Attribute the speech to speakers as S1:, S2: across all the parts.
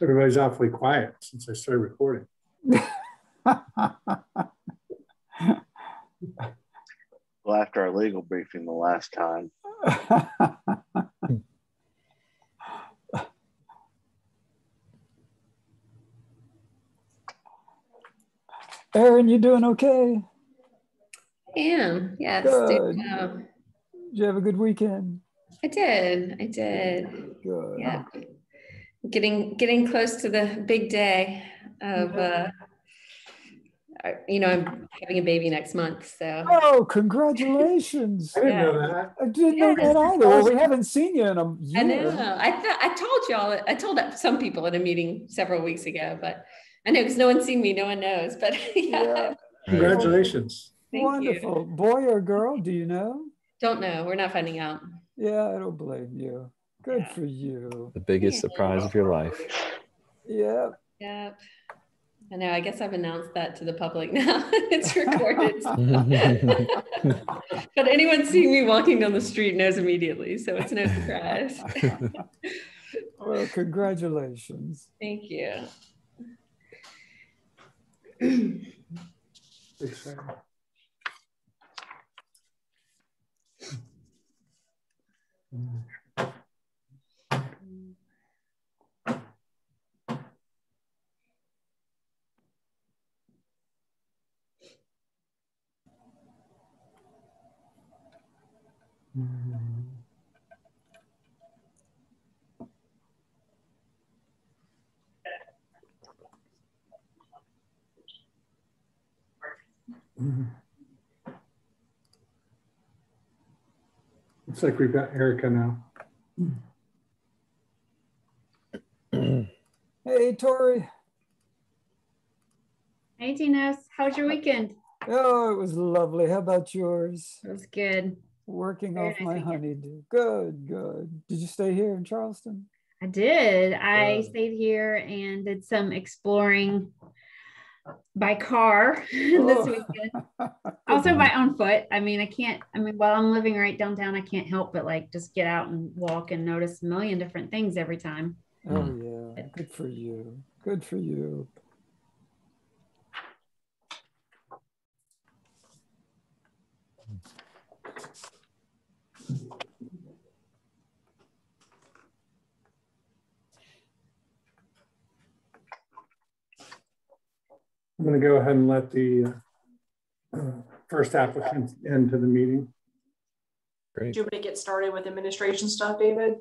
S1: Everybody's awfully quiet since I started recording.
S2: Well, after our legal briefing the last time.
S3: Erin, you doing okay?
S4: I am, yes.
S3: Good. Did you have a good weekend?
S4: I did.
S3: Good.
S4: Yeah. Getting close to the big day of, I'm having a baby next month, so.
S3: Oh, congratulations.
S1: I didn't know that.
S3: I didn't know that either. Well, we haven't seen you in a year.
S4: I know. I told y'all, I told some people at a meeting several weeks ago, but I know because no one's seen me, no one knows, but yeah.
S1: Congratulations.
S3: Wonderful.
S4: You.
S3: Boy or girl, do you know?
S4: Don't know. We're not finding out.
S3: Yeah, I don't blame you. Good for you.
S5: The biggest surprise of your life.
S3: Yeah.
S4: Yep. I know. I guess I've announced that to the public now. It's recorded. But anyone seeing me walking down the street knows immediately, so it's no surprise.
S3: Well, congratulations.
S4: Thank you.
S1: Exciting. Looks like we've got Erica now.
S3: Hey, Tori.
S6: Hey, Tina. How's your weekend?
S3: Oh, it was lovely. How about yours?
S6: It was good.
S3: Working
S6: Very
S3: off
S6: nice
S3: my
S6: weekend.
S3: honeydew. Good, good. Did you stay here in Charleston?
S6: I did. I
S3: Good.
S6: stayed here and did some exploring by car this weekend. Also by on foot. While I'm living right downtown, I can't help but just get out and walk and notice a million different things every time.
S3: Oh, yeah. Good for you. Good for you.
S1: I'm going to go ahead and let the first applicant into the meeting.
S5: Great.
S7: Do you want me to get started with administration stuff, David?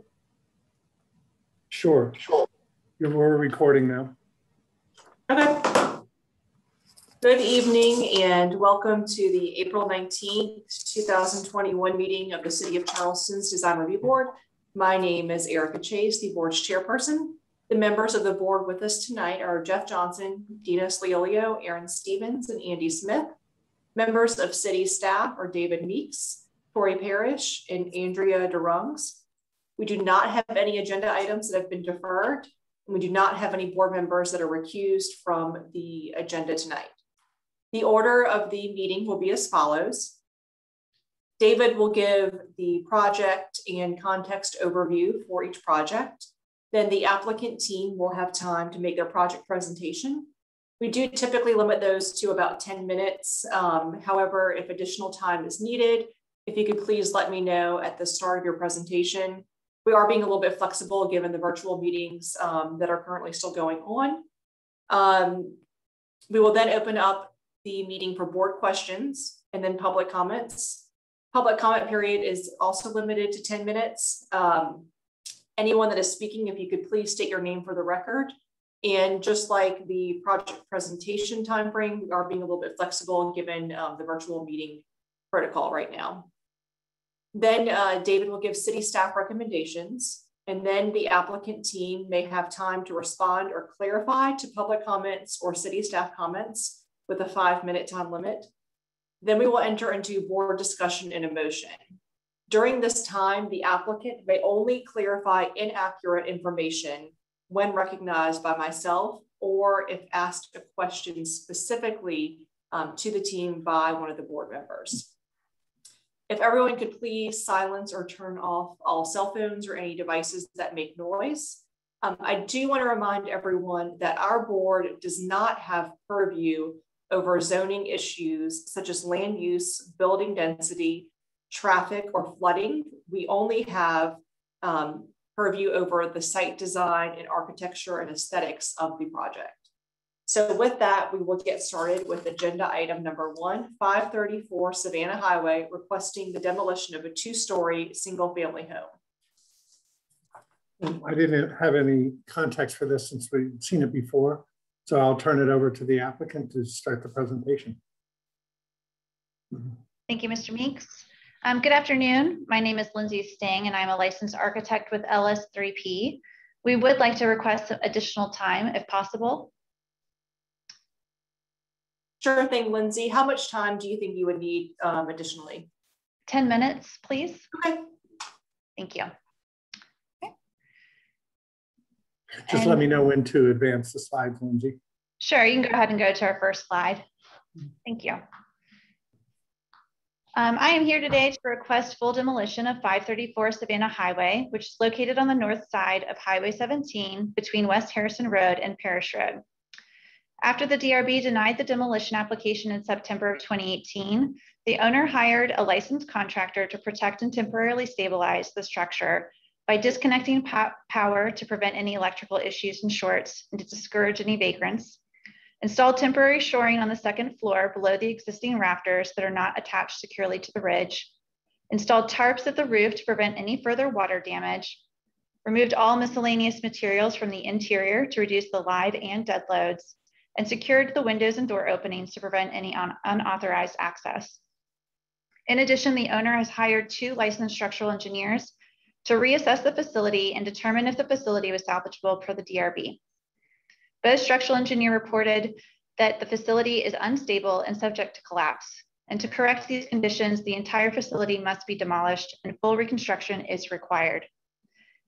S1: Sure. We're recording now.
S7: Okay. Good evening and welcome to the April 19th, 2021 meeting of the City of Charleston's Design Review Board. My name is Erica Chase, the board's chairperson. The members of the board with us tonight are Jeff Johnson, Dina Sliolio, Aaron Stevens, and Andy Smith. Members of city staff are David Meeks, Tori Parrish, and Andrea DeRungs. We do not have any agenda items that have been deferred, and we do not have any board members that are recused from the agenda tonight. The order of the meeting will be as follows. David will give the project and context overview for each project. Then the applicant team will have time to make their project presentation. We do typically limit those to about 10 minutes. However, if additional time is needed, if you could please let me know at the start of your presentation. We are being a little bit flexible given the virtual meetings that are currently still going on. We will then open up the meeting for board questions and then public comments. Public comment period is also limited to 10 minutes. Anyone that is speaking, if you could please state your name for the record. And just like the project presentation timeframe, we are being a little bit flexible given the virtual meeting protocol right now. Then David will give city staff recommendations, and then the applicant team may have time to respond or clarify to public comments or city staff comments with a 5-minute time limit. Then we will enter into board discussion and a motion. During this time, the applicant may only clarify inaccurate information when recognized by myself or if asked a question specifically to the team by one of the board members. If everyone could please silence or turn off all cell phones or any devices that make noise. I do want to remind everyone that our board does not have purview over zoning issues such as land use, building density, traffic, or flooding. We only have purview over the site design and architecture and aesthetics of the project. So with that, we will get started with agenda item number 1, 534 Savannah Highway, requesting the demolition of a 2-story single-family home.
S1: I didn't have any context for this since we've seen it before, so I'll turn it over to the applicant to start the presentation.
S8: Thank you, Mr. Meeks. Good afternoon. My name is Lindsay Sting, and I'm a licensed architect with LS3P. We would like to request additional time if possible.
S7: Sure thing, Lindsay. How much time do you think you would need additionally?
S8: 10 minutes, please.
S7: Okay.
S8: Thank you.
S1: Just let me know when to advance the slides, Lindsay.
S8: Sure, you can go ahead and go to our first slide. Thank you. I am here today to request full demolition of 534 Savannah Highway, which is located on the north side of Highway 17 between West Harrison Road and Parish Road. After the DRB denied the demolition application in September of 2018, the owner hired a licensed contractor to protect and temporarily stabilize the structure by disconnecting power to prevent any electrical issues and shorts and to discourage any vagrants, installed temporary shoring on the second floor below the existing rafters that are not attached securely to the ridge, installed tarps at the roof to prevent any further water damage, removed all miscellaneous materials from the interior to reduce the live and dead loads, and secured the windows and door openings to prevent any unauthorized access. In addition, the owner has hired 2 licensed structural engineers to reassess the facility and determine if the facility was salvageable per the DRB. Both structural engineer reported that the facility is unstable and subject to collapse. And to correct these conditions, the entire facility must be demolished and full reconstruction is required.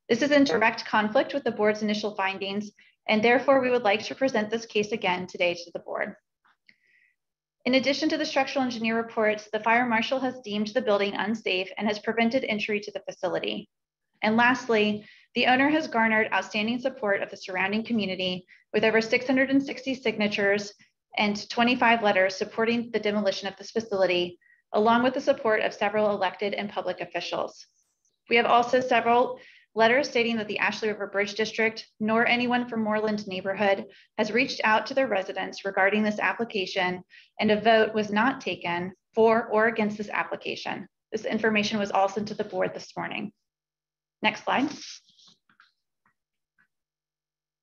S8: This is in direct conflict with the board's initial findings, and therefore we would like to present this case again today to the board. In addition to the structural engineer reports, the fire marshal has deemed the building unsafe and has prevented entry to the facility. And lastly, the owner has garnered outstanding support of the surrounding community with over 660 signatures and 25 letters supporting the demolition of this facility, along with the support of several elected and public officials. We have also several letters stating that the Ashley River Bridge District, nor anyone from Moreland neighborhood, has reached out to their residents regarding this application, and a vote was not taken for or against this application. This information was all sent to the board this morning. Next slide.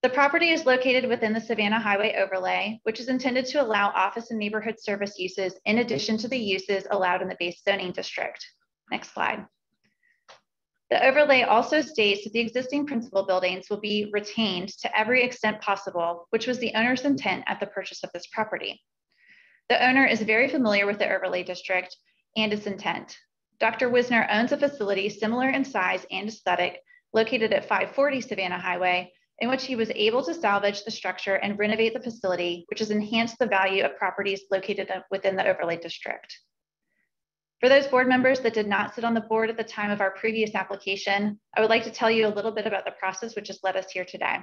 S8: The property is located within the Savannah Highway overlay, which is intended to allow office and neighborhood service uses in addition to the uses allowed in the base zoning district. Next slide. The overlay also states that the existing principal buildings will be retained to every extent possible, which was the owner's intent at the purchase of this property. The owner is very familiar with the overlay district and its intent. Dr. Wisner owns a facility similar in size and aesthetic located at 540 Savannah Highway, in which he was able to salvage the structure and renovate the facility, which has enhanced the value of properties located within the overlay district. For those board members that did not sit on the board at the time of our previous application, I would like to tell you a little bit about the process which has led us here today.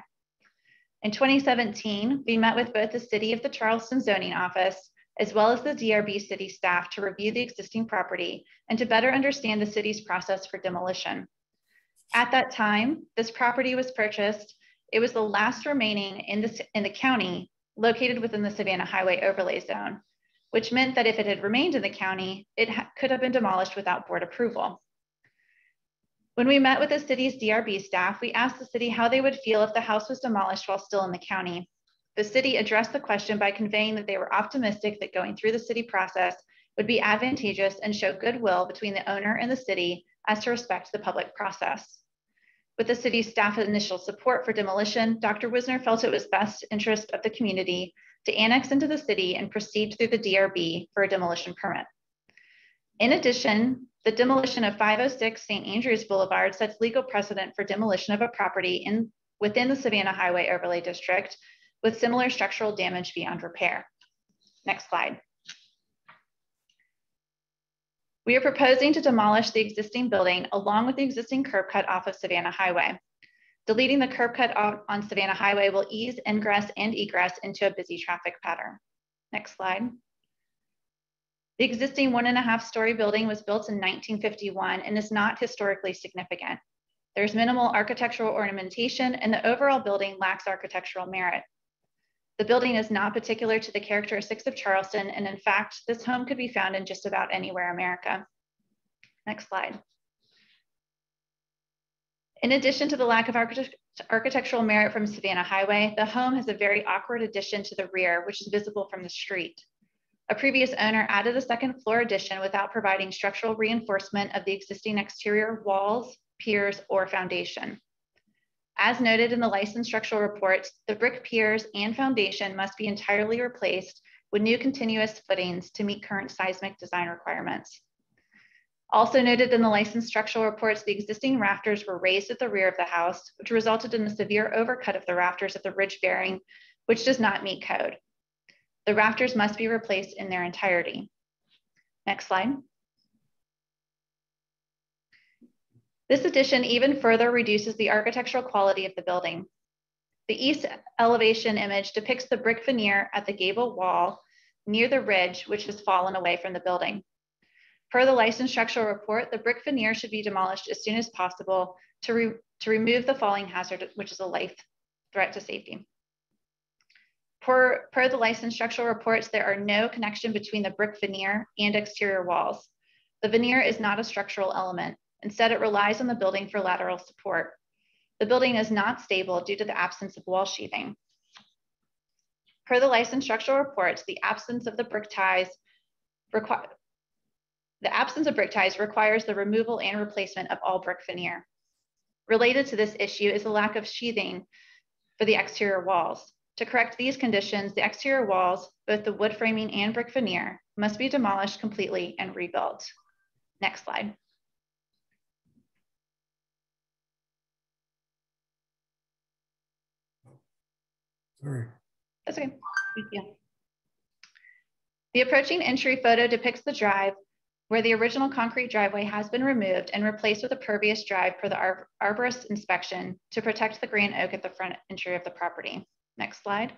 S8: In 2017, we met with both the City of the Charleston Zoning Office as well as the DRB city staff to review the existing property and to better understand the city's process for demolition. At that time, this property was purchased. It was the last remaining in the county located within the Savannah Highway overlay zone, which meant that if it had remained in the county, it could have been demolished without board approval. When we met with the city's DRB staff, we asked the city how they would feel if the house was demolished while still in the county. The city addressed the question by conveying that they were optimistic that going through the city process would be advantageous and show goodwill between the owner and the city as to respect the public process. With the city's staff's initial support for demolition, Dr. Wisner felt it was best interest of the community to annex into the city and proceed through the DRB for a demolition permit. In addition, the demolition of 506 St. Andrews Boulevard sets legal precedent for demolition of a property within the Savannah Highway Overlay District with similar structural damage beyond repair. Next slide. We are proposing to demolish the existing building along with the existing curb cut off of Savannah Highway. Deleting the curb cut on Savannah Highway will ease ingress and egress into a busy traffic pattern. Next slide. The existing 1.5-story building was built in 1951 and is not historically significant. There's minimal architectural ornamentation and the overall building lacks architectural merit. The building is not particular to the characteristics of Charleston, and in fact, this home could be found in just about anywhere in America. Next slide. In addition to the lack of architectural merit from Savannah Highway, the home has a very awkward addition to the rear, which is visible from the street. A previous owner added a second floor addition without providing structural reinforcement of the existing exterior walls, piers, or foundation. As noted in the licensed structural reports, the brick piers and foundation must be entirely replaced with new continuous footings to meet current seismic design requirements. Also noted in the licensed structural reports, the existing rafters were raised at the rear of the house, which resulted in a severe overcut of the rafters at the ridge bearing, which does not meet code. The rafters must be replaced in their entirety. Next slide. This addition even further reduces the architectural quality of the building. The east elevation image depicts the brick veneer at the gable wall near the ridge, which has fallen away from the building. Per the licensed structural report, the brick veneer should be demolished as soon as possible to remove the falling hazard, which is a life threat to safety. Per the licensed structural reports, there are no connection between the brick veneer and exterior walls. The veneer is not a structural element. Instead, it relies on the building for lateral support. The building is not stable due to the absence of wall sheathing. Per the licensed structural reports, the absence of brick ties requires the removal and replacement of all brick veneer. Related to this issue is the lack of sheathing for the exterior walls. To correct these conditions, the exterior walls, both the wood framing and brick veneer, must be demolished completely and rebuilt. Next slide.
S1: Sorry.
S8: That's okay. Thank you. The approaching entry photo depicts the drive where the original concrete driveway has been removed and replaced with a pervious drive for the arborist inspection to protect the grand oak at the front entry of the property. Next slide.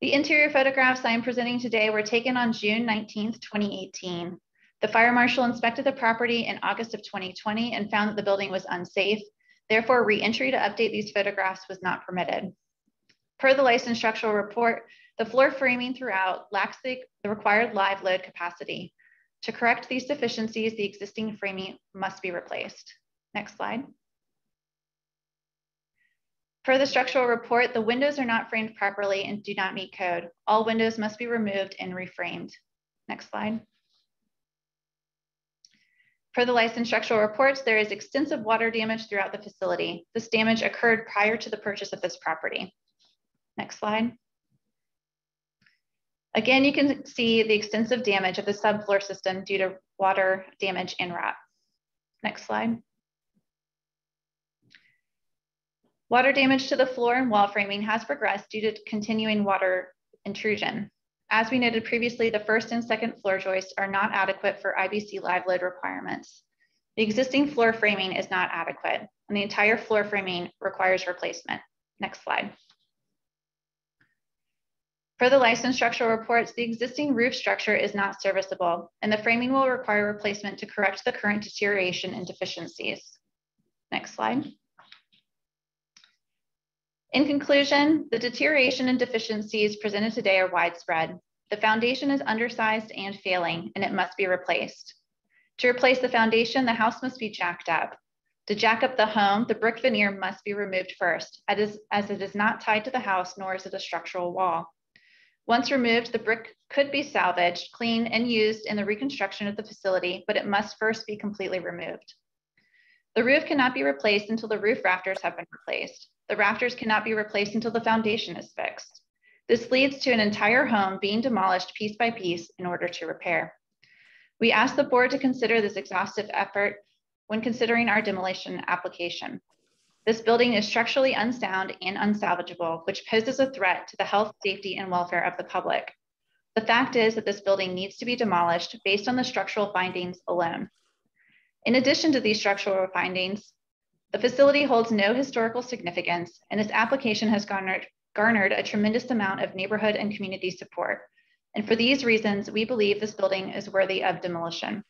S8: The interior photographs I am presenting today were taken on June 19th, 2018. The fire marshal inspected the property in August of 2020 and found that the building was unsafe. Therefore, re-entry to update these photographs was not permitted. Per the licensed structural report, the floor framing throughout lacks the required live load capacity. To correct these deficiencies, the existing framing must be replaced. Next slide. Per the structural report, the windows are not framed properly and do not meet code. All windows must be removed and reframed. Next slide. Per the licensed structural reports, there is extensive water damage throughout the facility. This damage occurred prior to the purchase of this property. Next slide. Again, you can see the extensive damage of the subfloor system due to water damage and rot. Next slide. Water damage to the floor and wall framing has progressed due to continuing water intrusion. As we noted previously, the first and second floor joists are not adequate for IBC live load requirements. The existing floor framing is not adequate, and the entire floor framing requires replacement. Next slide. Per the licensed structural reports, the existing roof structure is not serviceable, and the framing will require replacement to correct the current deterioration and deficiencies. Next slide. In conclusion, the deterioration and deficiencies presented today are widespread. The foundation is undersized and failing, and it must be replaced. To replace the foundation, the house must be jacked up. To jack up the home, the brick veneer must be removed first, as it is not tied to the house, nor is it a structural wall. Once removed, the brick could be salvaged, cleaned, and used in the reconstruction of the facility, but it must first be completely removed. The roof cannot be replaced until the roof rafters have been replaced. The rafters cannot be replaced until the foundation is fixed. This leads to an entire home being demolished piece by piece in order to repair. We ask the board to consider this exhaustive effort when considering our demolition application. This building is structurally unsound and unsalvageable, which poses a threat to the health, safety, and welfare of the public. The fact is that this building needs to be demolished based on the structural findings alone. In addition to these structural findings, the facility holds no historical significance, and this application has garnered a tremendous amount of neighborhood and community support. And for these reasons, we believe this building is worthy of demolition.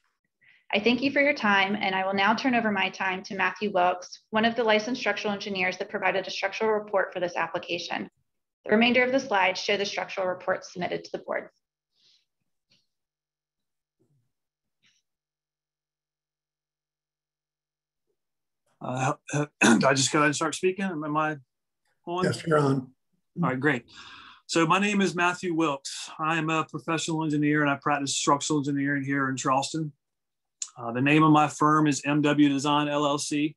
S8: I thank you for your time, and I will now turn over my time to Matthew Wilkes, one of the licensed structural engineers that provided a structural report for this application. The remainder of the slides show the structural report submitted to the board.
S9: Do I just go ahead and start speaking? Am I on?
S1: Yes, you're on.
S9: All right, great. So my name is Matthew Wilkes. I am a professional engineer and I practice structural engineering here in Charleston. The name of my firm is MW Design LLC.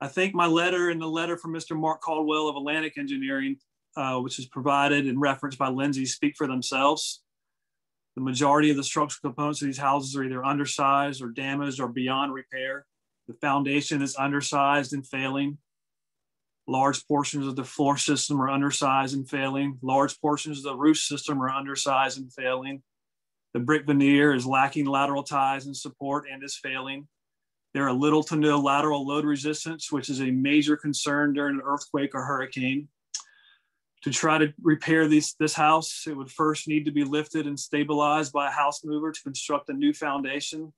S9: I think my letter and the letter from Mr. Mark Caldwell of Atlantic Engineering, which is provided and referenced by Lindsay, speak for themselves. The majority of the structural components of these houses are either undersized or damaged or beyond repair. The foundation is undersized and failing. Large portions of the floor system are undersized and failing. Large portions of the roof system are undersized and failing. The brick veneer is lacking lateral ties and support and is failing. There are little to no lateral load resistance, which is a major concern during an earthquake or hurricane. To try to repair this house, it would first need to be lifted and stabilized by a house mover to construct a new foundation.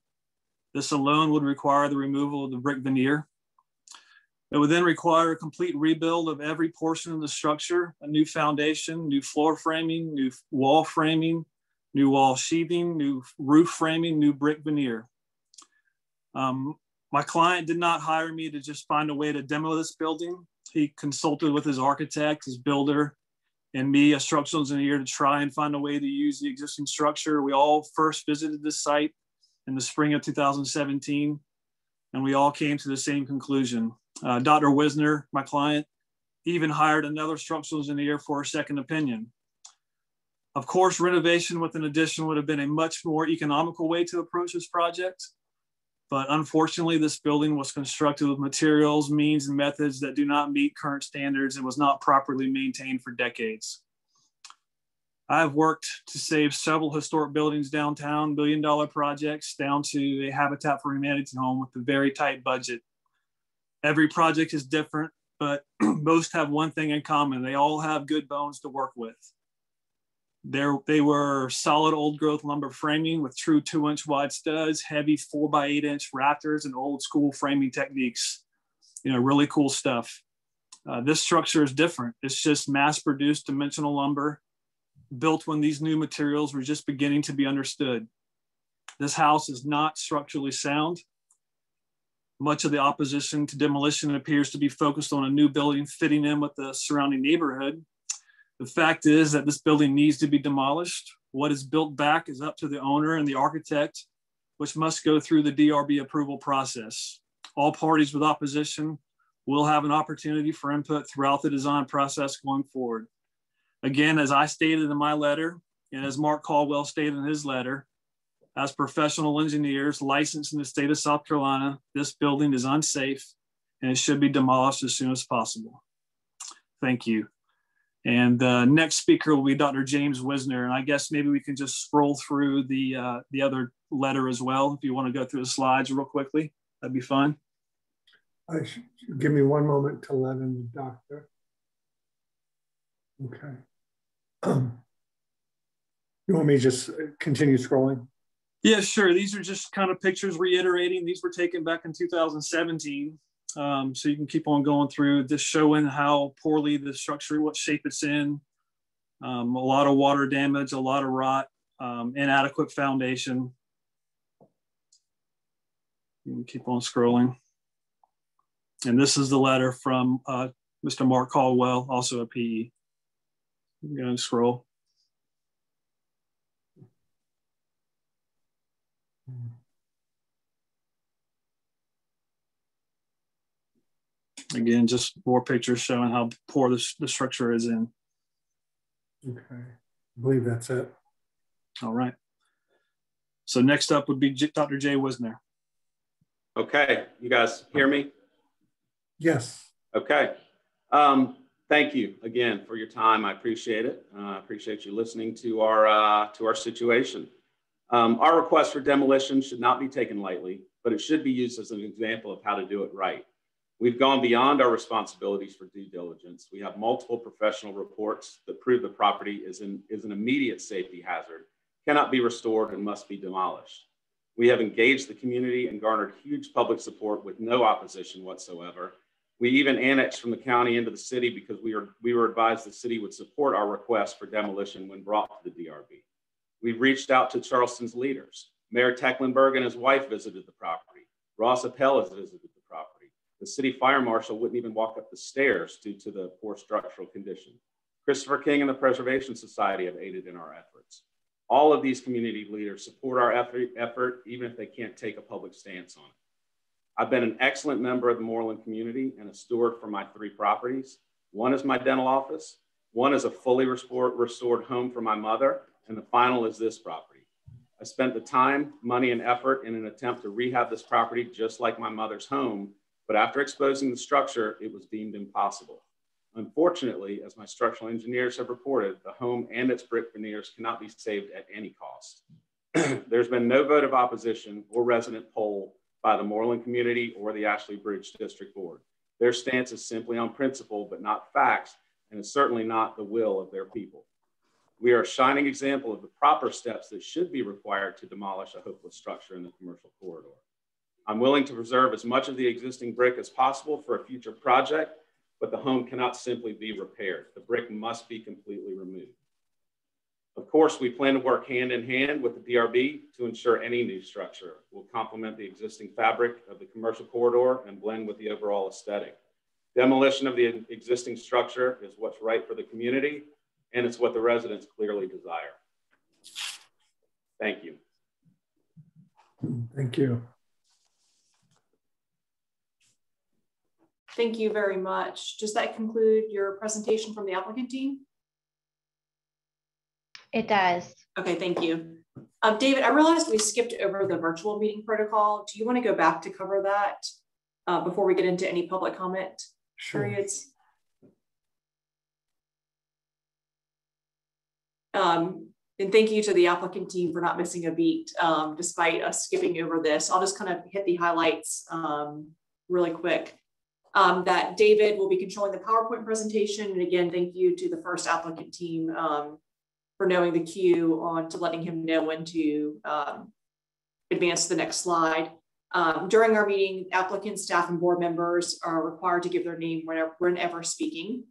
S9: This alone would require the removal of the brick veneer. It would then require a complete rebuild of every portion of the structure, a new foundation, new floor framing, new wall framing, new wall sheathing, new roof framing, new brick veneer. My client did not hire me to just find a way to demo this building. He consulted with his architect, his builder, and me, a structural engineer, to try and find a way to use the existing structure. We all first visited this site in the spring of 2017, and we all came to the same conclusion. Dr. Wisner, my client, even hired another structural engineer for a second opinion. Of course, renovation with an addition would have been a much more economical way to approach this project. But unfortunately, this building was constructed with materials, means, and methods that do not meet current standards and was not properly maintained for decades. I've worked to save several historic buildings downtown, billion-dollar projects, down to a Habitat for Humanity home with a very tight budget. Every project is different, but most have one thing in common. They all have good bones to work with. They were solid old growth lumber framing with true 2-inch wide studs, heavy 4x8-inch rafters, and old school framing techniques. You know, really cool stuff. This structure is different. It's just mass produced dimensional lumber built when these new materials were just beginning to be understood. This house is not structurally sound. Much of the opposition to demolition appears to be focused on a new building fitting in with the surrounding neighborhood. The fact is that this building needs to be demolished. What is built back is up to the owner and the architect, which must go through the DRB approval process. All parties with opposition will have an opportunity for input throughout the design process going forward. Again, as I stated in my letter, and as Mark Caldwell stated in his letter, as professional engineers licensed in the state of South Carolina, this building is unsafe and it should be demolished as soon as possible. Thank you. And the next speaker will be Dr. James Wisner. And I guess maybe we can just scroll through the other letter as well. If you want to go through the slides real quickly, that'd be fun.
S1: Give me one moment to let in the doctor. Okay. You want me to just continue scrolling?
S9: Yeah, sure. These are just kind of pictures reiterating. These were taken back in 2017. So you can keep on going through this, showing how poorly the structure, what shape it's in, a lot of water damage, a lot of rot, inadequate foundation. You can keep on scrolling. And this is the letter from Mr. Mark Caldwell, also a PE. You can go and scroll. Again, just more pictures showing how poor the structure is in.
S1: Okay, I believe that's it.
S9: All right. So next up would be Dr. Jay Wisner.
S10: Okay, you guys hear me?
S1: Yes.
S10: Okay. Thank you again for your time. I appreciate it. I appreciate you listening to our situation. Our request for demolition should not be taken lightly. but it should be used as an example of how to do it right. We've gone beyond our responsibilities for due diligence. We have multiple professional reports that prove the property is an immediate safety hazard, cannot be restored, and must be demolished. We have engaged the community and garnered huge public support with no opposition whatsoever. We even annexed from the county into the city because we were advised the city would support our request for demolition when brought to the DRB. We've reached out to Charleston's leaders. Mayor Tecklenburg and his wife visited the property. Ross Appel has visited the property. The city fire marshal wouldn't even walk up the stairs due to the poor structural condition. Christopher King and the Preservation Society have aided in our efforts. All of these community leaders support our effort, even if they can't take a public stance on it. I've been an excellent member of the Moreland community and a steward for my 3 properties. One is my dental office, one is a fully restored home for my mother, and the final is this property. I spent the time, money, and effort in an attempt to rehab this property just like my mother's home, but after exposing the structure, it was deemed impossible. Unfortunately, as my structural engineers have reported, the home and its brick veneers cannot be saved at any cost. There's been no vote of opposition or resident poll by the Moreland community or the Ashley Bridge District Board. Their stance is simply on principle, but not facts, and is certainly not the will of their people. We are a shining example of the proper steps that should be required to demolish a hopeless structure in the commercial corridor. I'm willing to preserve as much of the existing brick as possible for a future project, but the home cannot simply be repaired. The brick must be completely removed. Of course, we plan to work hand in hand with the DRB to ensure any new structure will complement the existing fabric of the commercial corridor and blend with the overall aesthetic. Demolition of the existing structure is what's right for the community, and it's what the residents clearly desire. Thank you.
S1: Thank you.
S7: Thank you very much. Does that conclude your presentation from the applicant team?
S8: It does.
S7: Okay, thank you. David, I realized we skipped over the virtual meeting protocol. Do you want to go back to cover that before we get into any public comment periods? And thank you to the applicant team for not missing a beat despite us skipping over this. I'll just kind of hit the highlights really quick. That David will be controlling the PowerPoint presentation. And again, thank you to the first applicant team for knowing the cue on to letting him know when to advance to the next slide. During our meeting, applicants, staff, and board members are required to give their name whenever speaking.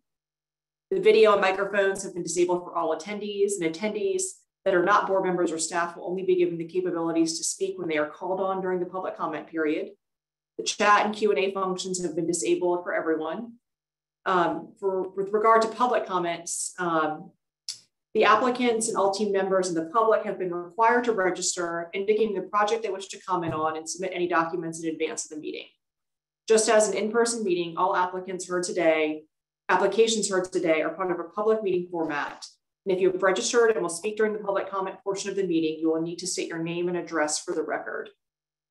S7: The video and microphones have been disabled for all attendees, and attendees that are not board members or staff will only be given the capabilities to speak when they are called on during the public comment period. The chat and Q&A functions have been disabled for everyone. With regard to public comments, the applicants and all team members and the public have been required to register, indicating the project they wish to comment on and submit any documents in advance of the meeting. Just as an in-person meeting, all applications heard today are part of a public meeting format. And if you have registered and will speak during the public comment portion of the meeting, you will need to state your name and address for the record.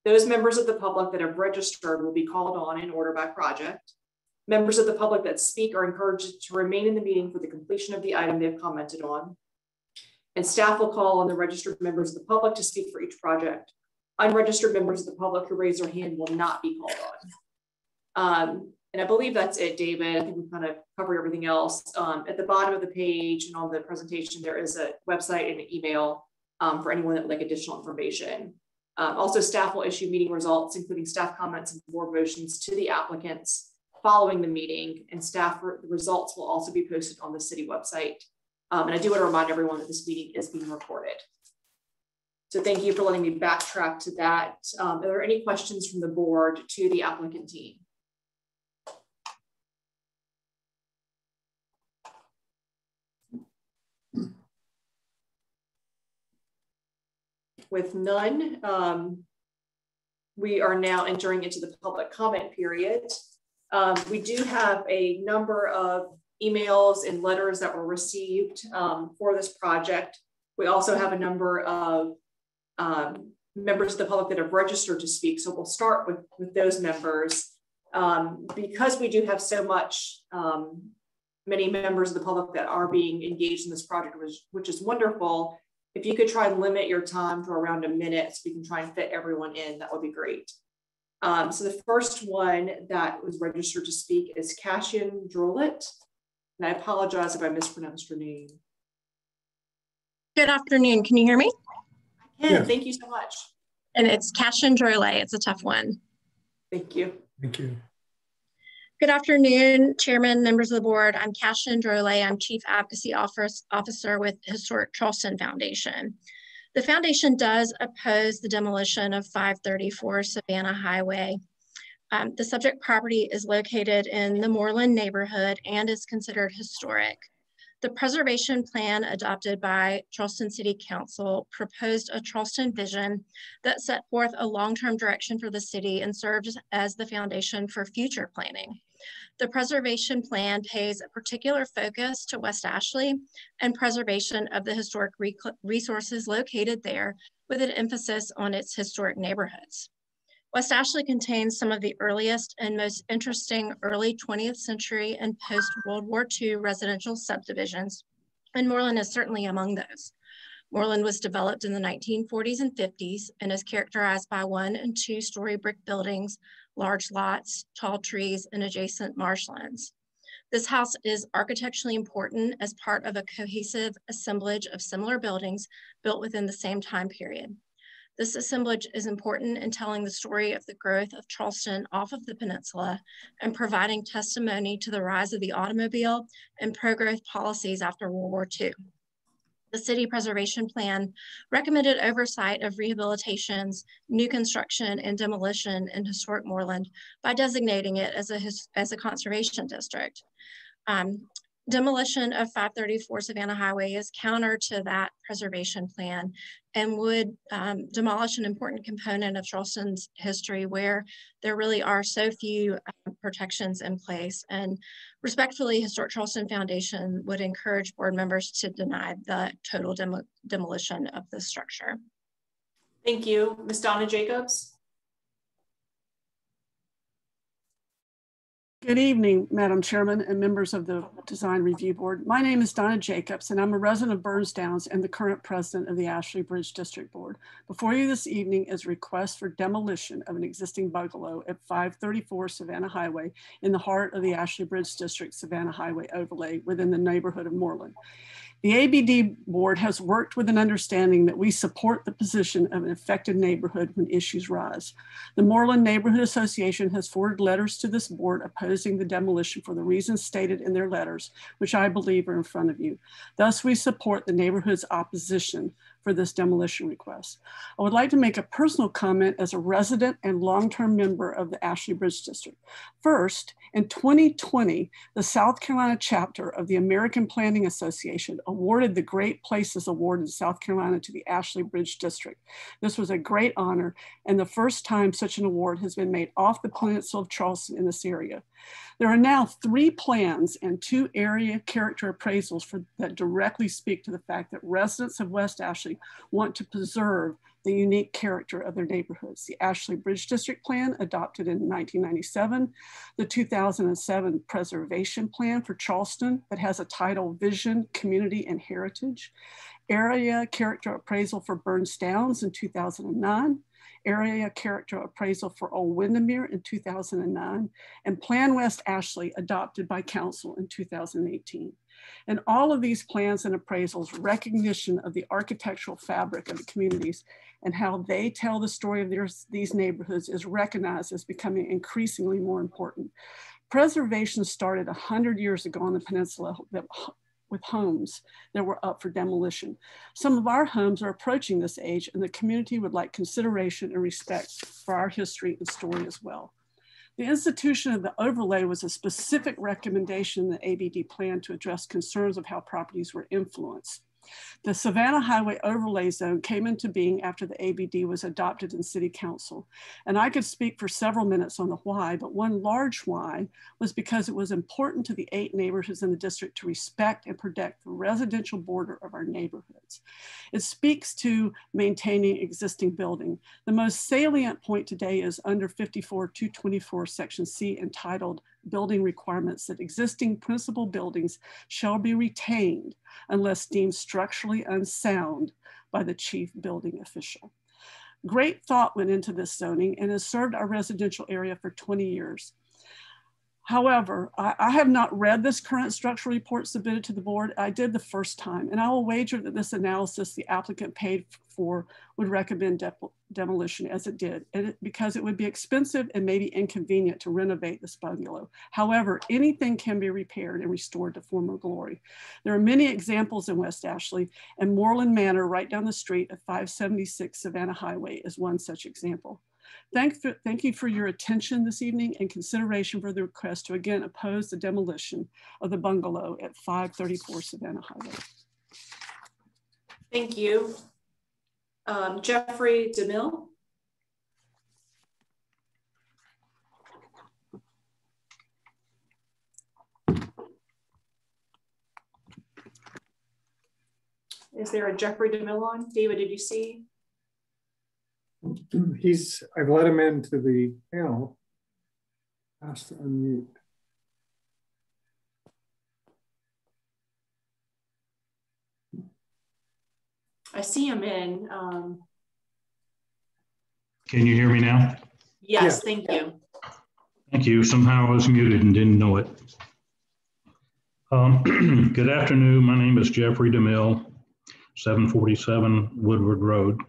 S7: Those members of the public that have registered will be called on in order by project. Members of the public that speak are encouraged to remain in the meeting for the completion of the item they've commented on. And staff will call on the registered members of the public to speak for each project. Unregistered members of the public who raise their hand will not be called on. And I believe that's it, David. I think we've kind of covered everything else. At the bottom of the page and on the presentation, there is a website and an email for anyone that would like additional information. Also, staff will issue meeting results, including staff comments and board motions to the applicants following the meeting, and staff results will also be posted on the city website. And I do want to remind everyone that this meeting is being recorded. So thank you for letting me backtrack to that. Are there any questions from the board to the applicant team? With none, we are now entering into the public comment period. We do have a number of emails and letters that were received for this project. We also have a number of members of the public that have registered to speak. So we'll start with those members. Because we do have so much, many members of the public that are being engaged in this project, which is wonderful. If you could try and limit your time to around a minute so we can try and fit everyone in, that would be great. So the first one that was registered to speak is Cassian Drolet. And I apologize if I mispronounced your name.
S11: Good afternoon. Can you hear me?
S7: I can.
S1: Yes.
S7: Thank you so much.
S11: And it's Cassian Drolet. It's a tough one.
S7: Thank you.
S1: Thank you.
S11: Good afternoon, Chairman, members of the board. I'm Cassian Drolet. I'm Chief Advocacy Officer with Historic Charleston Foundation. The foundation does oppose the demolition of 534 Savannah Highway. The subject property is located in the Moreland neighborhood and is considered historic. The preservation plan adopted by Charleston City Council proposed a Charleston vision that set forth a long-term direction for the city and served as the foundation for future planning. The preservation plan pays a particular focus to West Ashley and preservation of the historic resources located there, with an emphasis on its historic neighborhoods. West Ashley contains some of the earliest and most interesting early 20th century and post-World War II residential subdivisions, and Moreland is certainly among those. Moreland was developed in the 1940s and 50s and is characterized by 1- and 2-story brick buildings, large lots, tall trees, and adjacent marshlands. This house is architecturally important as part of a cohesive assemblage of similar buildings built within the same time period. This assemblage is important in telling the story of the growth of Charleston off of the peninsula and providing testimony to the rise of the automobile and pro-growth policies after World War II. The city preservation plan recommended oversight of rehabilitations, new construction, and demolition in historic Moreland by designating it as a conservation district. Demolition of 534 Savannah Highway is counter to that preservation plan and would demolish an important component of Charleston's history where there really are so few protections in place. And respectfully, Historic Charleston Foundation would encourage board members to deny the total demolition of the structure.
S7: Thank you. Ms. Donna Jacobs.
S12: Good evening, Madam Chairman and members of the Design Review Board. My name is Donna Jacobs, and I'm a resident of Burns Downs and the current president of the Ashley Bridge District Board. Before you this evening is a request for demolition of an existing bungalow at 534 Savannah Highway in the heart of the Ashley Bridge District Savannah Highway overlay within the neighborhood of Moreland. The ABD board has worked with an understanding that we support the position of an affected neighborhood when issues rise. The Moreland Neighborhood Association has forwarded letters to this board opposing the demolition for the reasons stated in their letters, which I believe are in front of you. Thus, we support the neighborhood's opposition for this demolition request. I would like to make a personal comment as a resident and long-term member of the Ashley Bridge District. First, in 2020, the South Carolina chapter of the American Planning Association awarded the Great Places Award in South Carolina to the Ashley Bridge District. This was a great honor and the first time such an award has been made off the peninsula of Charleston in this area. There are now 3 plans and 2 area character appraisals that directly speak to the fact that residents of West Ashley want to preserve the unique character of their neighborhoods. The Ashley Bridge District Plan, adopted in 1997, the 2007 Preservation Plan for Charleston that has a title, Vision, Community, and Heritage, Area Character Appraisal for Burns Downs in 2009, Area Character Appraisal for Old Windermere in 2009, and Plan West Ashley, adopted by Council in 2018. And all of these plans and appraisals, recognition of the architectural fabric of the communities and how they tell the story of these neighborhoods is recognized as becoming increasingly more important. Preservation started 100 years ago on the peninsula with homes that were up for demolition. Some of our homes are approaching this age, and the community would like consideration and respect for our history and story as well. The institution of the overlay was a specific recommendation in the ABD plan to address concerns of how properties were influenced. The Savannah Highway Overlay Zone came into being after the ABD was adopted in City Council. And I could speak for several minutes on the why, but one large why was because it was important to the 8 neighborhoods in the district to respect and protect the residential border of our neighborhoods. It speaks to maintaining existing building. The most salient point today is under 54-224 Section C, entitled Building Requirements, that existing principal buildings shall be retained unless deemed structurally unsound by the chief building official. Great thought went into this zoning and has served our residential area for 20 years. However, I have not read this current structural report submitted to the board. I did the first time, and I will wager that this analysis the applicant paid for would recommend demolition as it did, because it would be expensive and maybe inconvenient to renovate this bungalow. However, anything can be repaired and restored to former glory. There are many examples in West Ashley, and Moreland Manor right down the street at 576 Savannah Highway is one such example. Thank you for your attention this evening and consideration for the request to again oppose the demolition of the bungalow at 534 Savannah Highway.
S7: Thank you. Jeffrey DeMille. Is there a Jeffrey DeMille on? David, did you see?
S1: I've let him into the panel. Asked to unmute.
S7: I see him in.
S13: Can you hear me now?
S7: Yes,
S1: yeah.
S7: Thank you.
S13: Thank you. Somehow I was muted and didn't know it. Good afternoon. My name is Jeffrey DeMille, 747 Woodward Road.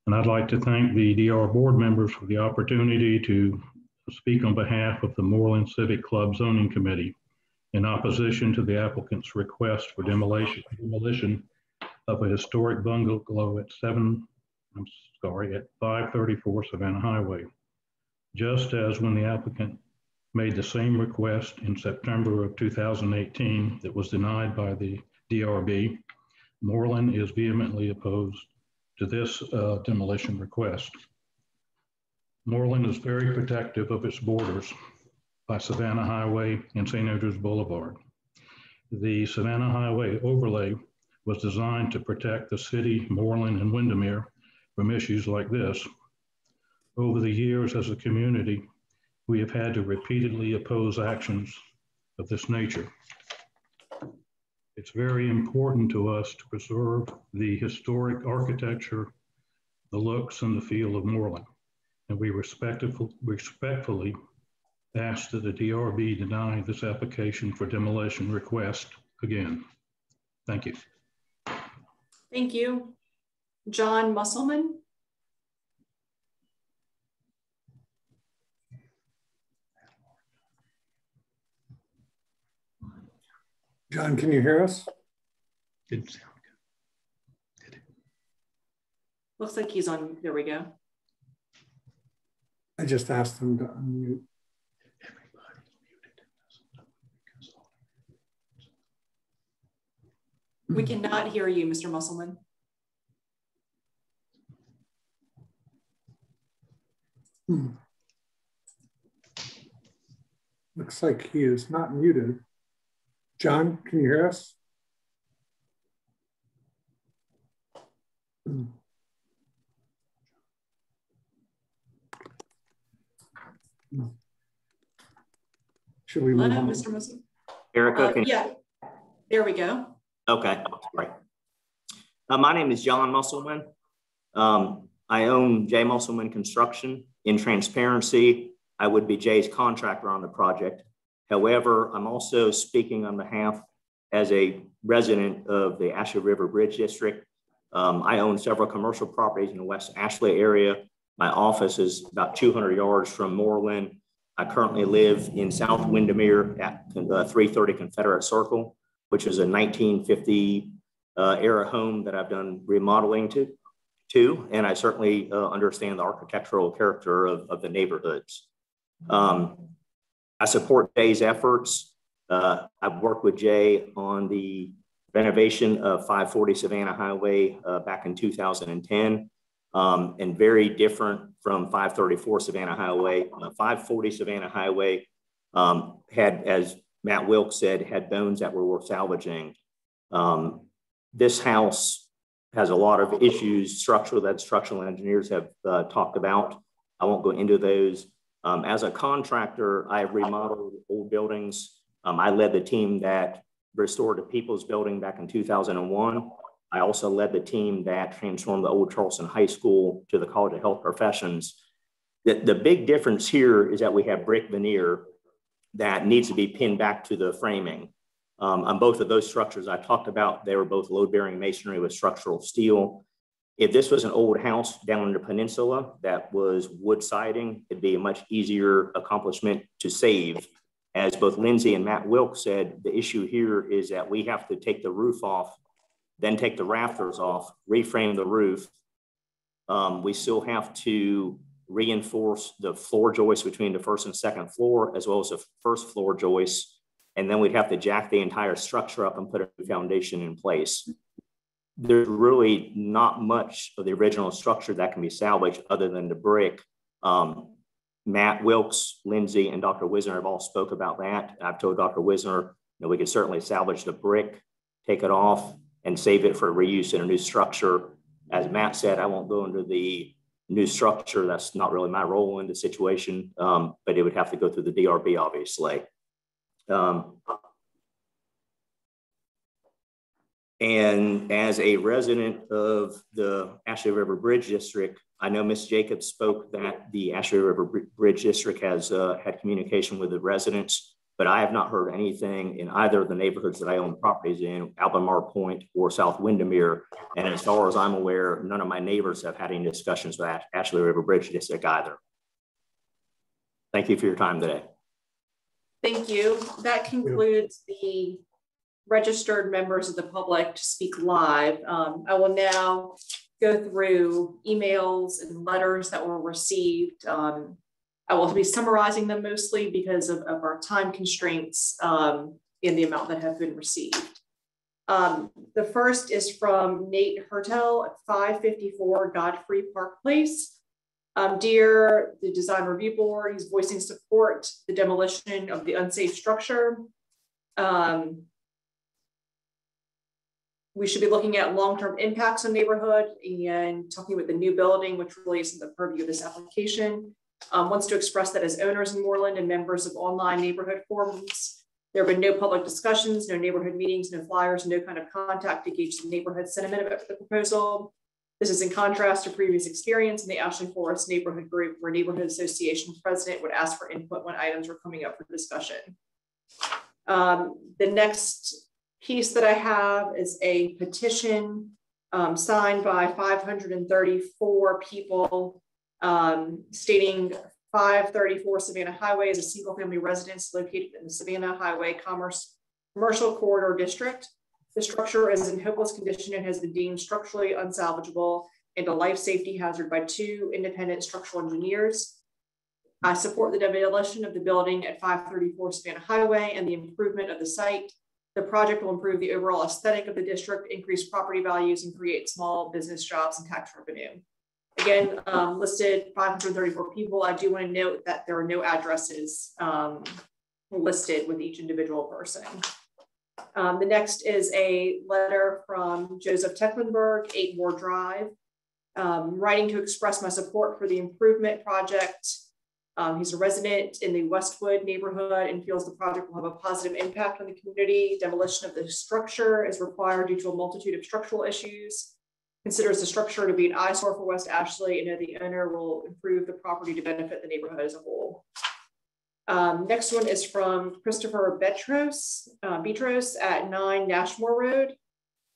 S13: And I'd like to thank the DR board members for the opportunity to speak on behalf of the Moreland Civic Club Zoning Committee in opposition to the applicant's request for demolition of a historic bungalow at 534 Savannah Highway. Just as when the applicant made the same request in September of 2018 that was denied by the DRB, Moreland is vehemently opposed to this demolition request. Moreland is very protective of its borders by Savannah Highway and St. Andrews Boulevard. The Savannah Highway overlay was designed to protect the city, Moreland, and Windermere from issues like this. Over the years as a community, we have had to repeatedly oppose actions of this nature. It's very important to us to preserve the historic architecture, the looks, and the feel of Moreland. And we respectfully ask that the DRB deny this application for demolition request again. Thank you.
S7: Thank you. John Musselman.
S1: John, can you hear us?
S13: Didn't sound good. Did it?
S7: Looks like he's on. There we go.
S1: I just asked him to unmute.
S7: We cannot hear you, Mr. Musselman.
S1: Looks like he is not muted. John, can you hear us? Should we move on?
S7: Mr. Musselman?
S14: Erica,
S7: yeah, there we go.
S14: Okay, right. My name is John Musselman. I own J. Musselman Construction. In transparency, I would be Jay's contractor on the project. However, I'm also speaking on behalf as a resident of the Ashley River Bridge District. I own several commercial properties in the West Ashley area. My office is about 200 yards from Moreland. I currently live in South Windermere at 330 Confederate Circle, which is a 1950 era home that I've done remodeling to, and I certainly understand the architectural character of the neighborhoods. I support Jay's efforts. I've worked with Jay on the renovation of 540 Savannah Highway back in 2010, and very different from 534 Savannah Highway. 540 Savannah Highway had, as Matt Wilkes said, had bones that were worth salvaging. This house has a lot of issues structural that structural engineers have talked about. I won't go into those. As a contractor, I remodeled old buildings. I led the team that restored the People's Building back in 2001. I also led the team that transformed the old Charleston High School to the College of Health Professions. The big difference here is that we have brick veneer that needs to be pinned back to the framing. On both of those structures I talked about, they were both load-bearing masonry with structural steel. If this was an old house down in the peninsula that was wood siding, it'd be a much easier accomplishment to save. As both Lindsay and Matt Wilkes said, the issue here is that we have to take the roof off, then take the rafters off, reframe the roof. We still have to reinforce the floor joist between the first and second floor, as well as the first floor joist. And then we'd have to jack the entire structure up and put a new foundation in place. There's really not much of the original structure that can be salvaged other than the brick. Matt Wilkes, Lindsay, and Dr. Wisner have all spoke about that. I've told Dr. Wisner, we could certainly salvage the brick, take it off, and save it for reuse in a new structure. As Matt said, I won't go into the new structure. That's not really my role in the situation, but it would have to go through the DRB, obviously. And as a resident of the Ashley River Bridge District, I know Ms. Jacobs spoke that the Ashley River Bridge District has had communication with the residents, but I have not heard anything in either of the neighborhoods that I own properties in, Albemarle Point or South Windermere. And as far as I'm aware, none of my neighbors have had any discussions with Ashley River Bridge District either. Thank you for your time today.
S7: Thank you. That concludes the registered members of the public to speak live. I will now go through emails and letters that were received. I will be summarizing them mostly because of our time constraints in the amount that have been received. The first is from Nate Hertel at 554 Godfrey Park Place. Dear the Design Review Board, he's voicing support the demolition of the unsafe structure. We should be looking at long-term impacts on neighborhood and talking with the new building, which really isn't the purview of this application. Wants to express that as owners in Moreland and members of online neighborhood forums, there have been no public discussions, no neighborhood meetings, no flyers, no kind of contact to gauge the neighborhood sentiment about the proposal. This is in contrast to previous experience in the Ashley Forest neighborhood group, where neighborhood association president would ask for input when items were coming up for discussion. The next piece that I have is a petition signed by 534 people stating 534 Savannah Highway is a single family residence located in the Savannah Highway Commercial Corridor District. The structure is in hopeless condition and has been deemed structurally unsalvageable and a life safety hazard by 2 independent structural engineers. I support the demolition of the building at 534 Savannah Highway and the improvement of the site. The project will improve the overall aesthetic of the district, increase property values, and create small business jobs and tax revenue. Again, listed 534 people. I do want to note that there are no addresses listed with each individual person. The next is a letter from Joseph Tecklenburg, 8 Ward Drive, writing to express my support for the improvement project. He's a resident in the Westwood neighborhood and feels the project will have a positive impact on the community. Demolition of the structure is required due to a multitude of structural issues. Considers the structure to be an eyesore for West Ashley and that the owner will improve the property to benefit the neighborhood as a whole. Next one is from Christopher Betros at 9 Nashmore Road.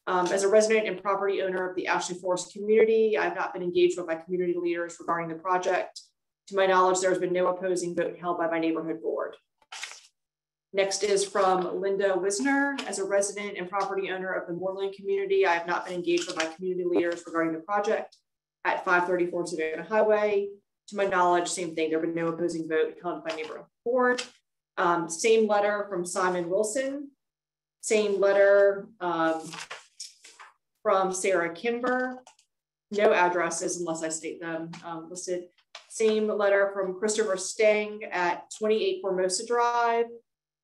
S7: As a resident and property owner of the Ashley Forest community, I have not been engaged with my community leaders regarding the project. To my knowledge, there has been no opposing vote held by my neighborhood board. Next is from Linda Wisner. As a resident and property owner of the Moreland community, I have not been engaged with my community leaders regarding the project at 534 Savannah Highway. To my knowledge, same thing. There have been no opposing vote held by neighborhood board. Same letter from Simon Wilson. Same letter from Sarah Kimber. No addresses unless I state them listed. Same letter from Christopher Stang at 28 Formosa Drive.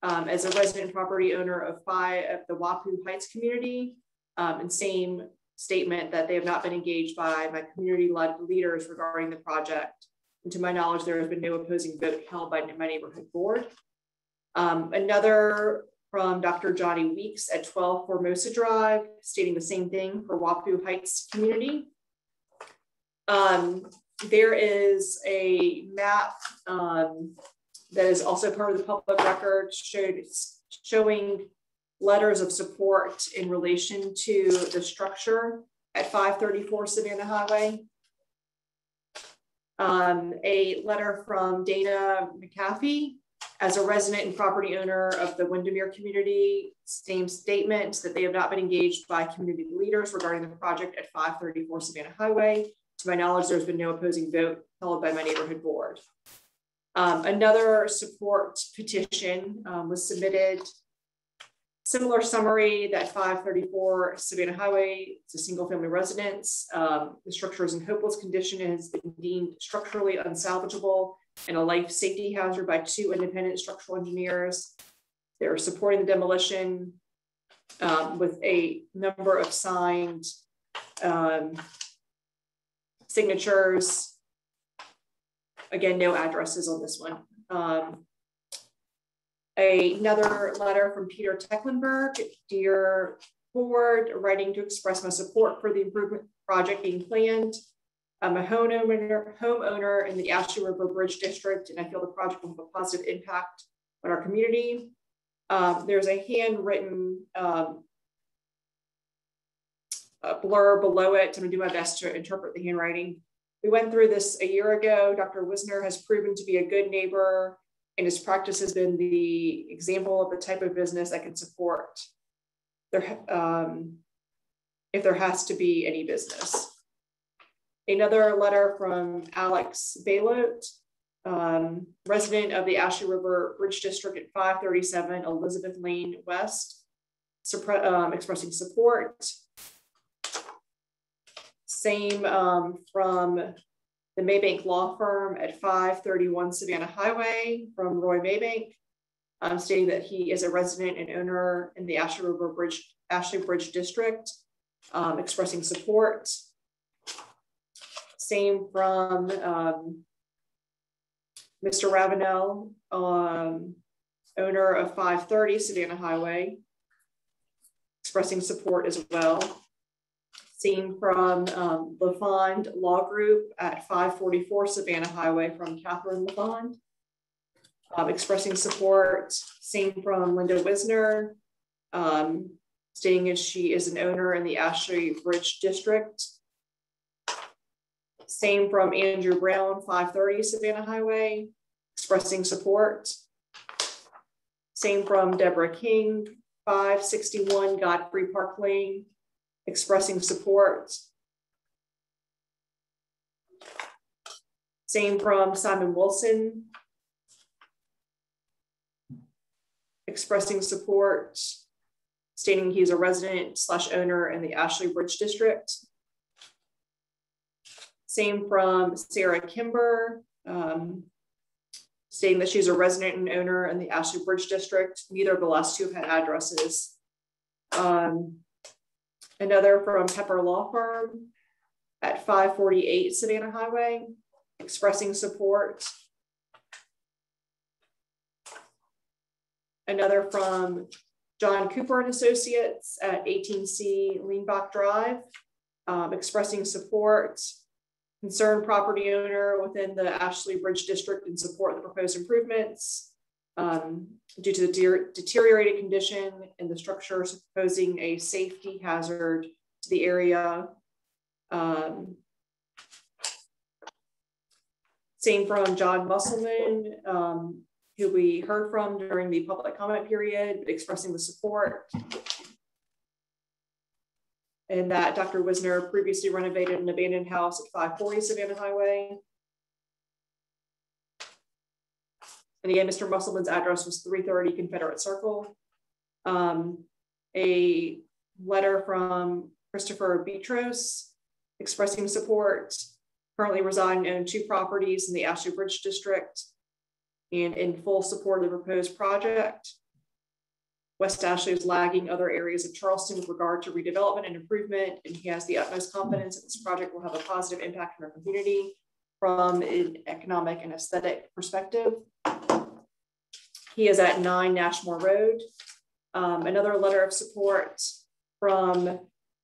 S7: As a resident and property owner of the Wapu Heights community, and same statement that they have not been engaged by my community-led leaders regarding the project. And to my knowledge, there has been no opposing vote held by my neighborhood board. Another from Dr. Johnny Weeks at 12 Formosa Drive, stating the same thing for Wapu Heights community. There is a map that is also part of the public record showing letters of support in relation to the structure at 534 Savannah Highway. A letter from Dana McAfee as a resident and property owner of the Windermere community, same statement that they have not been engaged by community leaders regarding the project at 534 Savannah Highway. To my knowledge, there's been no opposing vote held by my neighborhood board. Another support petition was submitted. Similar summary that 534 Savannah Highway, it's a single family residence. The structure is in hopeless condition and has been deemed structurally unsalvageable and a life safety hazard by 2 independent structural engineers. They're supporting the demolition with a number of signed signatures. Again, no addresses on this one. Another letter from Peter Tecklenburg. Dear board, writing to express my support for the improvement project being planned. I'm a homeowner in the Ashley River Bridge District, and I feel the project will have a positive impact on our community. There's a handwritten blurb below it. I'm gonna do my best to interpret the handwriting. We went through this a year ago. Dr. Wisner has proven to be a good neighbor, and his practice has been the example of the type of business that can support there, if there has to be any business. Another letter from Alex Baylot, resident of the Ashley River Bridge District at 537 Elizabeth Lane West, expressing support. Same from the Maybank Law Firm at 531 Savannah Highway from Roy Maybank, stating that he is a resident and owner in the Ashley Bridge District, expressing support. Same from Mr. Ravenel, owner of 530 Savannah Highway, expressing support as well. Seen from LaFond Law Group at 544 Savannah Highway from Catherine LaFond, expressing support. Same from Linda Wisner, stating that she is an owner in the Ashley Bridge District. Same from Andrew Brown, 530 Savannah Highway, expressing support. Same from Deborah King, 561 Godfrey Park Lane, expressing support. Same from Simon Wilson, expressing support, stating he's a resident / owner in the Ashley Bridge District. Same from Sarah Kimber, stating that she's a resident and owner in the Ashley Bridge District. Neither of the last two have had addresses. Another from Pepper Law Firm at 548 Savannah Highway, expressing support. Another from John Cooper and Associates at 18C Leanbach Drive, expressing support. Concerned property owner within the Ashley Bridge District in support of the proposed improvements due to the deteriorated condition in the structure, posing a safety hazard to the area. Same from John Musselman, who we heard from during the public comment period, expressing the support. And that Dr. Wisner previously renovated an abandoned house at 540 Savannah Highway. And again, Mr. Musselman's address was 330 Confederate Circle. A letter from Christopher Betros expressing support, currently residing in 2 properties in the Ashley Bridge District and in full support of the proposed project. West Ashley is lagging other areas of Charleston with regard to redevelopment and improvement, and he has the utmost confidence that this project will have a positive impact on our community from an economic and aesthetic perspective. He is at 9 Nashmore Road. Another letter of support from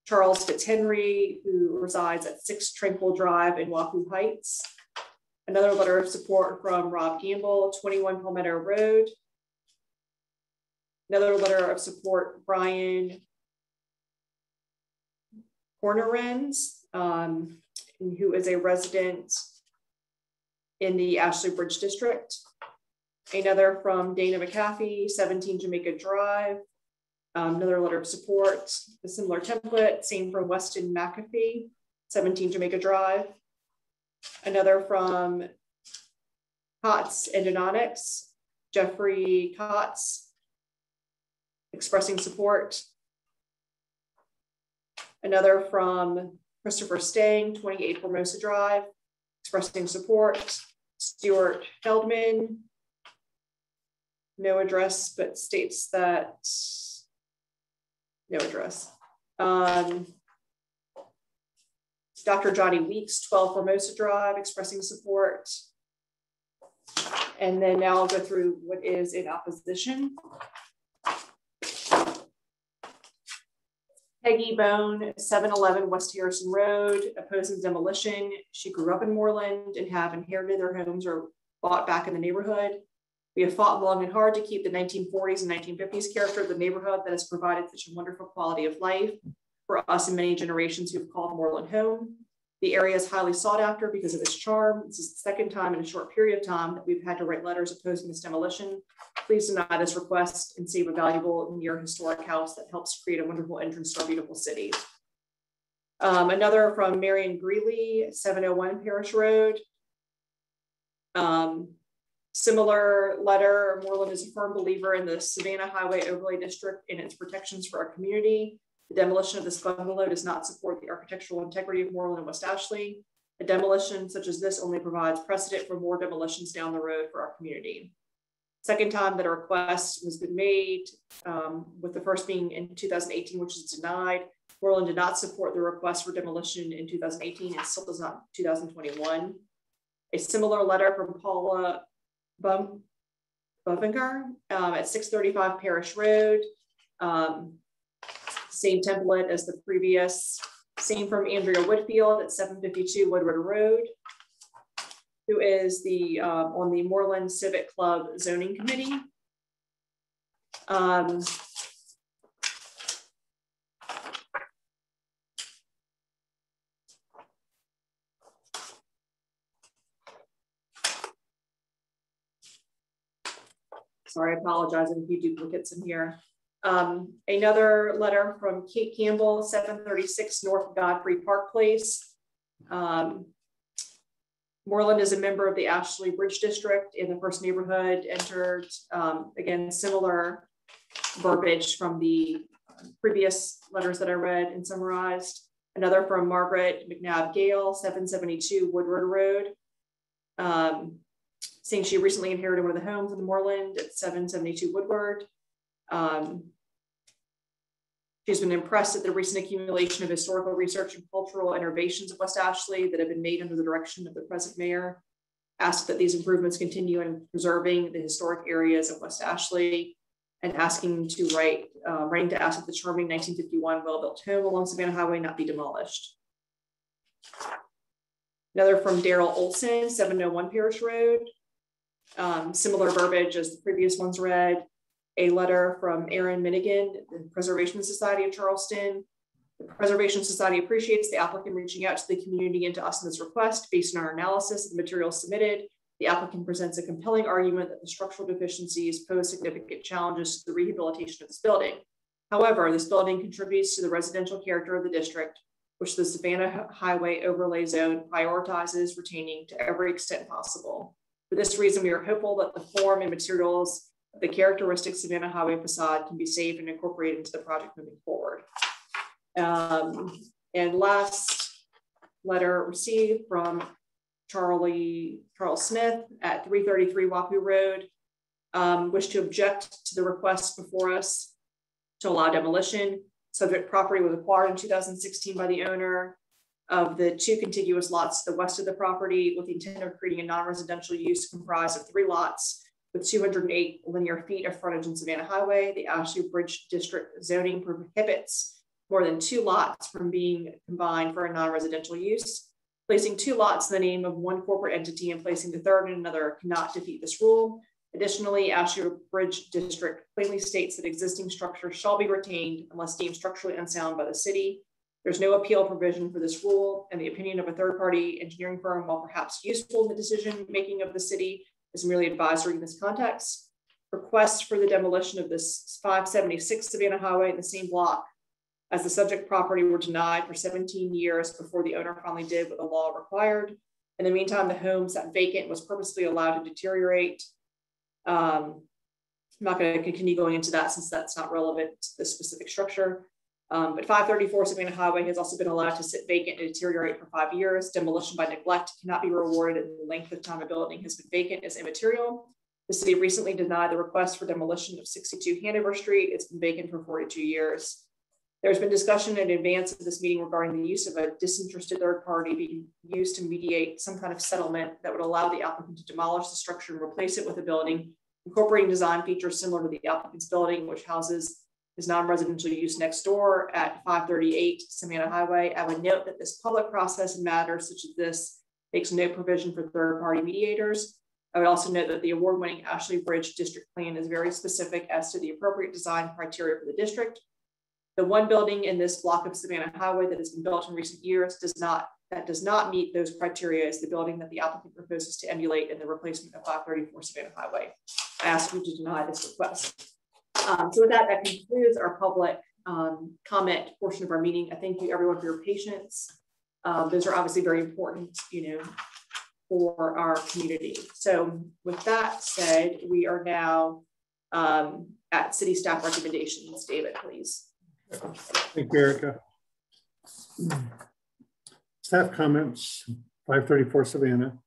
S7: Charles Fitzhenry, who resides at 6 Tranquil Drive in Wahoo Heights. Another letter of support from Rob Gamble, 21 Palmetto Road. Another letter of support, Brian Cornerens, who is a resident in the Ashley Bridge District. Another from Dana McAfee, 17 Jamaica Drive. Another letter of support, a similar template, same from Weston McAfee, 17 Jamaica Drive. Another from Kotz Endodontics, Jeffrey Kotz, expressing support. Another from Christopher Stang, 28 Formosa Drive, expressing support. Stuart Feldman, no address, but states that, no address. Dr. Johnny Weeks, 12 Formosa Drive, expressing support. And then now I'll go through what is in opposition. Peggy Bone, 711 West Harrison Road, opposing demolition. She grew up in Moreland and have inherited their homes or bought back in the neighborhood. We have fought long and hard to keep the 1940s and 1950s character of the neighborhood that has provided such a wonderful quality of life for us and many generations who have called Moreland home. The area is highly sought after because of its charm. This is the second time in a short period of time that we've had to write letters opposing this demolition. Please deny this request and save a valuable near historic house that helps create a wonderful entrance to our beautiful city. Another from Marion Greeley, 701 Parish Road. Similar letter, Moreland is a firm believer in the Savannah Highway Overlay District and its protections for our community. The demolition of this bungalow does not support the architectural integrity of Moreland and West Ashley. A demolition such as this only provides precedent for more demolitions down the road for our community. Second time that a request has been made, with the first being in 2018, which is denied. Moreland did not support the request for demolition in 2018 and still does not in 2021. A similar letter from Paula Bovinger at 635 Parish Road. Same template as the previous. Same from Andrea Whitfield at 752 Woodward Road, who is the on the Moreland Civic Club Zoning Committee. Sorry, I apologize if a few duplicates in here. Another letter from Kate Campbell, 736 North Godfrey Park Place. Moreland is a member of the Ashley Bridge District in the first neighborhood entered. Again, similar verbiage from the previous letters that I read and summarized. Another from Margaret McNabb Gale, 772 Woodward Road. Saying she recently inherited one of the homes in the Moreland at 772 Woodward. She's been impressed at the recent accumulation of historical research and cultural innovations of West Ashley that have been made under the direction of the present mayor. Asked that these improvements continue in preserving the historic areas of West Ashley, and asking to writing to ask that the charming 1951 well-built home along Savannah Highway not be demolished. Another from Daryl Olson, 701 Parish Road. Similar verbiage as the previous ones read. A letter from Aaron Minigan, the Preservation Society of Charleston. The Preservation Society appreciates the applicant reaching out to the community and to us in this request. Based on our analysis of the materials submitted, the applicant presents a compelling argument that the structural deficiencies pose significant challenges to the rehabilitation of this building. However, this building contributes to the residential character of the district, which the Savannah Highway Overlay Zone prioritizes retaining to every extent possible. For this reason, we are hopeful that the form and materials of the characteristic Savannah Highway facade can be saved and incorporated into the project moving forward. And last letter received from Charles Smith at 333 Wahoo Road, wish to object to the request before us to allow demolition. Subject property was acquired in 2016 by the owner of the 2 contiguous lots to the west of the property with the intent of creating a non-residential use comprised of 3 lots with 208 linear feet of frontage on Savannah Highway. The Ashley Bridge District zoning prohibits more than 2 lots from being combined for a non-residential use. Placing 2 lots in the name of one corporate entity and placing the third in another cannot defeat this rule. Additionally, Ashley Bridge District plainly states that existing structures shall be retained unless deemed structurally unsound by the city. There's no appeal provision for this rule, and the opinion of a third-party engineering firm, while perhaps useful in the decision-making of the city, is merely advisory in this context. Requests for the demolition of this 576 Savannah Highway in the same block as the subject property were denied for 17 years before the owner finally did what the law required. In the meantime, the home sat vacant and was purposely allowed to deteriorate. I'm not going to continue going into that since that's not relevant to this specific structure. But 534 Savannah Highway has also been allowed to sit vacant and deteriorate for 5 years. Demolition by neglect cannot be rewarded, and the length of time a building has been vacant is immaterial. The city recently denied the request for demolition of 62 Hanover Street. It's been vacant for 42 years. There's been discussion in advance of this meeting regarding the use of a disinterested third party being used to mediate some kind of settlement that would allow the applicant to demolish the structure and replace it with a building, incorporating design features similar to the applicant's building, which houses his non-residential use next door at 538 Savannah Highway. I would note that this public process in matters such as this makes no provision for third-party mediators. I would also note that the award-winning Ashley Bridge District Plan is very specific as to the appropriate design criteria for the district. The one building in this block of Savannah Highway that has been built in recent years does not meet those criteria is the building that the applicant proposes to emulate in the replacement of 534 Savannah Highway. I ask you to deny this request. So with that, that concludes our public comment portion of our meeting. I thank you everyone for your patience. Those are obviously very important, for our community. So with that said, we are now at city staff recommendations. David, please.
S1: Thank you, Erica. Staff comments, 534 Savannah.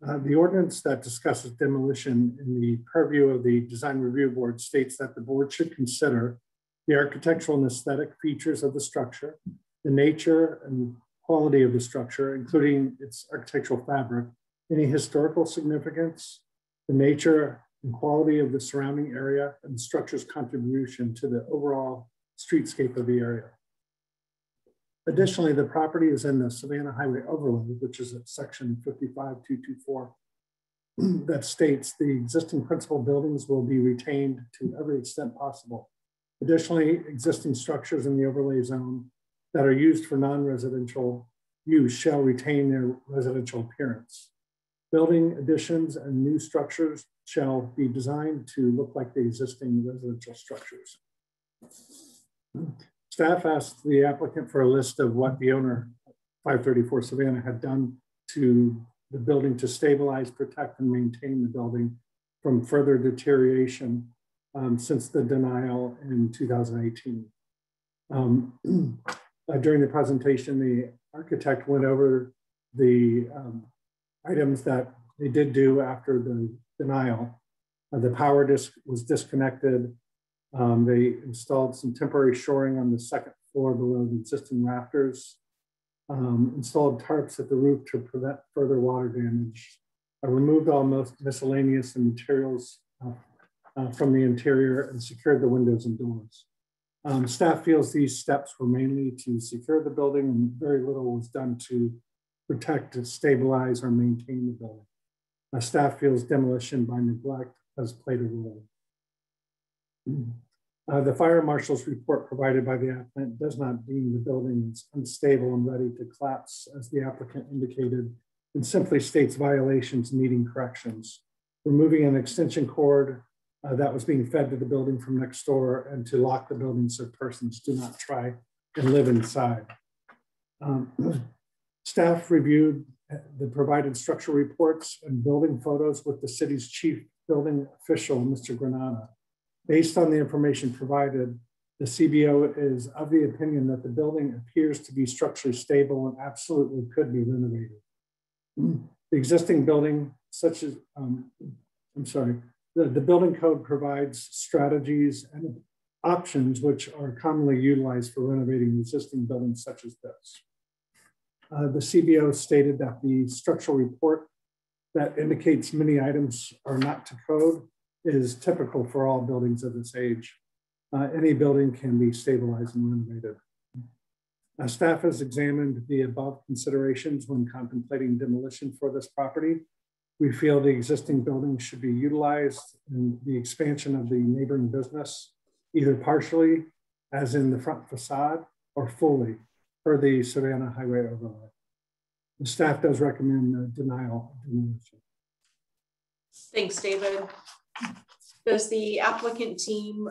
S1: The ordinance that discusses demolition in the purview of the Design Review Board states that the board should consider the architectural and aesthetic features of the structure, the nature and quality of the structure, including its architectural fabric, any historical significance, the nature and quality of the surrounding area, and the structure's contribution to the overall streetscape of the area. Additionally, the property is in the Savannah Highway Overlay, which is at section 55224, that states the existing principal buildings will be retained to every extent possible. Additionally, existing structures in the overlay zone that are used for non-residential use shall retain their residential appearance. Building additions and new structures shall be designed to look like the existing residential structures. Staff asked the applicant for a list of what the owner, 534 Savannah, had done to the building to stabilize, protect, and maintain the building from further deterioration since the denial in 2018. During the presentation, the architect went over the items that they did do after the denial. The power was disconnected. They installed some temporary shoring on the second floor below the existing rafters, installed tarps at the roof to prevent further water damage, removed all miscellaneous and materials from the interior, and secured the windows and doors. Staff feels these steps were mainly to secure the building, and very little was done to protect, stabilize, or maintain the building. Staff feels demolition by neglect has played a role. The fire marshal's report provided by the applicant does not deem the building as unstable and ready to collapse, as the applicant indicated, and simply states violations needing corrections. Removing an extension cord that was being fed to the building from next door, and to lock the building so persons do not try and live inside. Staff reviewed the provided structural reports and building photos with the city's chief building official, Mr. Granada. Based on the information provided, the CBO is of the opinion that the building appears to be structurally stable and absolutely could be renovated. The existing building, such as, the building code provides strategies and options which are commonly utilized for renovating existing buildings such as this. The CBO stated that the structural report that indicates many items are not to code is typical for all buildings of this age. Any building can be stabilized and renovated. Staff has examined the above considerations when contemplating demolition for this property. We feel the existing building should be utilized in the expansion of the neighboring business, either partially, as in the front facade, or fully, per the Savannah Highway overlay. The staff does recommend denial of demolition.
S7: Thanks, David. Does the applicant team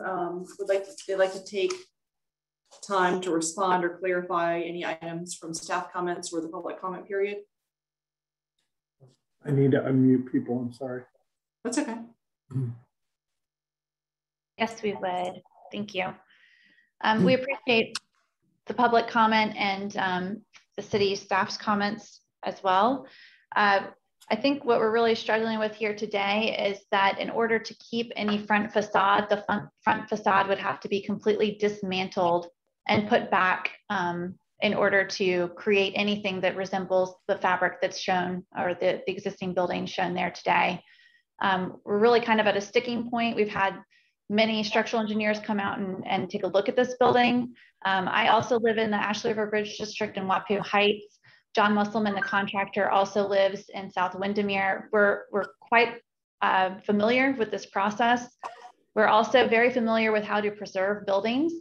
S7: like to take time to respond or clarify any items from staff comments or the public comment period?
S1: I need to unmute people, I'm sorry.
S7: That's okay.
S8: Yes, we would. Thank you. We appreciate the public comment and the city staff's comments as well. I think what we're really struggling with here today is that in order to keep any front facade, the front facade would have to be completely dismantled and put back in order to create anything that resembles the fabric that's shown or the existing building shown there today. We're really kind of at a sticking point. We've had many structural engineers come out and take a look at this building. I also live in the Ashley River Bridge District in Wappoo Heights. John Musselman, the contractor, also lives in South Windermere. We're quite familiar with this process. We're also very familiar with how to preserve buildings.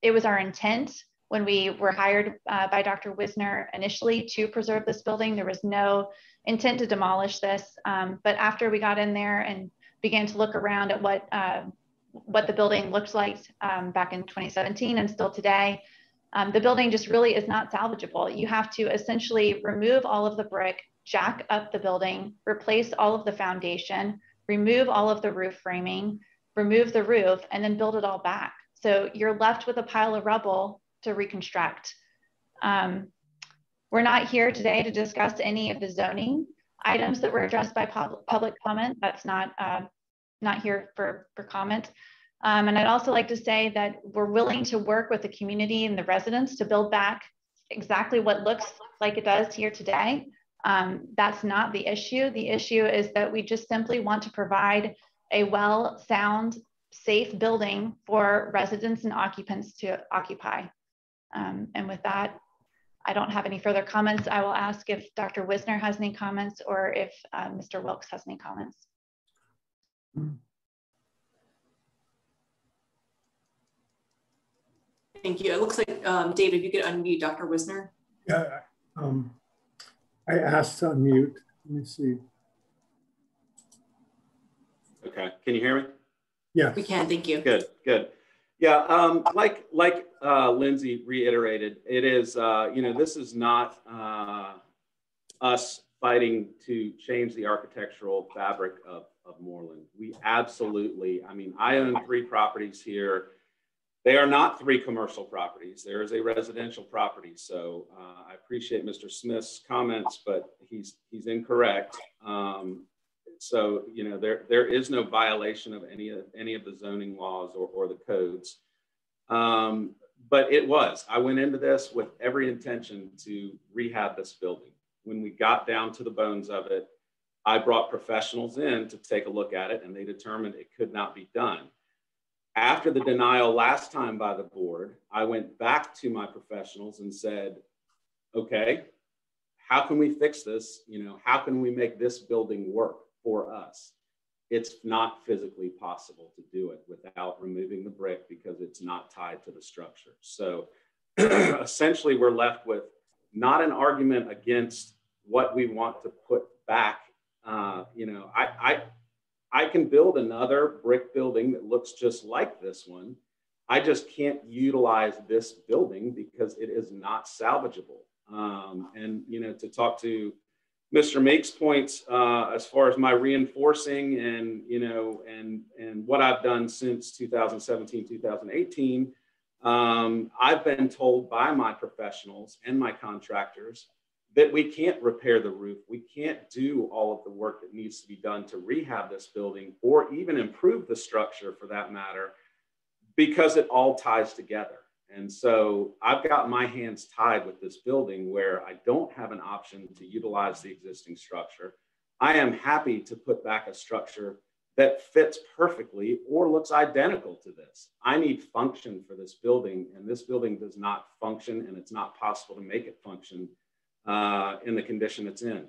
S8: It was our intent when we were hired by Dr. Wisner initially to preserve this building. There was no intent to demolish this, but after we got in there and began to look around at what the building looked like back in 2017 and still today, the building just really is not salvageable. You have to essentially remove all of the brick, jack up the building, replace all of the foundation, remove all of the roof framing, remove the roof, and then build it all back. So you're left with a pile of rubble to reconstruct. We're not here today to discuss any of the zoning items that were addressed by public comment. That's not here for comment. And I'd also like to say that we're willing to work with the community and the residents to build back exactly what looks like it does here today. That's not the issue. The issue is that we just simply want to provide a well, sound, safe building for residents and occupants to occupy. And with that, I don't have any further comments. I will ask if Dr. Wisner has any comments or if Mr. Wilkes has any comments.
S7: Thank you. It looks like, David, you could unmute Dr. Wisner.
S1: Yeah, I asked to unmute. Let me see.
S10: Okay, can you hear me?
S1: Yeah,
S7: we can. Thank you.
S10: Good, good. Yeah, like Lindsay reiterated, it is this is not us fighting to change the architectural fabric of Moreland. We absolutely, I mean, I own 3 properties here. They are not 3 commercial properties. There is a residential property. So I appreciate Mr. Smith's comments, but he's incorrect. So, there is no violation of any of the zoning laws or the codes. But I went into this with every intention to rehab this building. When we got down to the bones of it, I brought professionals in to take a look at it, and they determined it could not be done. After the denial last time by the board, I went back to my professionals and said, okay, how can we fix this? How can we make this building work for us? It's not physically possible to do it without removing the brick because it's not tied to the structure. So essentially we're left with not an argument against what we want to put back. I can build another brick building that looks just like this one. I just can't utilize this building because it is not salvageable. And to talk to Mr. Meek's points as far as my reinforcing and what I've done since 2017, 2018, I've been told by my professionals and my contractors that we can't repair the roof. We can't do all of the work that needs to be done to rehab this building or even improve the structure for that matter, because it all ties together. And so I've got my hands tied with this building where I don't have an option to utilize the existing structure. I am happy to put back a structure that fits perfectly or looks identical to this. I need function for this building, and this building does not function, and it's not possible to make it function in the condition it's in.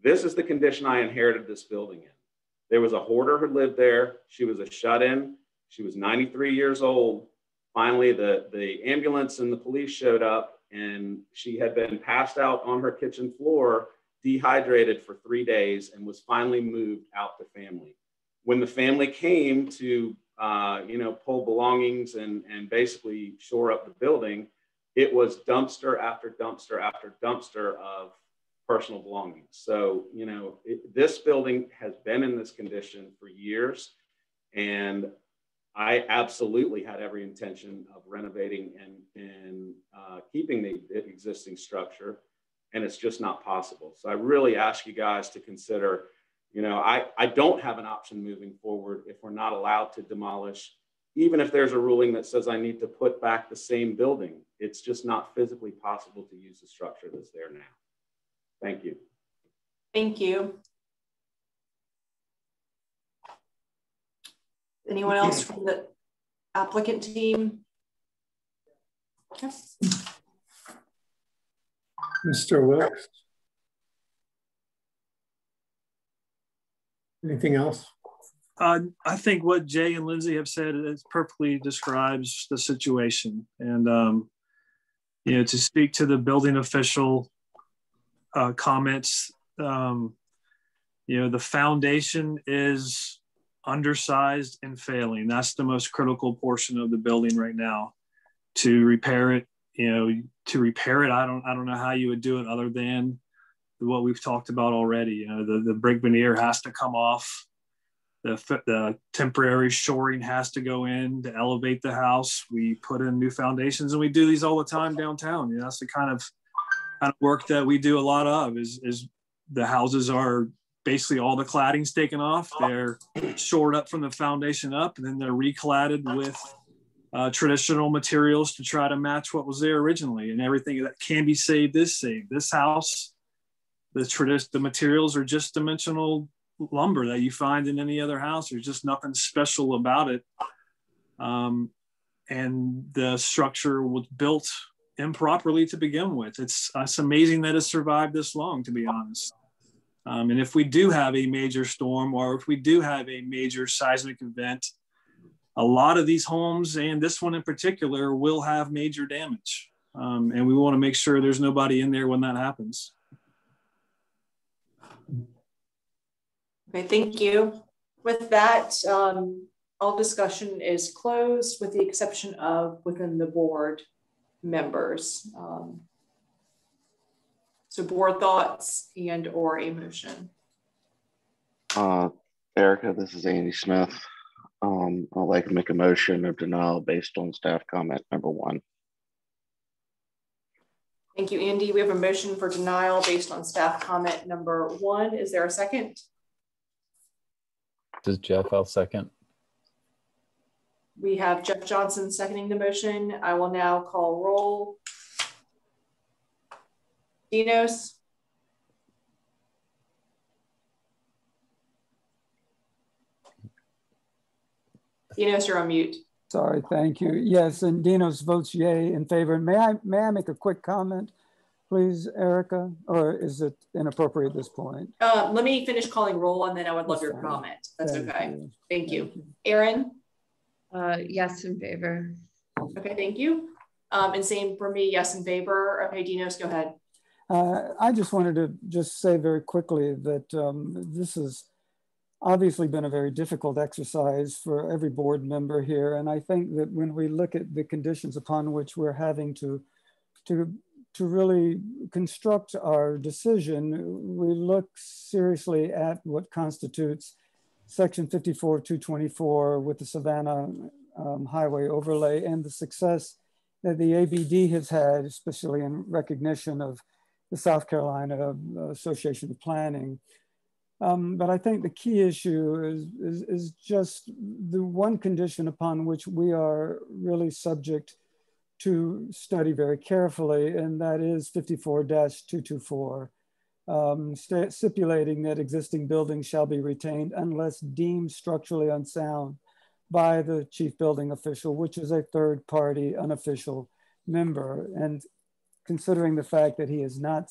S10: This is the condition I inherited this building in. There was a hoarder who lived there. She was a shut-in. She was 93 years old. Finally, the ambulance and the police showed up, and she had been passed out on her kitchen floor, dehydrated for 3 days, and was finally moved out to family. When the family came to, pull belongings and basically shore up the building, it was dumpster after dumpster after dumpster of personal belongings. So, this building has been in this condition for years, and I absolutely had every intention of renovating and keeping the existing structure, and it's just not possible. So I really ask you guys to consider, I don't have an option moving forward if we're not allowed to demolish, even if there's a ruling that says I need to put back the same building. It's just not physically possible to use the structure that's there now. Thank you.
S7: Thank you. Anyone else from the applicant team? Okay.
S1: Mr. Wilkes? Anything else?
S9: I think what Jay and Lindsay have said is perfectly describes the situation. And, to speak to the building official comments, the foundation is undersized and failing. That's the most critical portion of the building right now. To repair it, I don't know how you would do it other than what we've talked about already. The brick veneer has to come off. The temporary shoring has to go in to elevate the house. We put in new foundations, and we do these all the time downtown. That's the kind of work that we do a lot of. Is the houses are basically all the cladding's taken off. They're shored up from the foundation up, and then they're recladded with traditional materials to try to match what was there originally. And everything that can be saved is saved. This house, the materials are just dimensional lumber that you find in any other house. There's just nothing special about it. And the structure was built improperly to begin with. It's amazing that it survived this long, to be honest. And if we do have a major storm, or if we do have a major seismic event, a lot of these homes, and this one in particular, will have major damage. And we want to make sure there's nobody in there when that happens.
S7: Okay, thank you. With that, all discussion is closed with the exception of within the board members. So board thoughts and or a motion.
S2: Erica, this is Andy Smith. I'd like to make a motion of denial based on staff comment number 1.
S7: Thank you, Andy. We have a motion for denial based on staff comment number 1. Is there a second?
S5: This is Jeff. I'll second.
S7: We have Jeff Johnson seconding the motion. I will now call roll. Dinos? Dinos, you're on mute.
S3: Sorry, thank you. Yes, and Dinos votes yay in favor. May I make a quick comment, please, Erica? Or is it inappropriate at this point?
S7: Let me finish calling roll, and then I would love your comment. That's okay. Thank you. Erin?
S4: Yes, in favor.
S7: Okay, thank you. And same for me, yes, in favor. Okay, Dinos, go ahead.
S3: I just wanted to just say very quickly that this has obviously been a very difficult exercise for every board member here. And I think that when we look at the conditions upon which we're having to really construct our decision, we look seriously at what constitutes Section 54-224 with the Savannah Highway overlay and the success that the ABD has had, especially in recognition of the South Carolina Association of Planning. But I think the key issue is just the one condition upon which we are really subject to study very carefully, and that is 54-224. stipulating that existing buildings shall be retained unless deemed structurally unsound by the chief building official, which is a third party unofficial member. And considering the fact that he has not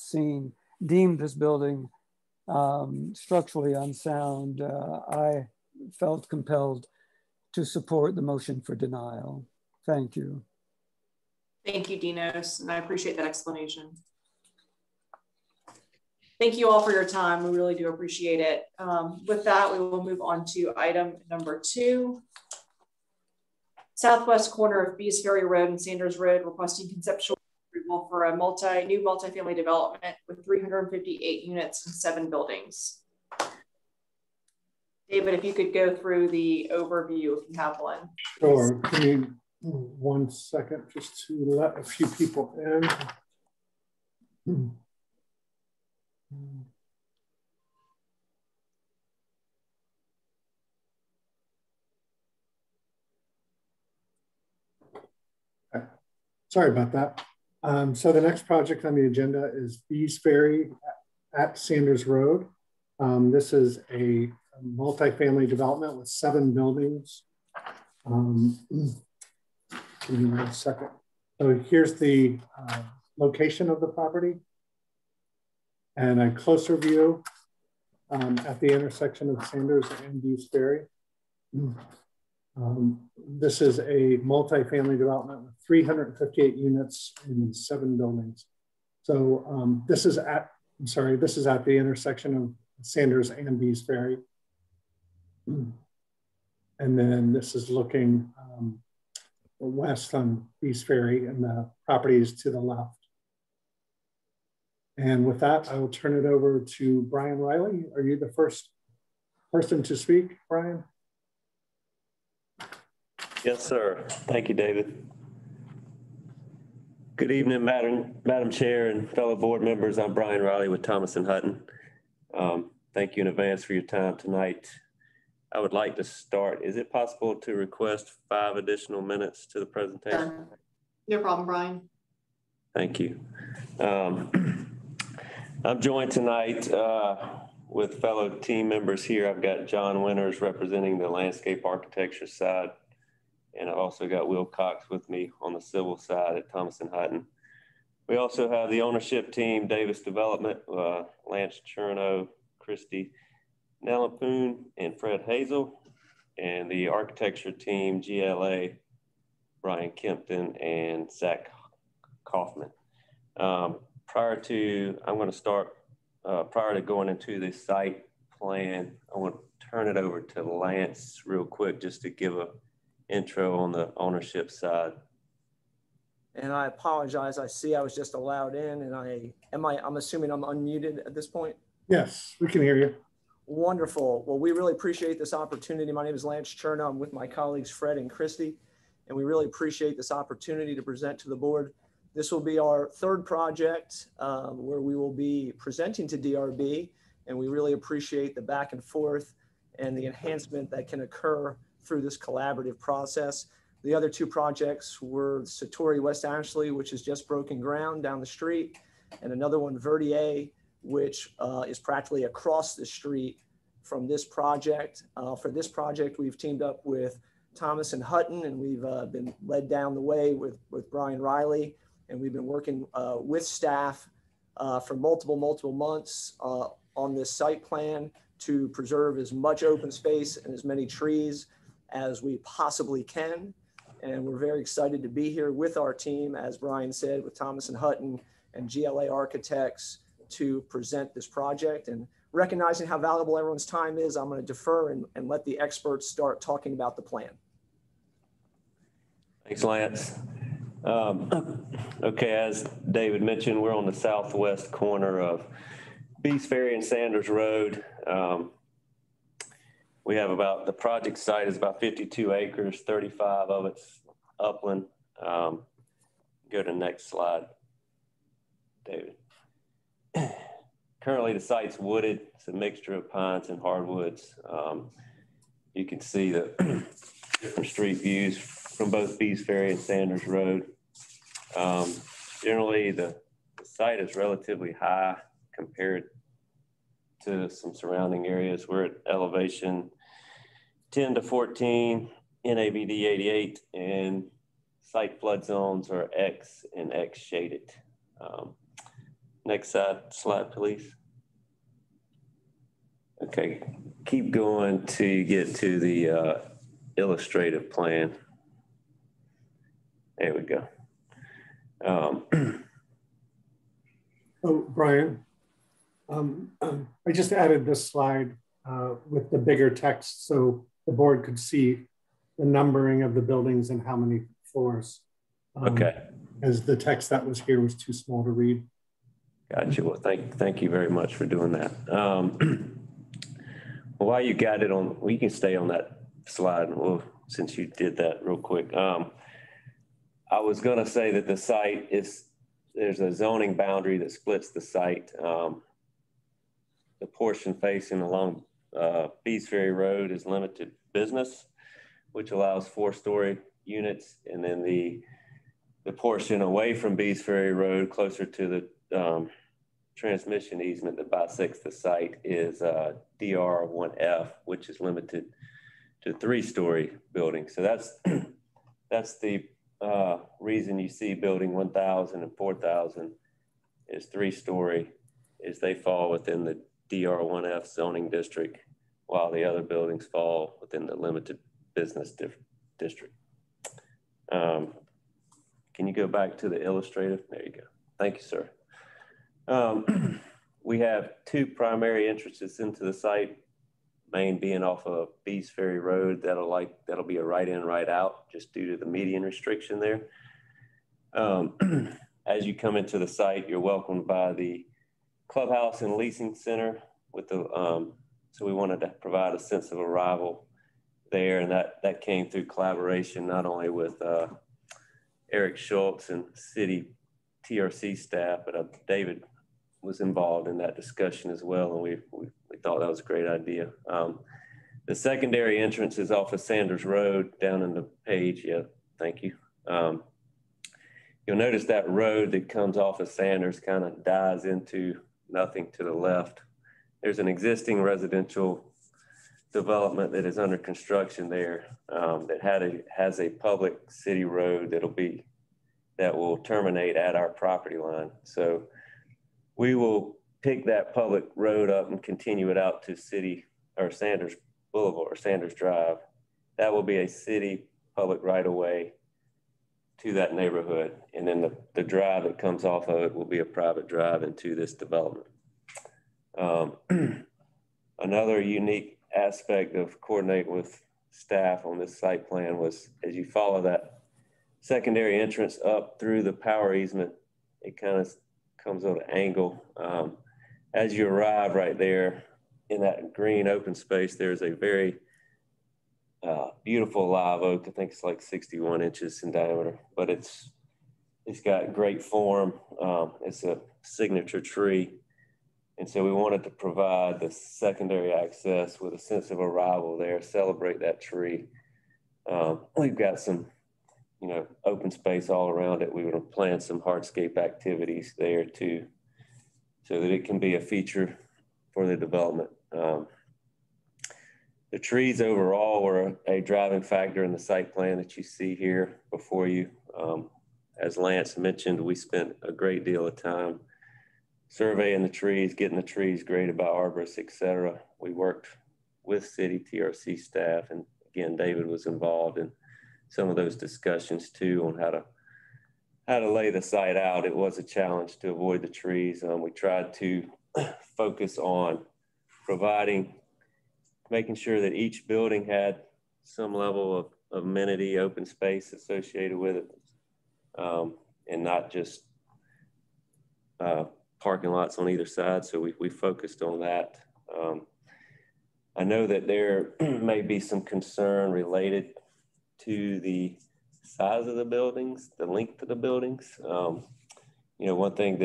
S3: deemed this building structurally unsound, I felt compelled to support the motion for denial. Thank you.
S7: Thank you, Dinos, and I appreciate that explanation. Thank you all for your time. We really do appreciate it. With that, we will move on to item number 2. Southwest corner of Bees Ferry Road and Sanders Road, requesting conceptual approval for a new multifamily development with 358 units and 7 buildings. David, if you could go through the overview if you have one.
S1: Sure. Give me 1 second just to let a few people in. Sorry about that. So the next project on the agenda is Bees Ferry at Sanders Road. This is a multifamily development with 7 buildings. Give me 1 second. So here's the location of the property and a closer view at the intersection of Sanders and Bees Ferry. This is a multifamily development with 358 units in 7 buildings. So this is at the intersection of Sanders and Bees Ferry. And then this is looking west on Bees Ferry, and the property is to the left. And with that, I will turn it over to Brian Riley. Are you the first person to speak, Brian?
S15: Yes, sir. Thank you, David. Good evening, Madam Chair and fellow board members. I'm Brian Riley with Thomas & Hutton. Thank you in advance for your time tonight. I would like to start. Is it possible to request 5 additional minutes to the presentation?
S7: No problem, Brian.
S15: Thank you. I'm joined tonight with fellow team members here. I've got John Winters representing the landscape architecture side, and I've also got Will Cox with me on the civil side at Thomas & Hutton. We also have the ownership team, Davis Development, Lance Cherno, Christy Nelapoon, and Fred Hazel, and the architecture team, GLA, Brian Kempton, and Zach Kaufman. Prior to going into the site plan, I want to turn it over to Lance real quick just to give a intro on the ownership side.
S16: And I apologize. I see I was just allowed in, and I'm assuming I'm unmuted at this point.
S1: Yes, we can hear you.
S16: Wonderful. Well, we really appreciate this opportunity. My name is Lance Cherno. I'm with my colleagues Fred and Christy, and we really appreciate this opportunity to present to the board. This will be our 3rd project where we will be presenting to DRB, and we really appreciate the back and forth and the enhancement that can occur through this collaborative process. The other 2 projects were Satori West Ashley, which is just broken ground down the street, and another one, Verdier, which is practically across the street from this project. For this project, we've teamed up with Thomas & Hutton, and we've been led down the way with Brian Riley, and we've been working with staff for multiple months on this site plan to preserve as much open space and as many trees as we possibly can. And we're very excited to be here with our team, as Brian said, with Thomas & Hutton and GLA Architects to present this project. And recognizing how valuable everyone's time is, I'm going to defer and let the experts start talking about the plan.
S15: Thanks, Lance. Okay, as David mentioned, we're on the southwest corner of Bees Ferry and Sanders Road. We have the project site is about 52 acres, 35 of it's upland. Go to the next slide, David. Currently, the site's wooded. It's a mixture of pines and hardwoods. You can see the different street views from both Bees Ferry and Sanders Road. Generally, the site is relatively high compared to some surrounding areas. We're at elevation 10 to 14, NABD 88, and site flood zones are X and X shaded. Next slide, please. Okay, keep going till you get to the illustrative plan. There we go.
S1: Oh, Brian, I just added this slide with the bigger text so the board could see the numbering of the buildings and how many floors.
S15: Okay.
S1: As the text that was here was too small to read.
S15: Gotcha. Well, thank you very much for doing that. While you got it on, well, you can stay on that slide. Well, since you did that real quick. I was going to say that the site there's a zoning boundary that splits the site. The portion facing along Bees Ferry Road is limited business, which allows 4-story units. And then the portion away from Bees Ferry Road, closer to the transmission easement that bisects the site, is DR1F, which is limited to 3-story buildings. So that's the reason you see building 1,000 and 4,000 is 3-story, is they fall within the DR1F zoning district, while the other buildings fall within the limited business district. Can you go back to the illustrative? There you go. Thank you, sir. We have 2 primary entrances into the site, main being off of Bees Ferry Road. That'll be a right in, right out, just due to the median restriction there. As you come into the site, you're welcomed by the clubhouse and leasing center with the, so we wanted to provide a sense of arrival there. And that came through collaboration, not only with Eric Schultz and city TRC staff, but David was involved in that discussion as well. And we thought that was a great idea. The secondary entrance is off of Sanders Road down in the page. Yeah, thank you. You'll notice that road that comes off of Sanders kind of dies into nothing to the left. There's an existing residential development that is under construction there that has a public city road that will terminate at our property line. So we will pick that public road up and continue it out to Sanders Boulevard or Sanders Drive. That will be a city public right of way to that neighborhood. And then the drive that comes off of it will be a private drive into this development. Another unique aspect of coordinating with staff on this site plan was, as you follow that secondary entrance up through the power easement, it kind of comes at an angle. As you arrive right there in that green open space, there's a very beautiful live oak. I think it's like 61 inches in diameter, but it's got great form. It's a signature tree. And so we wanted to provide the secondary access with a sense of arrival there, celebrate that tree. We've got some, open space all around it. We would have planned some hardscape activities there too, so that it can be a feature for the development. The trees overall were a driving factor in the site plan that you see here before you. As Lance mentioned, we spent a great deal of time surveying the trees, getting the trees graded by arborists, et cetera. We worked with city TRC staff, and again, David was involved in some of those discussions too on how to lay the site out. It was a challenge to avoid the trees. We tried to focus on making sure that each building had some level of amenity, open space associated with it, and not just parking lots on either side. So we focused on that. I know that there may be some concern related to the size of the buildings, the length of the buildings. One thing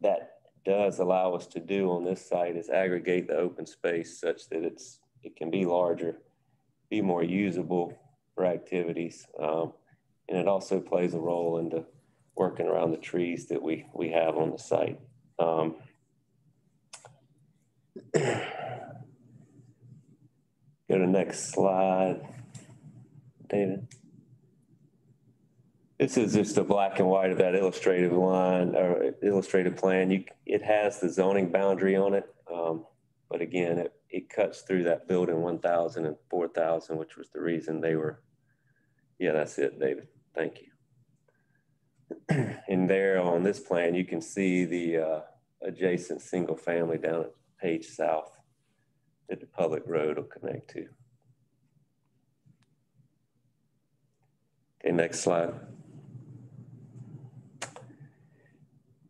S15: that does allow us to do on this site is aggregate the open space such that it can be larger, be more usable for activities. And it also plays a role into working around the trees that we have on the site. Go to next slide, David. This is just a black and white of that illustrative line or illustrative plan. It has the zoning boundary on it, but again, it cuts through that building 1,000 and 4,000, which was the reason they were. Yeah, that's it, David. Thank you. And there on this plan, you can see the adjacent single family down at Page South that the public road will connect to. Okay, next slide.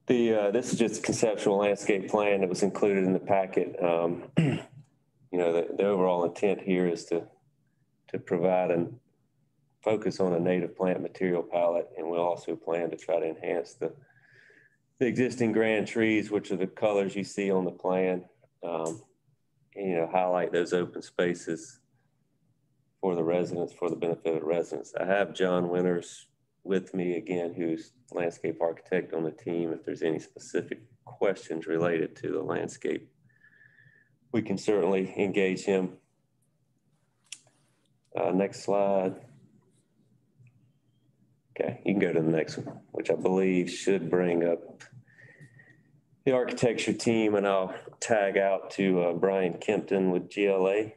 S15: This is just a conceptual landscape plan that was included in the packet. You know, the overall intent here is to provide and focus on a native plant material palette, and we'll also plan to try to enhance the existing grand trees, which are the colors you see on the plan, and, you know, highlight those open spaces for the residents, for the benefit of the residents. I have John Winters with me again, who's landscape architect on the team. If there's any specific questions related to the landscape, we can certainly engage him. Next slide. Okay, you can go to the next one, which I believe should bring up the architecture team, and I'll tag out to Brian Kempton with GLA.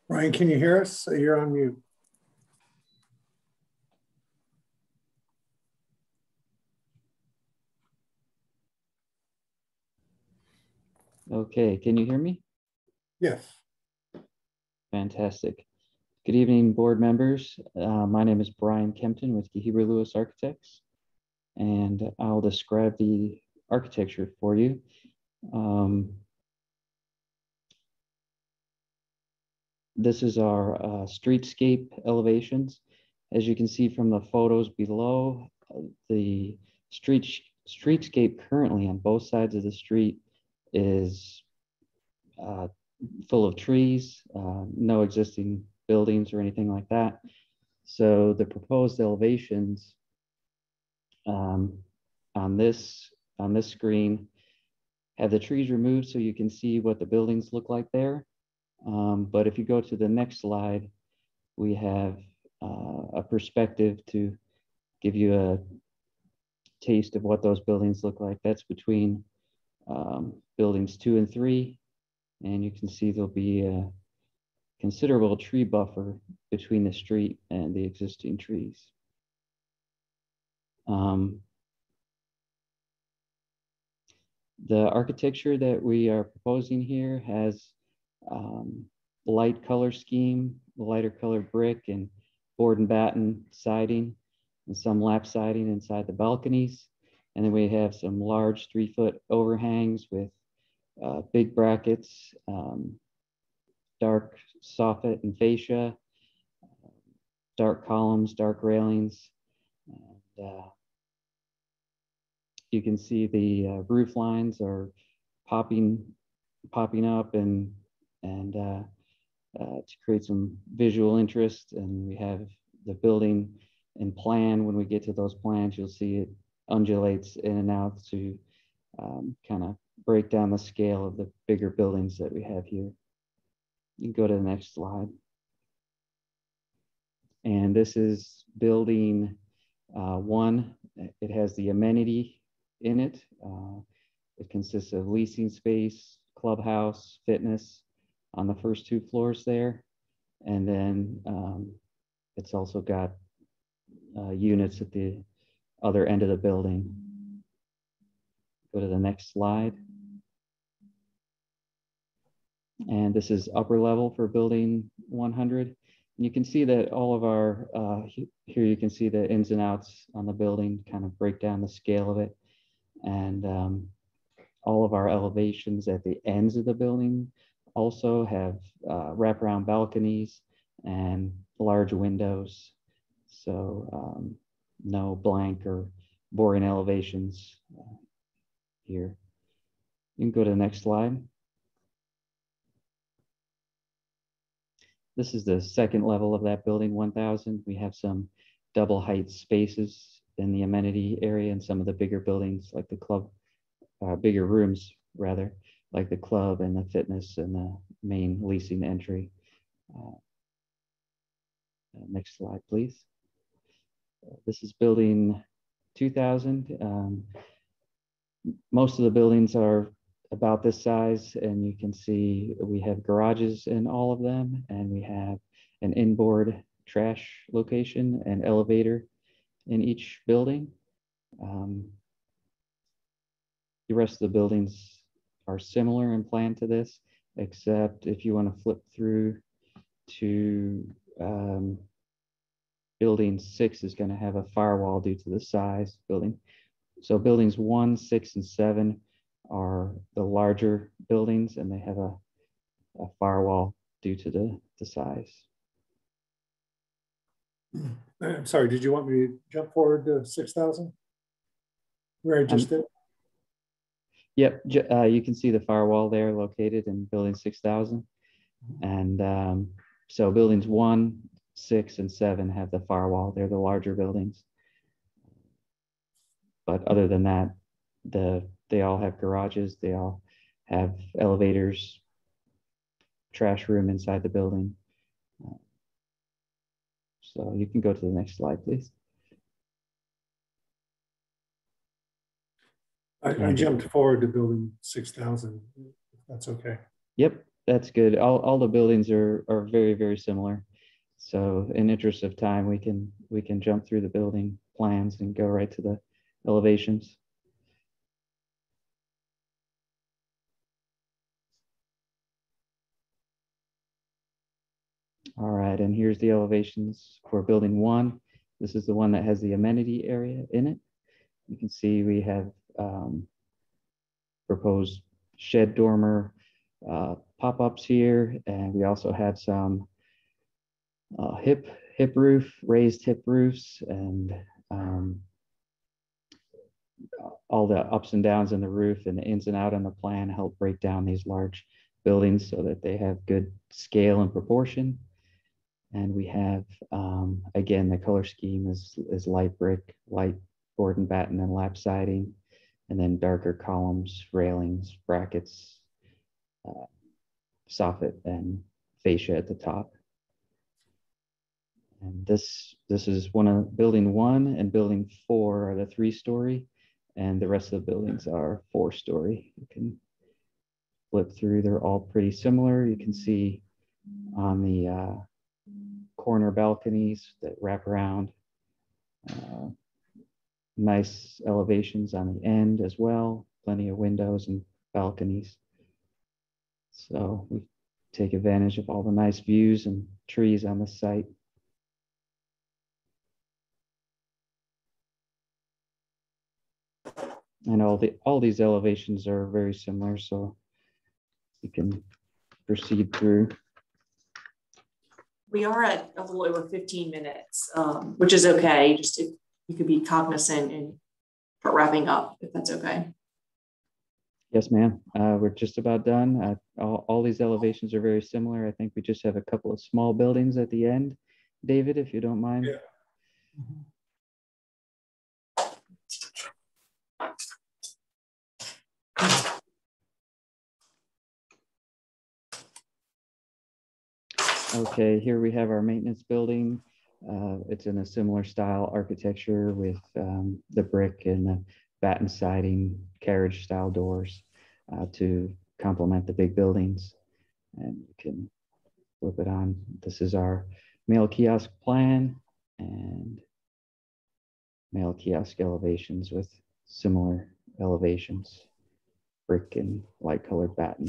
S1: Brian, can you hear us? You're on mute.
S5: Okay, can you hear me?
S1: Yes.
S5: Fantastic. Good evening, board members. My name is Brian Kempton with Geheber Lewis Architects, and I'll describe the architecture for you. This is our streetscape elevations. As you can see from the photos below, the streetscape currently on both sides of the street is full of trees, no existing buildings or anything like that. So the proposed elevations on this screen have the trees removed so you can see what the buildings look like there. But if you go to the next slide, we have a perspective to give you a taste of what those buildings look like. That's between buildings 2 and 3, and you can see there'll be a considerable tree buffer between the street and the existing trees. The architecture that we are proposing here has light color scheme, lighter colored brick and board and batten siding, and some lap siding inside the balconies. And then we have some large 3-foot overhangs with big brackets, dark soffit and fascia, dark columns, dark railings. And, you can see the roof lines are popping up and to create some visual interest. And we have the building in plan. When we get to those plans, you'll see it undulates in and out to kind of break down the scale of the bigger buildings that we have here. You can go to the next slide. And this is building 1. It has the amenity in it. It consists of leasing space, clubhouse, fitness on the first 2 floors there. And then it's also got units at the other end of the building. Go to the next slide. And this is upper level for building 100. And you can see that all of our, here you can see the ins and outs on the building, kind of break down the scale of it. And all of our elevations at the ends of the building also have wraparound balconies and large windows. So no blank or boring elevations here. You can go to the next slide. This is the second level of that building, 1,000. We have some double height spaces in the amenity area and some of the bigger buildings like the club, bigger rooms rather, like the club and the fitness and the main leasing entry. Next slide, please. This is building 2,000. Most of the buildings are about this size, and you can see we have garages in all of them, and we have an inboard trash location and elevator in each building. The rest of the buildings are similar in plan to this, except if you want to flip through to building 6 is going to have a firewall due to the size building. So buildings 1, 6, and 7 are the larger buildings, and they have a firewall due to the size.
S1: I'm sorry, did you want me to jump forward to 6,000? Where I just did?
S5: Yep, you can see the firewall there located in building 6,000. And so buildings 1, 6, and 7 have the firewall. They're the larger buildings. But other than that, they all have garages. They all have elevators, trash room inside the building. So you can go to the next slide, please.
S1: I jumped forward to building 6,000, if that's okay.
S5: Yep, that's good. All the buildings are very, very similar. So in interest of time, we can jump through the building plans and go right to the elevations. All right, and here's the elevations for building 1. This is the one that has the amenity area in it. You can see we have proposed shed dormer pop-ups here, and we also have some hip roof, raised hip roofs, and all the ups and downs in the roof and the ins and out on the plan help break down these large buildings so that they have good scale and proportion. And we have, again, the color scheme is light brick, light board and batten and lap siding, and then darker columns, railings, brackets, soffit, and fascia at the top. And this is one of building 1 and building 4 are the 3-story, and the rest of the buildings are 4-story. You can flip through, they're all pretty similar. You can see on the corner balconies that wrap around, nice elevations on the end as well, plenty of windows and balconies. So we take advantage of all the nice views and trees on the site. And all these elevations are very similar, so you can proceed through.
S7: We are at a little over 15 minutes, which is okay. Just if you could be cognizant and start wrapping up, if that's okay.
S5: Yes, ma'am. We're just about done. All these elevations are very similar. I think we just have a couple of small buildings at the end, David, if you don't mind.
S1: Yeah.
S5: Okay, here we have our maintenance building. It's in a similar style architecture with the brick and the batten siding, carriage style doors to complement the big buildings. And you can flip it on. This is our mail kiosk plan and mail kiosk elevations with similar elevations, brick and light colored batten.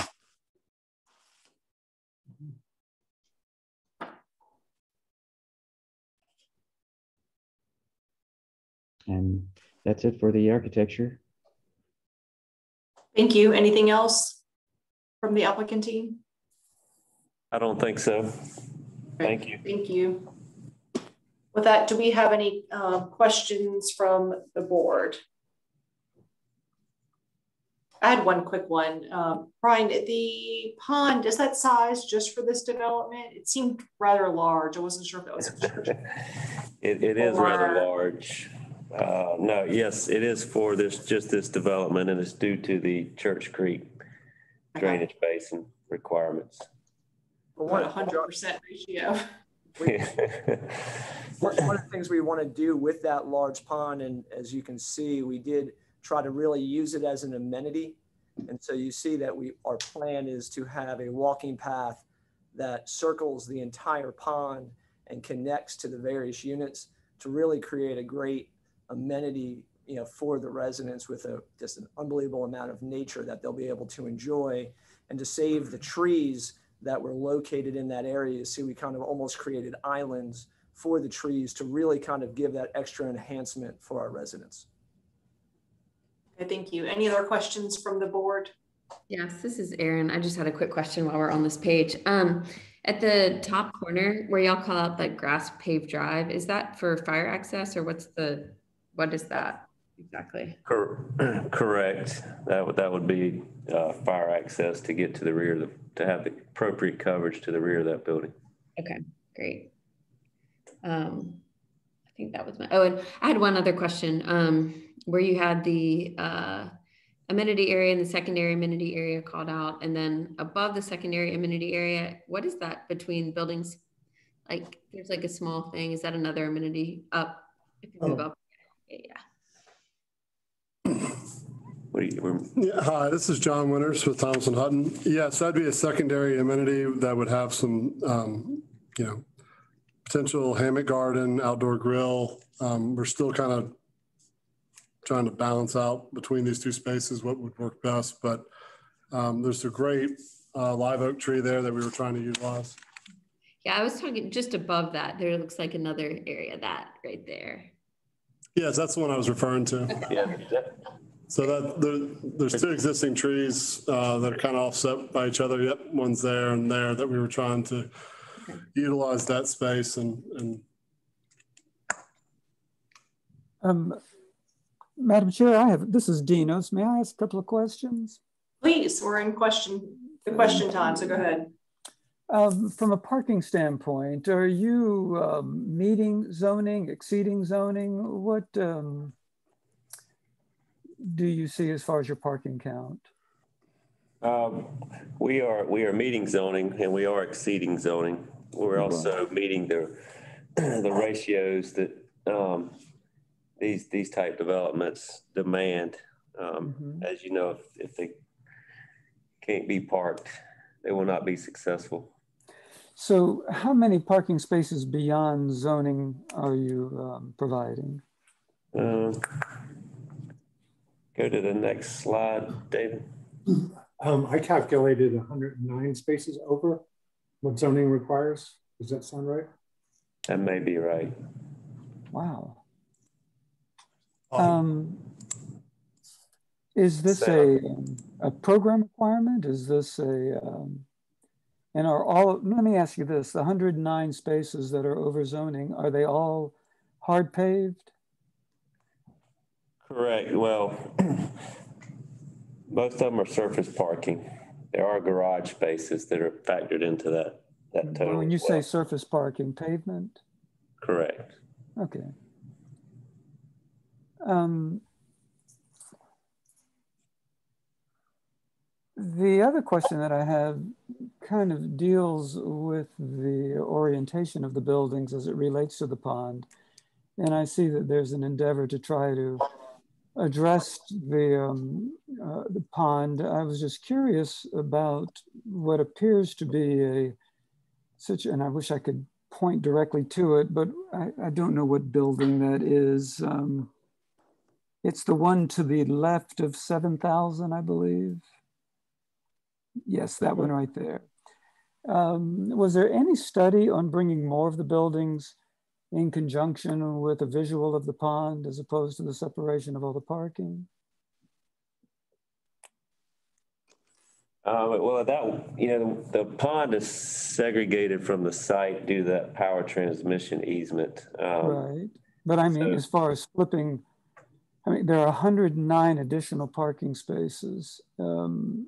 S5: And that's it for the architecture.
S7: Thank you. Anything else from the applicant team?
S15: I don't think so. Thank you.
S7: Thank you. With that, do we have any questions from the board? I had one quick one. Brian, the pond, is that size just for this development? It seemed rather large. I wasn't sure if that was.
S15: It is rather large. No, yes, it is for just this development, and it's due to the Church Creek drainage basin requirements.
S7: What 100% ratio.
S16: One of the things we want to do with that large pond, and as you can see, we did try to really use it as an amenity. And so you see that our plan is to have a walking path that circles the entire pond and connects to the various units to really create a great amenity, for the residents with just an unbelievable amount of nature that they'll be able to enjoy, and to save the trees that were located in that area. You see, we kind of almost created islands for the trees to really kind of give that extra enhancement for our residents.
S7: Okay, thank you. Any other questions from the board?
S4: Yes, this is Erin. I just had a quick question while we're on this page. At the top corner where y'all call out the grass paved drive, is that for fire access, or what is that exactly?
S15: Correct. That would be fire access to get to the rear, to have the appropriate coverage to the rear of that building.
S4: Okay, great. I think that was and I had one other question. Where you had the amenity area and the secondary amenity area called out, and then above the secondary amenity area, what is that between buildings? Like there's like a small thing. Is that another amenity up? If you move up. Yeah.
S17: Hi, this is John Winters with Thompson Hutton. Yes, that'd be a secondary amenity that would have some, potential hammock garden, outdoor grill. We're still kind of trying to balance out between these two spaces what would work best, but there's a great live oak tree there that we were trying to utilize.
S4: Yeah, I was talking just above that. There looks like another area that right there.
S17: Yes, that's the one I was referring to.
S15: Yeah.
S17: So there's two existing trees that are kind of offset by each other. Yep, one's there and there that we were trying to utilize that space and.
S3: Madam Chair, this is Dinos. May I ask a couple of questions?
S7: Please, we're in the question time, so go ahead.
S3: From a parking standpoint, are you meeting zoning, exceeding zoning? What do you see as far as your parking count?
S15: We are meeting zoning, and we are exceeding zoning. We're also meeting the ratios that these type developments demand. As you know, if they can't be parked, they will not be successful.
S3: So how many parking spaces beyond zoning are you providing?
S15: Go to the next slide, David.
S1: I calculated 109 spaces over what zoning requires. Does that sound right?
S15: That may be right.
S3: Wow. Is this a program requirement? Is this and let me ask you this, the 109 spaces that are over zoning, are they all hard paved?
S15: Correct. Well, most of them are surface parking. There are garage spaces that are factored into that total.
S3: When you say surface parking, pavement?
S15: Correct.
S3: Okay. The other question that I have kind of deals with the orientation of the buildings as it relates to the pond. And I see that there's an endeavor to try to address the pond. I was just curious about what appears to be and I wish I could point directly to it, but I don't know what building that is. It's the one to the left of 7,000, I believe. Yes, that one right there. Was there any study on bringing more of the buildings in conjunction with a visual of the pond as opposed to the separation of all the parking?
S15: Well, the pond is segregated from the site due to that power transmission easement.
S3: Right, but I mean, as far as flipping I mean, there are 109 additional parking spaces. I'm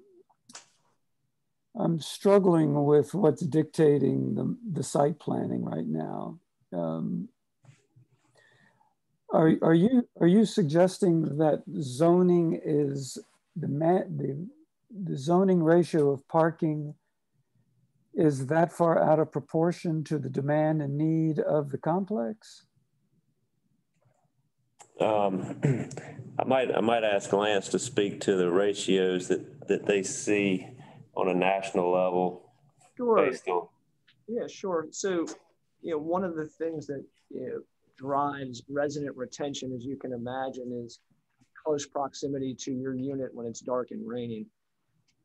S3: struggling with what's dictating the site planning right now. Are you suggesting that zoning is the zoning ratio of parking is that far out of proportion to the demand and need of the complex?
S15: I might ask Lance to speak to the ratios that they see on a national level.
S16: Sure.
S15: Based on.
S16: Yeah, sure. So, one of the things that drives resident retention, as you can imagine, is close proximity to your unit when it's dark and raining.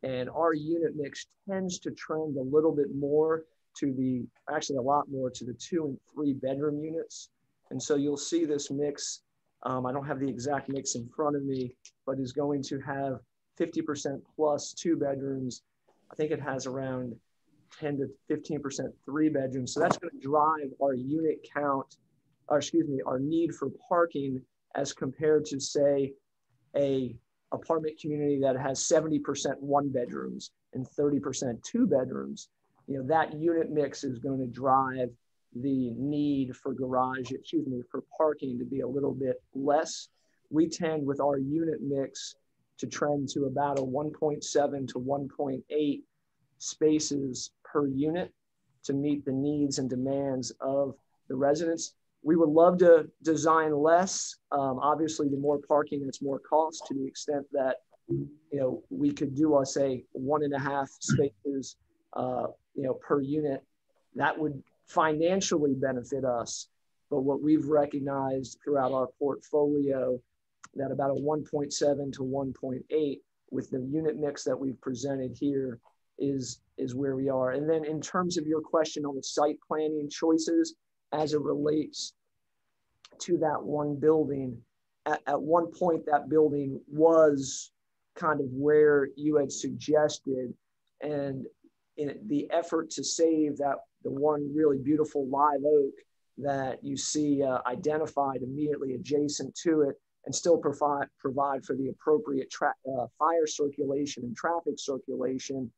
S16: And our unit mix tends to trend a little bit more to actually a lot more to the 2 and 3 bedroom units. And so you'll see this mix, I don't have the exact mix in front of me, but is going to have 50% plus 2 bedrooms. I think it has around 10 to 15% 3 bedrooms. So that's going to drive our unit count, or excuse me, our need for parking as compared to, say, a apartment community that has 70% 1 bedrooms and 30% 2 bedrooms. That unit mix is going to drive the need for for parking to be a little bit less. We tend with our unit mix to trend to about a 1.7 to 1.8 spaces per unit to meet the needs and demands of the residents. We would love to design less. Obviously, the more parking, it's more cost, to the extent that, we could do, say, 1.5 spaces, per unit. That would financially benefit us. But what we've recognized throughout our portfolio, that about a 1.7 to 1.8 with the unit mix that we've presented here is where we are. And then in terms of your question on the site planning choices, as it relates to that one building, at one point that building was kind of where you had suggested, and in the effort to save that, the one really beautiful live oak that you see identified immediately adjacent to it, and still provide for the appropriate fire circulation and traffic circulation,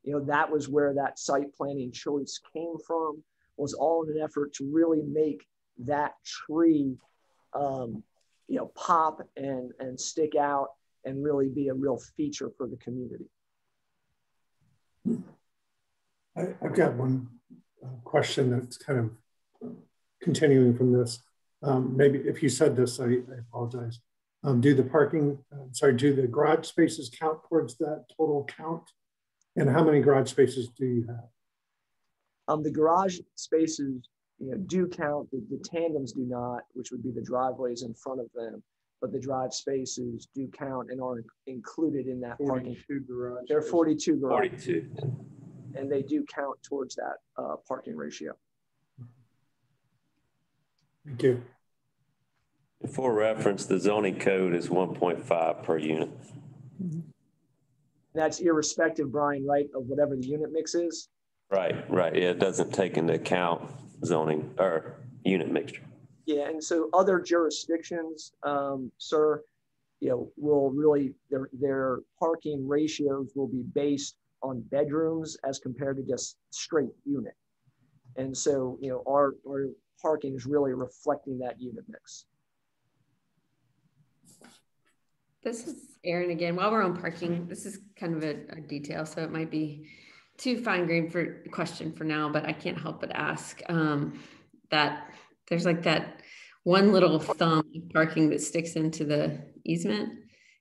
S16: that was where that site planning choice came from, was all in an effort to really make that tree, pop and stick out and really be a real feature for the community.
S1: I've got one question that's kind of continuing from this. Maybe if you said this, I apologize. Do the garage spaces count towards that total count? And how many garage spaces do you have?
S16: The garage spaces, do count. The tandems do not, which would be the driveways in front of them. But the drive spaces do count and are included in that parking. There are 42 garages. 42. And they do count towards that parking ratio.
S1: Thank you.
S15: For reference, the zoning code is 1.5 per unit.
S16: That's irrespective, Brian, right, of whatever the unit mix is?
S15: Right. Yeah, it doesn't take into account zoning or unit mixture.
S16: Yeah, and so other jurisdictions, sir, will really, their parking ratios will be based on bedrooms as compared to just straight unit. And so, our parking is really reflecting that unit mix.
S4: This is Erin again. While we're on parking, this is kind of a detail, so it might be too fine-grained for a question for now, but I can't help but ask that there's like that one little thumb of parking that sticks into the easement.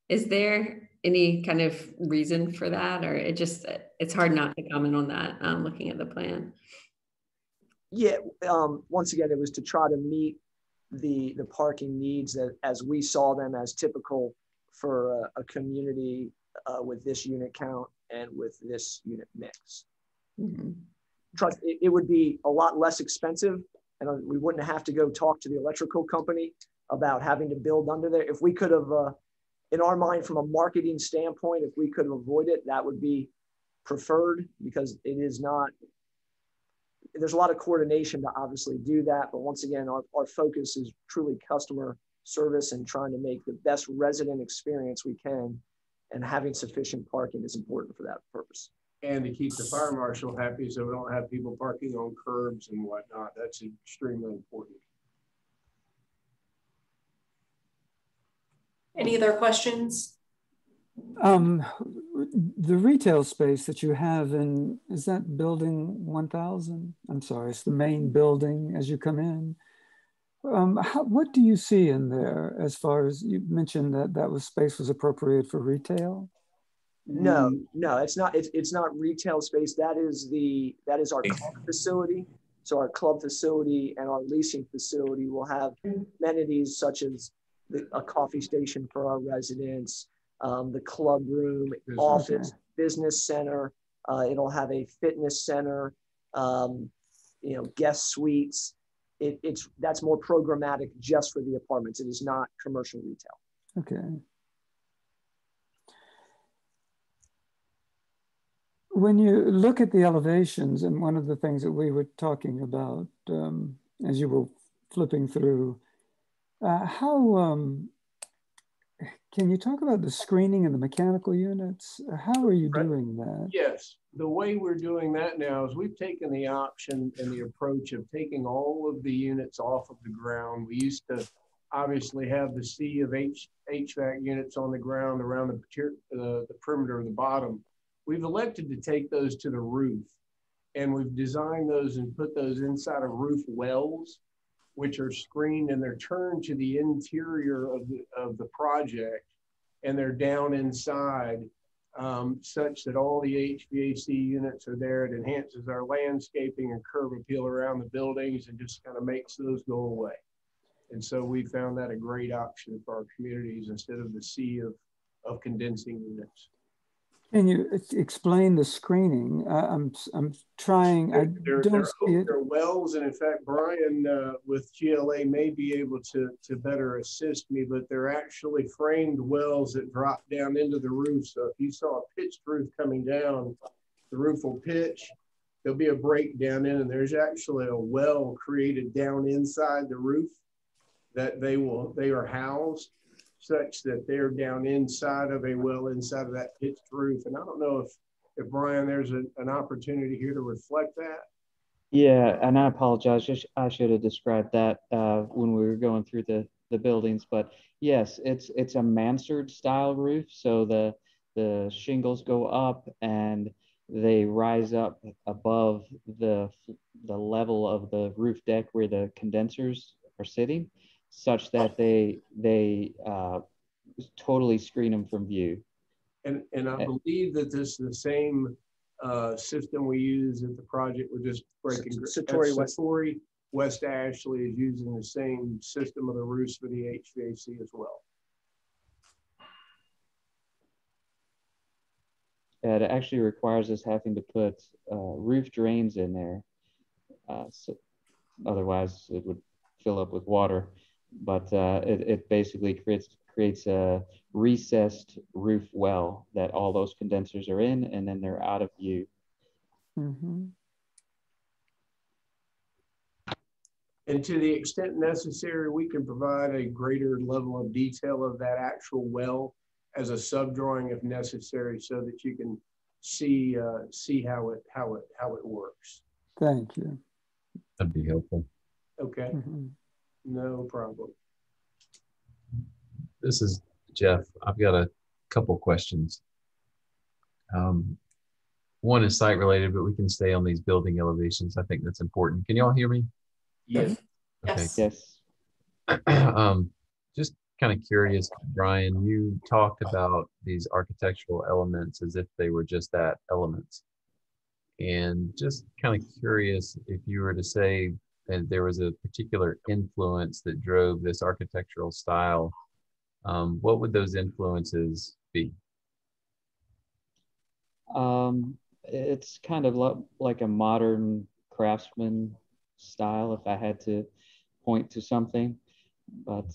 S4: Is there any kind of reason for that, or it's hard not to comment on that looking at the plan?
S16: Yeah, once again, it was to try to meet the parking needs that as we saw them as typical for a community with this unit count and with this unit mix. Mm-hmm. Trust, it would be a lot less expensive, and we wouldn't have to go talk to the electrical company about having to build under there. If we could have, in our mind, from a marketing standpoint, if we could have avoided it, that would be preferred, because it is not, there's a lot of coordination to obviously do that. But once again, our focus is truly customer service and trying to make the best resident experience we can. And having sufficient parking is important for that purpose.
S18: And to keep the fire marshal happy so we don't have people parking on curbs and whatnot. That's extremely important.
S7: Any other questions?
S3: The retail space that you have in, is that building 1000? I'm sorry, it's the main building as you come in. What do you see in there as far as you mentioned that space was appropriate for retail?
S16: No, it's not. It's not retail space. That is our club facility. So our club facility and our leasing facility will have amenities such as a coffee station for our residents, the club room, office, business center. It'll have a fitness center, guest suites. That's more programmatic just for the apartments. It is not commercial retail.
S3: Okay. When you look at the elevations, and one of the things that we were talking about as you were flipping through, can you talk about the screening and the mechanical units? How are you doing that?
S18: Yes, the way we're doing that now is we've taken the option and the approach of taking all of the units off of the ground. We used to obviously have the sea of HVAC units on the ground around the perimeter of the bottom. We've elected to take those to the roof, and we've designed those and put those inside of roof wells, which are screened, and they're turned to the interior of the project, and they're down inside such that all the HVAC units are there. It enhances our landscaping and curb appeal around the buildings and just kind of makes those go away. And so we found that a great option for our communities instead of the sea of condensing units.
S3: Can you explain the screening? I'm trying.
S18: They're wells, and in fact, Brian with GLA may be able to better assist me, but they're actually framed wells that drop down into the roof. So if you saw a pitched roof coming down, the roof will pitch. There'll be a break down in, and there's actually a well created down inside the roof that they are housed, such that they're down inside of a well inside of that pitched roof. And I don't know if Brian, there's an opportunity here to reflect that.
S5: Yeah, and I apologize. I should have described that when we were going through the buildings. But yes, it's a mansard style roof. So the shingles go up and they rise up above the level of the roof deck where the condensers are sitting, such that they totally screen them from view.
S18: And I believe that this is the same system we use at the project. We're just breaking. Satori West Ashley is using the same system of the roofs for the HVAC as well.
S5: It actually requires us having to put roof drains in there. So otherwise it would fill up with water. But it basically creates a recessed roof well that all those condensers are in, and then they're out of view.
S3: Mm-hmm.
S18: And to the extent necessary, we can provide a greater level of detail of that actual well as a subdrawing if necessary, so that you can see how it works.
S3: Thank you.
S19: That'd be helpful.
S18: Okay.
S3: Mm-hmm.
S18: No problem.
S19: This is Jeff. I've got a couple questions. One is site related, but we can stay on these building elevations. I think that's important. Can you all hear me?
S18: Yes.
S19: Okay.
S5: Yes.
S19: Just kind of curious, Brian, you talked about these architectural elements as if they were just that, elements. And just kind of curious if you were to say that there was a particular influence that drove this architectural style, what would those influences be?
S5: It's kind of like a modern craftsman style, if I had to point to something. But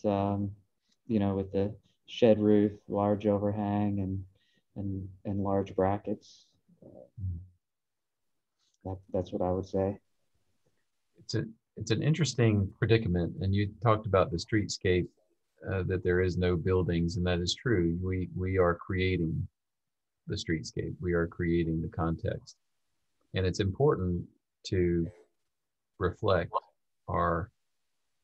S5: you know, with the shed roof, large overhang, and large brackets, that's what I would say.
S19: It's an interesting predicament, and you talked about the streetscape that there is no buildings, and that is true. We are creating the streetscape. We are creating the context. And it's important to reflect our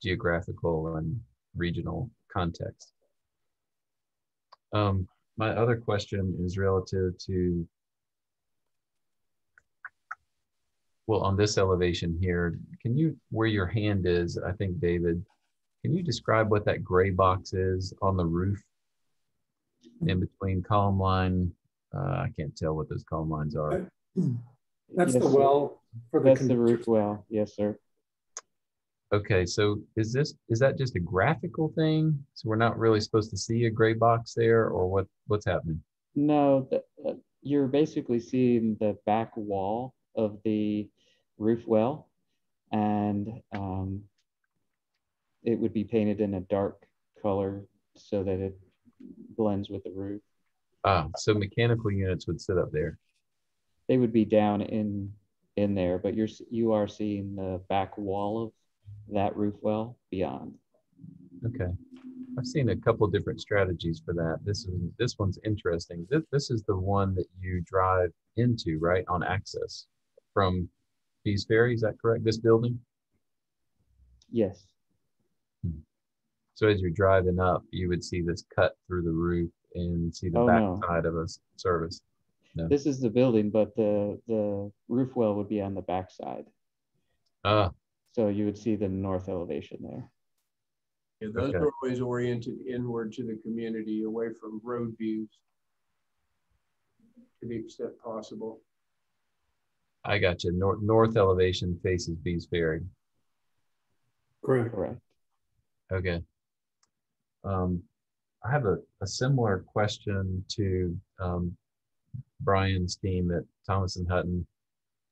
S19: geographical and regional context. My other question is relative to, well, on this elevation here, can you, where your hand is, I think, David, can you describe what that gray box is on the roof in between column line? I can't tell what those column lines are.
S1: That's
S5: Yes,
S1: the
S5: sir.
S1: well for the
S5: That's the roof well. Yes, sir.
S19: Okay, so is that just a graphical thing? So we're not really supposed to see a gray box there, or what's happening?
S5: No, you're basically seeing the back wall of the roof well, and it would be painted in a dark color so that it blends with the roof.
S19: Ah, so mechanical units would sit up there.
S5: They would be down in there, but you are seeing the back wall of that roof well beyond.
S19: Okay, I've seen a couple different strategies for that. This one's interesting. This is the one that you drive into, right, on access from Bees Ferry. Is that correct? This building?
S5: Yes.
S19: So as you're driving up, you would see this cut through the roof and see the back side of a service. No.
S5: This is the building, but the roof well would be on the back side. So you would see the north elevation there.
S18: Yeah, those are always oriented inward to the community, away from road views to the extent possible.
S19: I got you. North elevation faces Bees Ferry.
S1: Correct.
S19: Okay. I have a similar question to Brian's team at Thomas and Hutton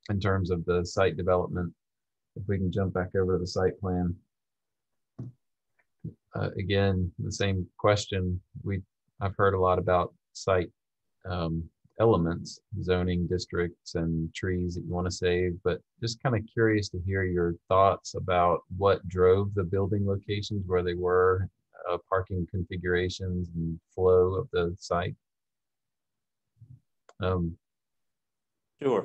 S19: in terms of the site development. If we can jump back over to the site plan. Again, the same question. I've heard a lot about site elements, zoning districts and trees that you want to save, but just kind of curious to hear your thoughts about what drove the building locations where they were, parking configurations and flow of the site.
S15: Sure.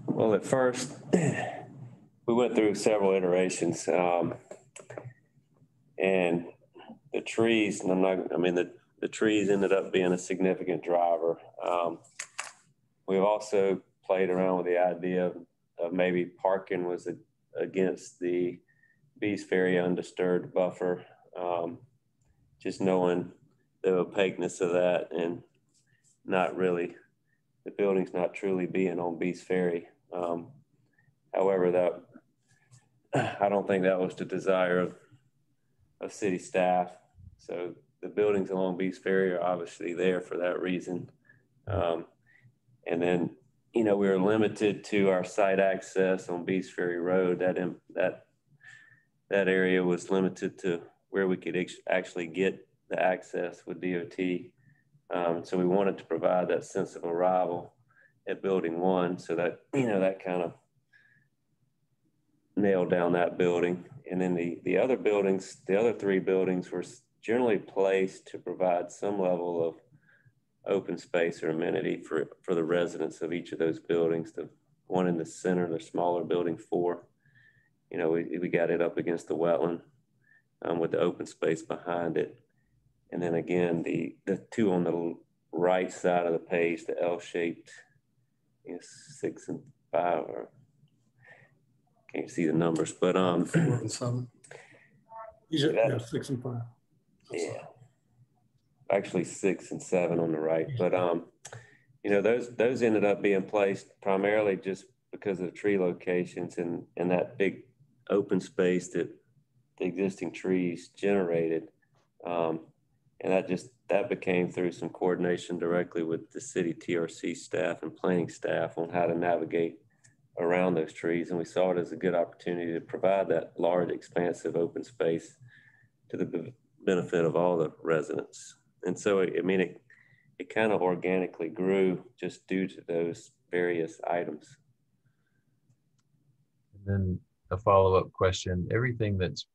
S15: Well, at first, we went through several iterations, and the trees, and the trees ended up being a significant driver. We've also played around with the idea of maybe parking was against the Bees Ferry undisturbed buffer, just knowing the opaqueness of that and not really, the building's not truly being on Bees Ferry. However, I don't think that was the desire of city staff. So the buildings along Bees Ferry are obviously there for that reason. And then, we were limited to our site access on Bees Ferry Road. That area was limited to where we could actually get the access with DOT. So we wanted to provide that sense of arrival at building 1, so that, that kind of nailed down that building. And then the other buildings, the other 3 buildings were generally placed to provide some level of open space or amenity for the residents of each of those buildings. The one in the center, the smaller building 4, we got it up against the wetland with the open space behind it. And then again, the 2 on the right side of the page, the L-shaped, 6 and 5, or can't see the numbers, but
S17: 4 and 7.
S1: Yeah, 6 and 5.
S15: Yeah, actually 6 and 7 on the right. But those ended up being placed primarily just because of the tree locations and that big open space that the existing trees generated. And that became through some coordination directly with the city TRC staff and planning staff on how to navigate around those trees. And we saw it as a good opportunity to provide that large, expansive open space to the benefit of all the residents. And so, it kind of organically grew just due to those various items.
S19: And then a follow-up question, everything that's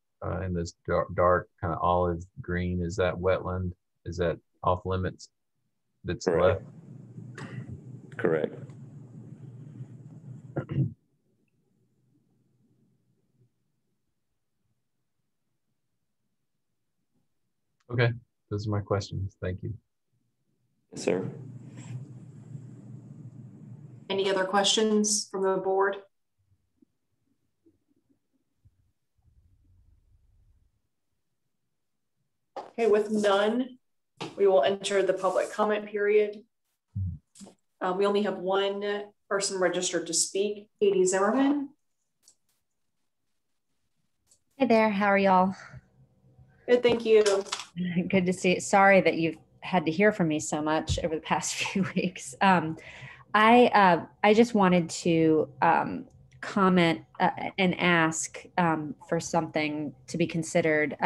S19: in this dark kind of olive green, is that wetland? Is that off limits that's
S15: Correct.
S19: left?
S15: Correct.
S19: Okay, those are my questions. Thank you.
S15: Yes, sir.
S7: Any other questions from the board? Okay, with none, we will enter the public comment period. We only have one person registered to speak, Katie Zimmerman.
S20: Hey there, how are y'all?
S7: Good, thank you.
S20: Good to see you. Sorry that you've had to hear from me so much over the past few weeks. I just wanted to comment and ask for something to be considered.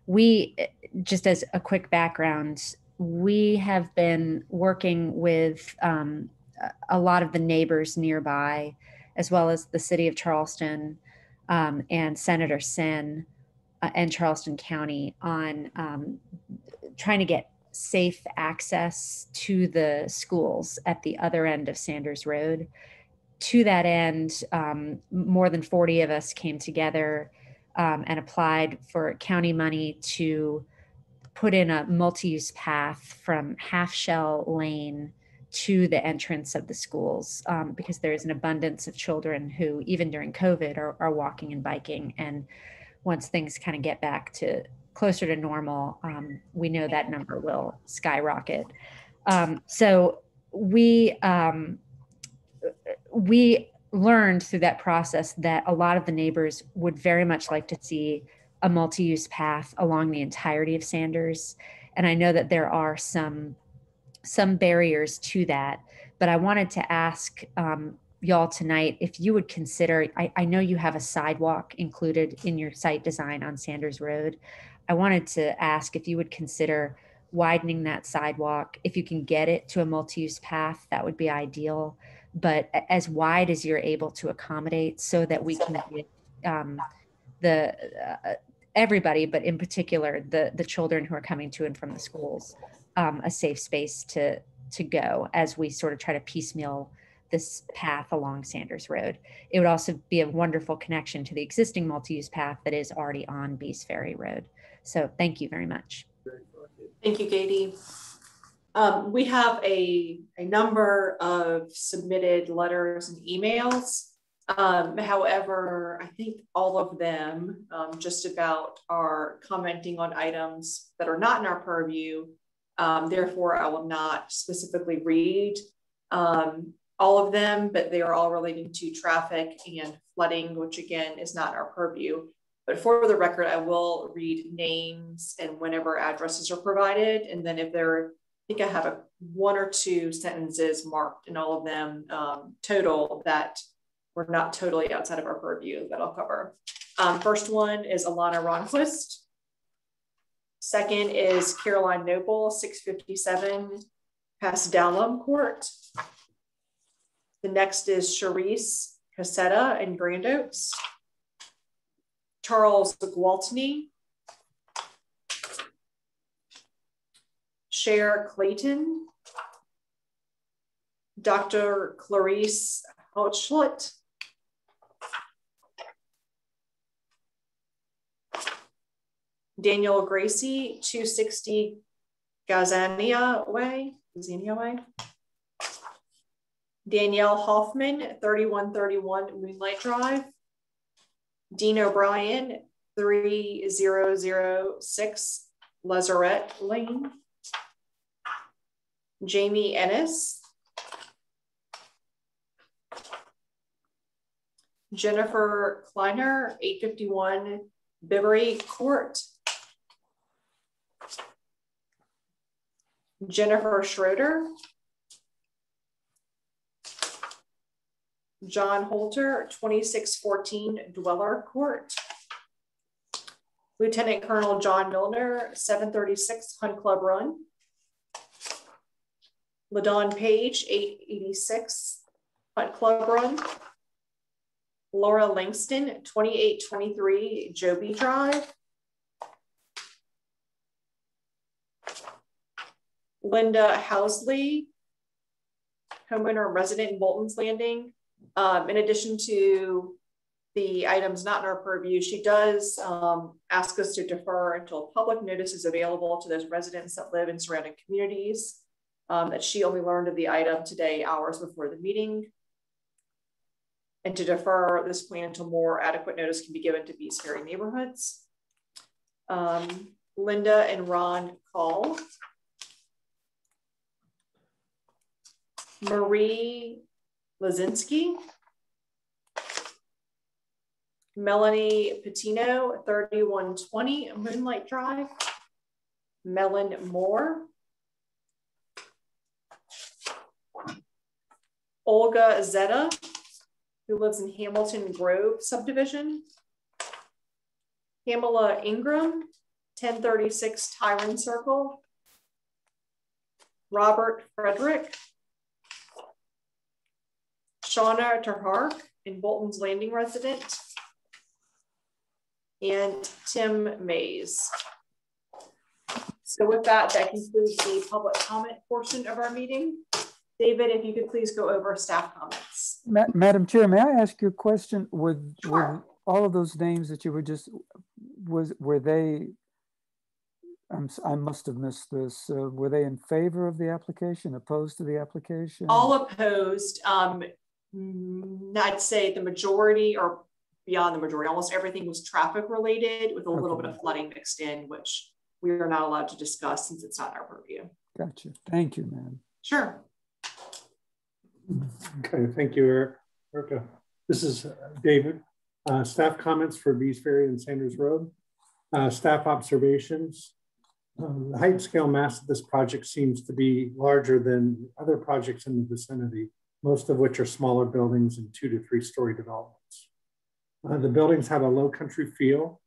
S20: We, just as a quick background, we have been working with a lot of the neighbors nearby, as well as the city of Charleston and Senator Sin and Charleston County on trying to get safe access to the schools at the other end of Sanders Road. To that end, more than 40 of us came together and applied for county money to put in a multi-use path from Half Shell Lane to the entrance of the schools because there's an abundance of children who, even during COVID, are walking and biking. And once things kind of get back to closer to normal, we know that number will skyrocket. So we learned through that process that a lot of the neighbors would very much like to see a multi-use path along the entirety of Sanders. And I know that there are some barriers to that, but I wanted to ask y'all tonight if you would consider, I know you have a sidewalk included in your site design on Sanders Road. I wanted to ask if you would consider widening that sidewalk. If you can get it to a multi-use path, that would be ideal, but as wide as you're able to accommodate so that we can get everybody, but in particular, the children who are coming to and from the schools, a safe space to go as we sort of try to piecemeal this path along Sanders Road. It would also be a wonderful connection to the existing multi-use path that is already on Bees Ferry Road. So thank you very much.
S7: Thank you, Katie. We have a number of submitted letters and emails. However, I think all of them just about are commenting on items that are not in our purview. Therefore, I will not specifically read all of them, but they are all relating to traffic and flooding, which again is not our purview. But for the record, I will read names and whenever addresses are provided. And then if there, I think I have one or two sentences marked in all of them total that were not totally outside of our purview that I'll cover. First one is Alana Ronquist. Second is Caroline Noble, 657 past Dowlam Court. The next is Charisse Cassetta in Grand Oaks. Charles Gwaltney. Cher Clayton. Dr. Clarice Hochschlitt. Daniel Gracie, 260 Gazania Way. Danielle Hoffman, 3131 Moonlight Drive. Dean O'Brien, 3006 Lazarette Lane. Jamie Ennis. Jennifer Kleiner, 851 Bibury Court. Jennifer Schroeder. John Holter, 2614 Dweller Court. Lieutenant Colonel John Milner, 736 Hunt Club Run. LaDon Page, 886 Hunt Club Run. Laura Langston, 2823 Joby Drive. Linda Housley, homeowner and resident in Bolton's Landing. In addition to the items not in our purview, she does ask us to defer until public notice is available to those residents that live in surrounding communities, that she only learned of the item today, hours before the meeting, and to defer this plan until more adequate notice can be given to Bees Ferry neighborhoods. Linda and Ron Call. Marie Lazinski. Melanie Patino, 3120 Moonlight Drive. Melon Moore. Olga Zeta, who lives in Hamilton Grove subdivision. Pamela Ingram, 1036 Tyron Circle. Robert Frederick. Shauna Terhark in Bolton's Landing resident. And Tim Mays. So with that, that concludes the public comment portion of our meeting. David, if you could please go over staff comments.
S3: Madam Chair, may I ask you a question? With all of those names that you were just, were they, I must have missed this, were they in favor of the application, opposed to the application?
S7: All opposed. I'd say the majority, or beyond the majority, almost everything was traffic related with a little bit of flooding mixed in, which we are not allowed to discuss since it's not our purview.
S3: Gotcha. Thank you, ma'am.
S7: Sure.
S1: Okay, thank you, Erica. This is David. Staff comments for Bees Ferry and Sanders Road. Staff observations. The height and scale mass of this project seems to be larger than other projects in the vicinity, most of which are smaller buildings and 2 to 3 story developments. The buildings have a low country feel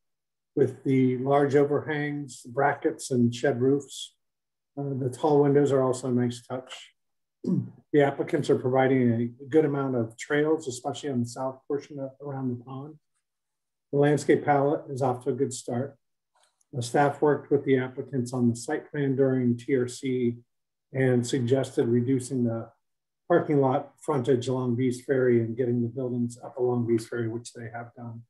S1: with the large overhangs, brackets, and shed roofs. The tall windows are also a nice touch. The applicants are providing a good amount of trails, especially on the south portion around the pond. The landscape palette is off to a good start. The staff worked with the applicants on the site plan during TRC and suggested reducing the parking lot frontage along Bees Ferry and getting the buildings up along Bees Ferry, which they have done.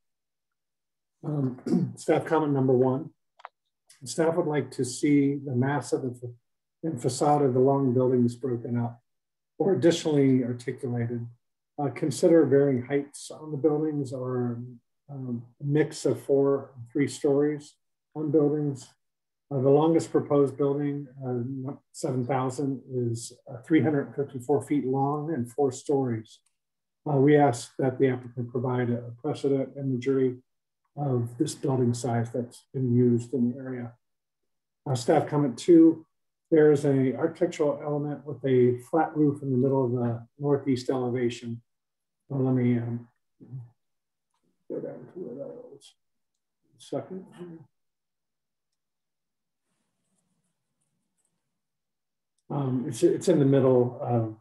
S1: Staff comment number 1. Staff would like to see the mass of the facade of the long buildings broken up or additionally articulated. Consider varying heights on the buildings or a mix of 4 and 3 stories on buildings. The longest proposed building, 7,000, is 354 feet long and 4 stories. We ask that the applicant provide a precedent imagery of this building size that's been used in the area. Staff comment 2, there is an architectural element with a flat roof in the middle of the northeast elevation. Well, let me go down to where that is. Second. It's in the middle of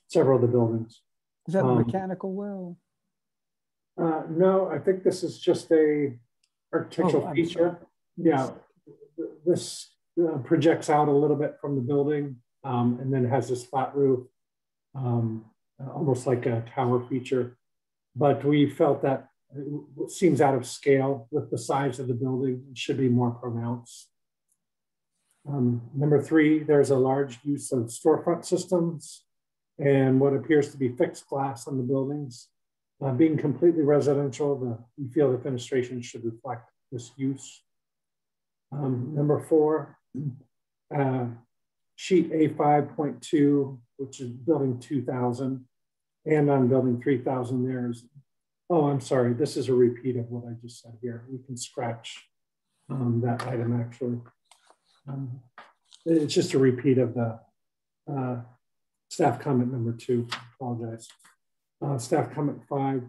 S1: several of the buildings.
S3: Is that a mechanical well?
S1: No, I think this is just a architectural feature. Yeah, this projects out a little bit from the building and then has this flat roof, almost like a tower feature. But we felt that it seems out of scale with the size of the building. It should be more pronounced. Number 3, there's a large use of storefront systems and what appears to be fixed glass on the buildings. Being completely residential, we feel the fenestration should reflect this use. Number 4, sheet A5.2, which is building 2000, and on building 3000 there's, oh, I'm sorry, this is a repeat of what I just said here. We can scratch that item actually. It's just a repeat of the staff comment number 2, I apologize. Staff comment 5,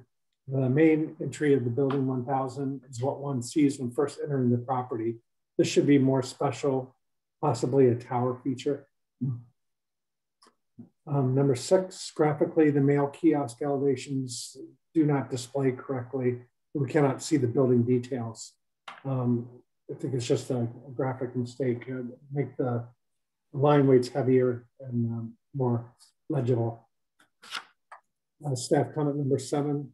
S1: the main entry of the building 1000 is what one sees when first entering the property. This should be more special, possibly a tower feature. Number 6, graphically, the mail kiosk elevations do not display correctly. We cannot see the building details. I think it's just a graphic mistake. Make the line weights heavier and more legible. Staff comment number 7.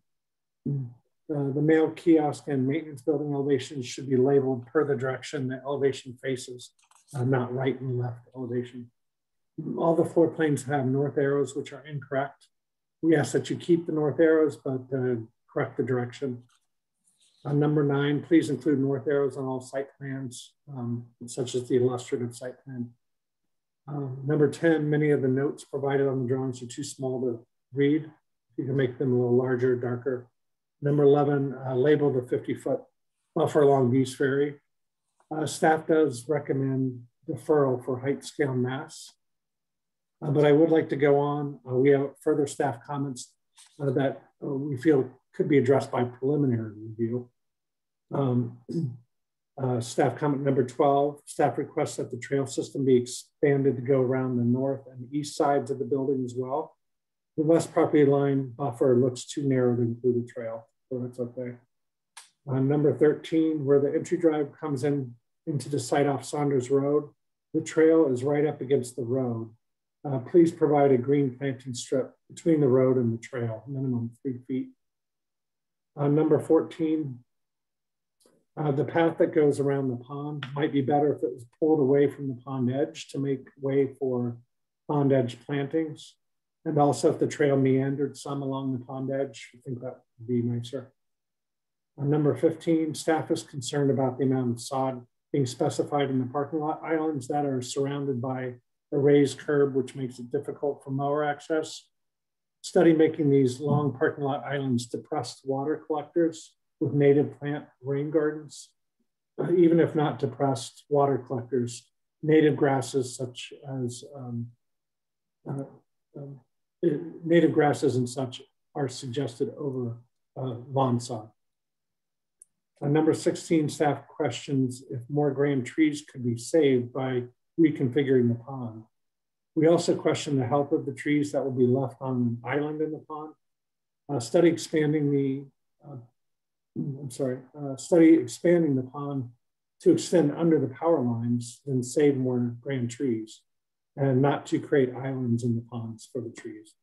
S1: The mail kiosk and maintenance building elevations should be labeled per the direction the elevation faces, not right and left elevation. All the floor planes have north arrows, which are incorrect. We ask that you keep the north arrows, but correct the direction. Number 9, please include north arrows on all site plans, such as the illustrative site plan. Number 10, many of the notes provided on the drawings are too small to read. You can make them a little larger, darker. Number 11, label the 50-foot buffer along Bees Ferry. Staff does recommend deferral for height scale mass, but I would like to go on. We have further staff comments that we feel could be addressed by preliminary review. Staff comment number 12, staff requests that the trail system be expanded to go around the north and east sides of the building as well. The west property line buffer looks too narrow to include a trail, so that's okay. Number 13, where the entry drive comes into the site off Saunders Road, the trail is right up against the road. Please provide a green planting strip between the road and the trail, minimum 3 feet. Number 14, the path that goes around the pond might be better if it was pulled away from the pond edge to make way for pond edge plantings. And also if the trail meandered some along the pond edge, I think that would be nicer. Number 15, staff is concerned about the amount of sod being specified in the parking lot islands that are surrounded by a raised curb, which makes it difficult for mower access. Study making these long parking lot islands depressed water collectors with native plant rain gardens. Even if not depressed water collectors, native grasses such as native grasses and such are suggested over lawn sod. Number 16, staff questions if more grand trees could be saved by reconfiguring the pond. We also question the health of the trees that will be left on an island in the pond. Study expanding the pond to extend under the power lines and save more grand trees, and not to create islands in the ponds for the trees.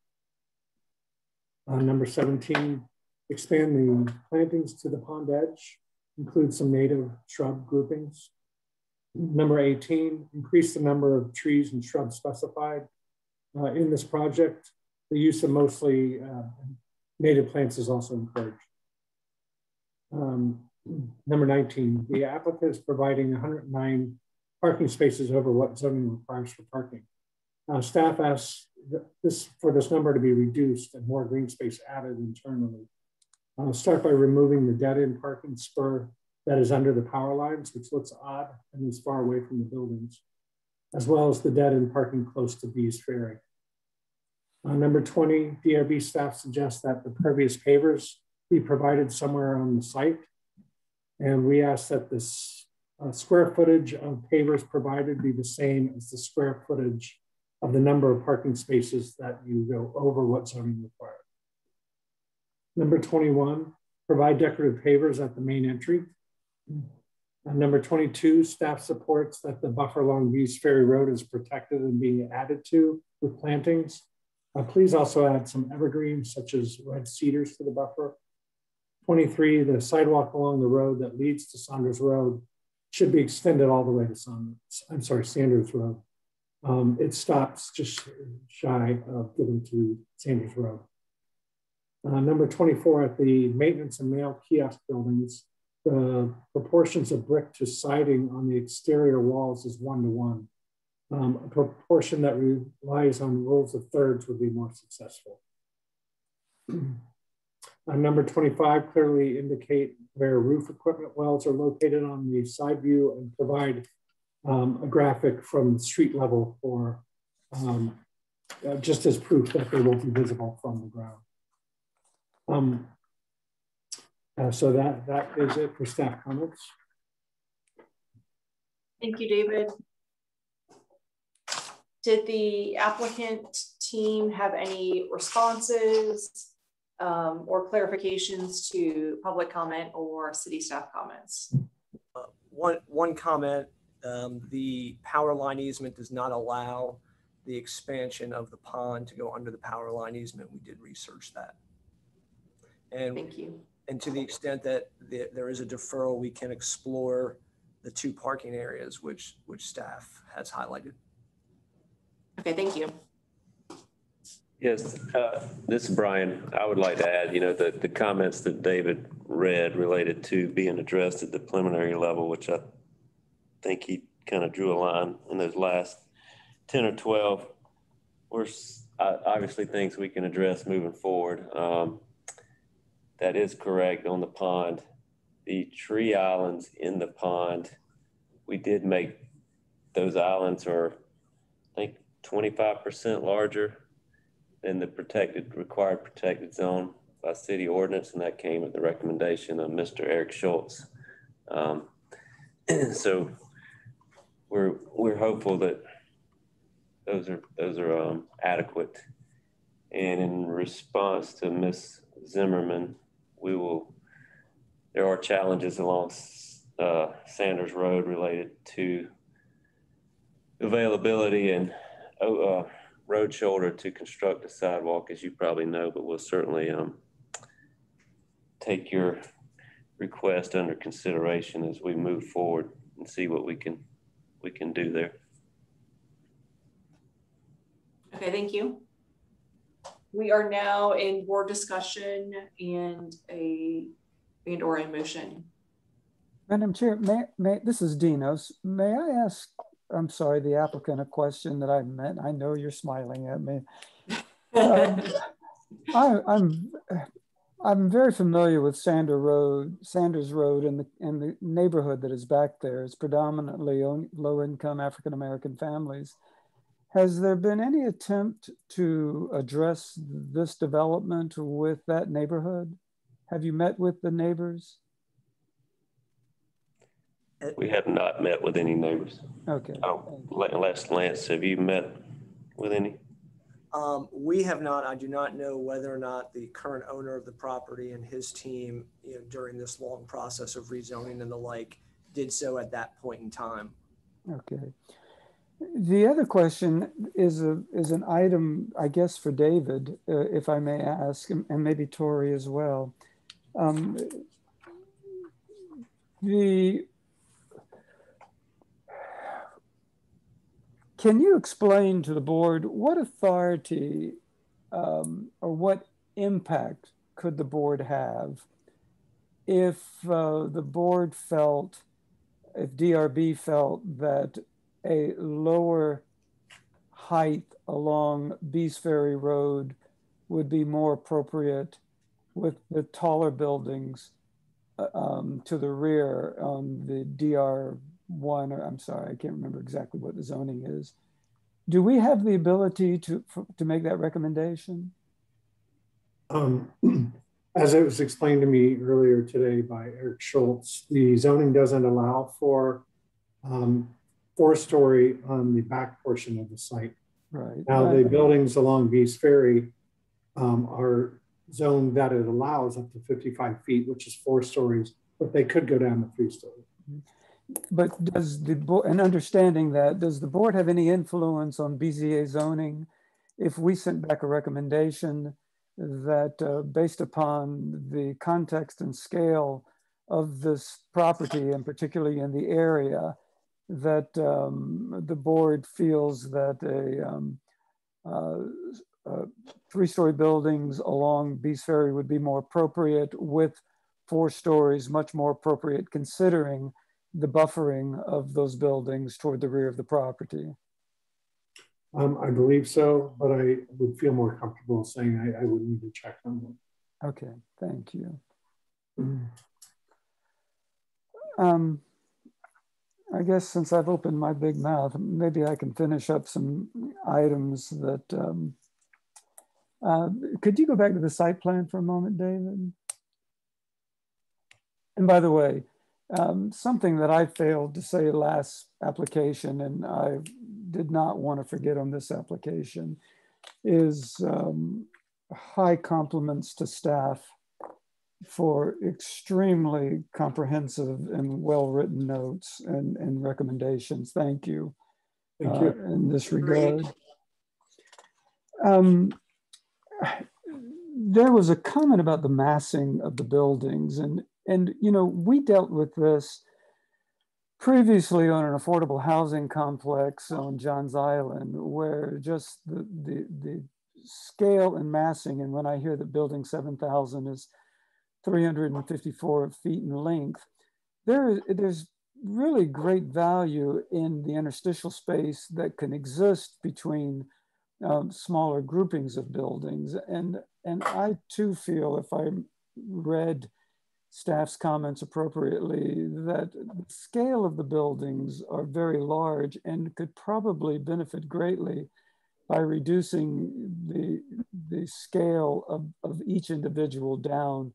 S1: Number 17, expand the plantings to the pond edge, include some native shrub groupings. Number 18, increase the number of trees and shrubs specified. In this project, the use of mostly native plants is also encouraged. Number 19, the applicant is providing 109 parking spaces over what zoning requires for parking. Staff asks for this number to be reduced and more green space added internally. I'll start by removing the dead-end parking spur that is under the power lines, which looks odd and is far away from the buildings, as well as the dead-end parking close to Bees Ferry. Number 20, DRB staff suggests that the pervious pavers be provided somewhere on the site. And we ask that this square footage of pavers provided be the same as the square footage of the number of parking spaces that you go over what zoning requires. Number 21, provide decorative pavers at the main entry. Number 22, staff supports that the buffer along Bees Ferry Road is protected and being added to with plantings. Please also add some evergreens such as red cedars to the buffer. 23, the sidewalk along the road that leads to Saunders Road should be extended all the way to Sanders Road. It stops just shy of getting to Sanders Road. Number 24, at the maintenance and mail kiosk buildings, the proportions of brick to siding on the exterior walls is 1:1. A proportion that relies on rules of thirds would be more successful. Number 25, clearly indicate where roof equipment wells are located on the side view and provide a graphic from the street level for just as proof that they will be visible from the ground. So that is it for staff comments.
S7: Thank you, David. Did the applicant team have any responses or clarifications to public comment or city staff comments?
S16: One comment, the power line easement does not allow the expansion of the pond to go under the power line easement. We did research that. And
S7: thank you.
S16: And to the extent that there is a deferral, we can explore the 2 parking areas, which staff has highlighted.
S7: Okay, thank you.
S15: Yes, this is Brian. I would like to add, the comments that David read related to being addressed at the preliminary level, which I think he kind of drew a line in those last 10 or 12. We're obviously things we can address moving forward. That is correct on the pond. The tree islands in the pond, we did make those islands are, I think, 25% larger than the required protected zone by city ordinance, and that came at the recommendation of Mr. Eric Schultz. So we're hopeful that those are adequate. And in response to Ms. Zimmerman, there are challenges along Sanders Road related to availability and road shoulder to construct a sidewalk, as you probably know, but we'll certainly take your request under consideration as we move forward and see what we can do there.
S7: Okay, thank you. We are now in board discussion and or a motion.
S3: Madam Chair, this is Dinos. May I ask, I'm sorry, the applicant a question that I meant? I know you're smiling at me. I'm very familiar with Sanders Road and the neighborhood that is back there. It's predominantly low-income African-American families. Has there been any attempt to address this development with that neighborhood? Have you met with the neighbors?
S15: We have not met with any neighbors.
S3: Okay.
S15: Lance, have you met with any?
S16: We have not. I do not know whether or not the current owner of the property and his team, during this long process of rezoning and the like, did so at that point in time.
S3: Okay. The other question is an item, I guess, for David, if I may ask, and maybe Tori as well. Can you explain to the board what authority or what impact could the board have if the board felt, if DRB felt that a lower height along Bees Ferry Road would be more appropriate with the taller buildings to the rear on the DR1, or I'm sorry, I can't remember exactly what the zoning is. Do we have the ability to make that recommendation?
S1: As it was explained to me earlier today by Eric Schultz, the zoning doesn't allow for 4-story on the back portion of the site.
S3: Right.
S1: Now the buildings along Bees Ferry are zoned that it allows up to 55 feet, which is 4 stories, but they could go down to 3 stories.
S3: But does the board, and understanding that, does the board have any influence on BZA zoning if we sent back a recommendation that based upon the context and scale of this property, and particularly in the area, that the board feels that a 3-story buildings along Bees Ferry would be more appropriate, with 4 stories much more appropriate, considering the buffering of those buildings toward the rear of the property?
S1: I believe so, but I would feel more comfortable saying I would need to check on that.
S3: Okay, thank you. I guess since I've opened my big mouth, maybe I can finish up some items that, could you go back to the site plan for a moment, David? And by the way, something that I failed to say last application, and I did not want to forget on this application, is high compliments to staff for extremely comprehensive and well-written notes and recommendations. Thank you.
S1: Thank you.
S3: In this regard. There was a comment about the massing of the buildings, and you know, we dealt with this previously on an affordable housing complex on Johns Island, where just the scale and massing, and when I hear that building 7,000 is 354 feet in length, there's really great value in the interstitial space that can exist between smaller groupings of buildings. And I too feel, if I read staff's comments appropriately, that the scale of the buildings are very large and could probably benefit greatly by reducing the scale of each individual down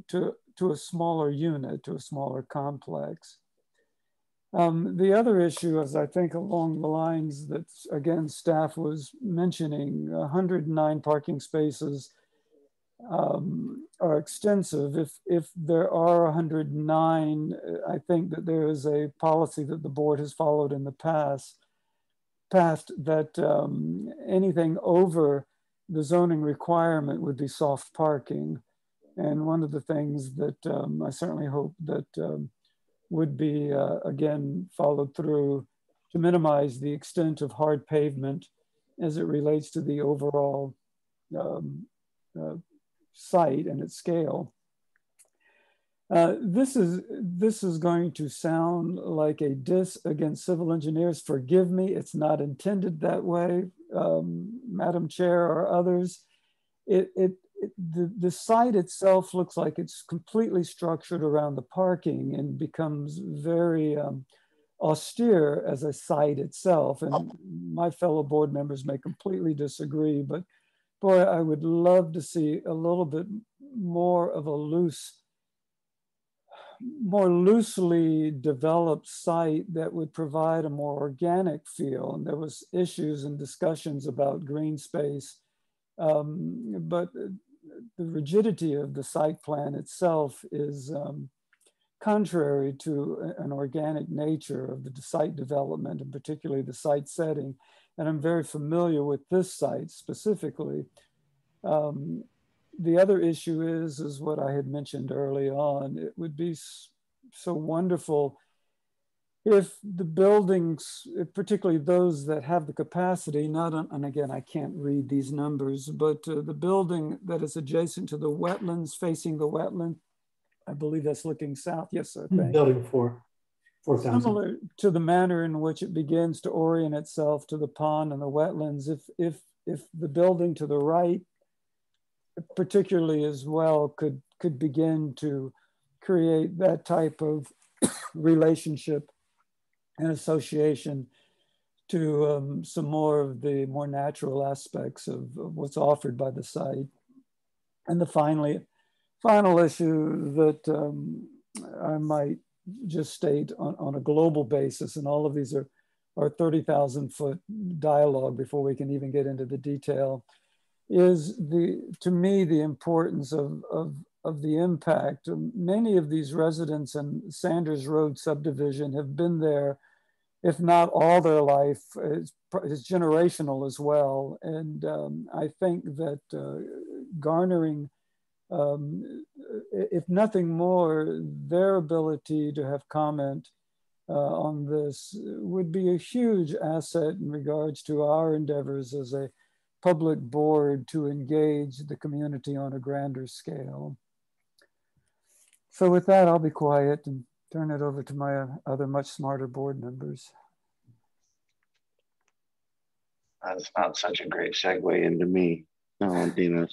S3: to a smaller unit, to a smaller complex. The other issue is, I think, along the lines that, again, staff was mentioning, 109 parking spaces are extensive. If there are 109, I think that there is a policy that the board has followed in the past that anything over the zoning requirement would be soft parking. And one of the things that I certainly hope that would be, again, followed through to minimize the extent of hard pavement as it relates to the overall site and its scale. This is going to sound like a diss against civil engineers. Forgive me, it's not intended that way, Madam Chair or others. The site itself looks like it's completely structured around the parking and becomes very austere as a site itself. And my fellow board members may completely disagree, but boy, I would love to see a little bit more of a more loosely developed site that would provide a more organic feel. And there was issues and discussions about green space, but the rigidity of the site plan itself is contrary to an organic nature of the site development, and particularly the site setting. And I'm very familiar with this site specifically. The other issue is what I had mentioned early on. It would be so wonderful if the buildings, particularly those that have the capacity, and again, I can't read these numbers, but the building that is adjacent to the wetlands, facing the wetland, I believe that's looking south. Yes, sir.
S1: Building 4,000.
S3: Similar to the manner in which it begins to orient itself to the pond and the wetlands. If the building to the right, particularly as well, could begin to create that type of relationship and association to some more of the more natural aspects of what's offered by the site. And the final issue that I might just state on a global basis, and all of these are 30,000-foot dialogue before we can even get into the detail, is to me the importance of the impact. Many of these residents in Sanders Road subdivision have been there, if not all their life. It's generational as well. And I think that garnering, if nothing more, their ability to have comment on this would be a huge asset in regards to our endeavors as a public board to engage the community on a grander scale. So with that, I'll be quiet and turn it over to my other much smarter board members.
S2: That's not such a great segue into me, Dinos.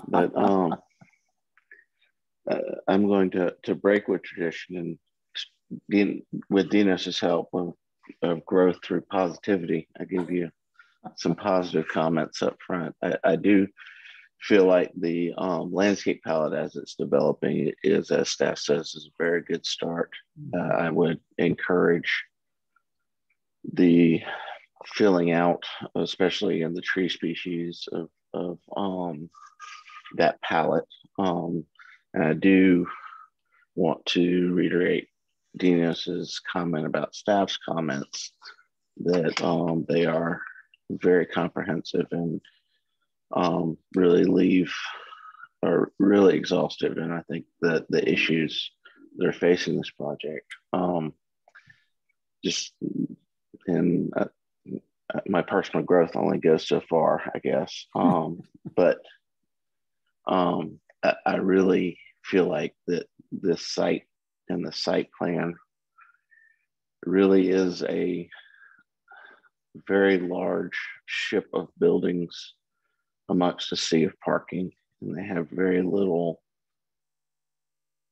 S2: But I'm going to break with tradition and with Dinos's help of growth through positivity, I give you some positive comments up front. I do feel like the landscape palette as it's developing is, as staff says, is a very good start. I would encourage the filling out, especially in the tree species of that palette. And I do want to reiterate Dinos's comment about staff's comments that they are very comprehensive and really really exhaustive. And I think that the issues that are facing this project, just in my personal growth only goes so far, I guess. But I really feel like that this site and the site plan really is a very large ship of buildings amongst a sea of parking, and they have very little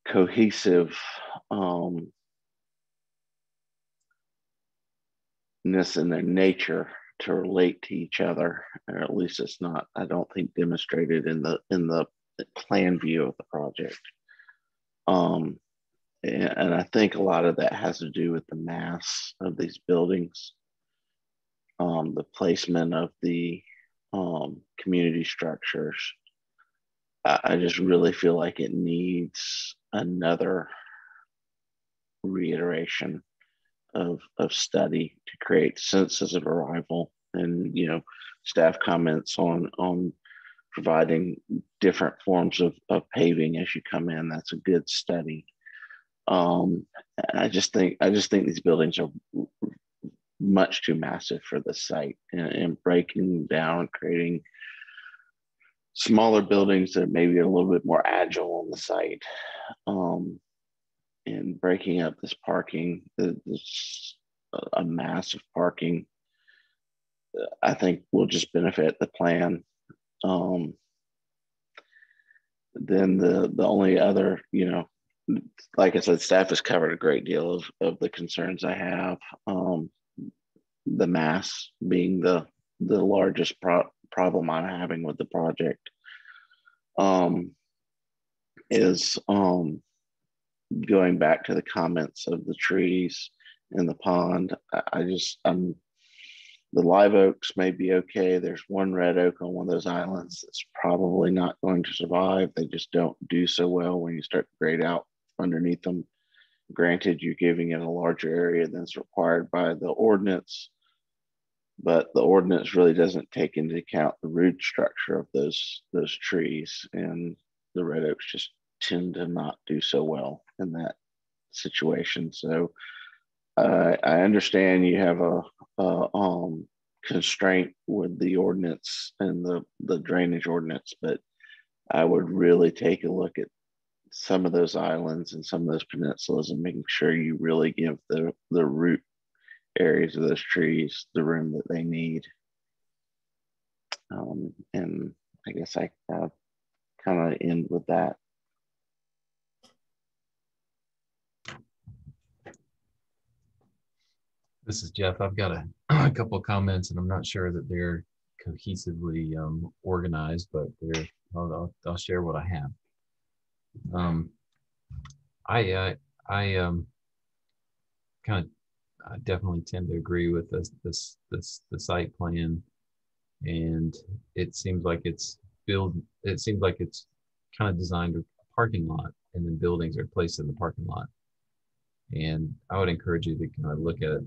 S2: cohesive ness in their nature to relate to each other, or at least it's not, I don't think, demonstrated in the plan view of the project. And I think a lot of that has to do with the mass of these buildings, the placement of the community structures. I just really feel like it needs another reiteration of study to create senses of arrival, and staff comments on providing different forms of paving as you come in. That's a good study. I just think these buildings are much too massive for the site, and breaking down, creating smaller buildings that maybe are a little bit more agile on the site, and breaking up this parking, this a massive parking, I think will just benefit the plan. Then the only other, like I said, staff has covered a great deal of the concerns I have. The mass being the largest problem I'm having with the project, is going back to the comments of the trees in the pond. The live oaks may be okay. There's one red oak on one of those islands that's probably not going to survive. They just don't do so well when you start to grade out underneath them. Granted, you're giving it a larger area than is required by the ordinance, but the ordinance really doesn't take into account the root structure of those trees, and the red oaks just tend to not do so well in that situation. So I understand you have a constraint with the ordinance and the drainage ordinance, but I would really take a look at some of those islands and some of those peninsulas and making sure you really give the root areas of those trees the room that they need. And I guess I kind of end with that.
S19: This is Jeff. I've got a couple of comments, and I'm not sure that they're cohesively organized, but I'll share what I have. I definitely tend to agree with the site plan, and it seems like it's kind of designed a parking lot, and then buildings are placed in the parking lot. And I would encourage you to kind of look at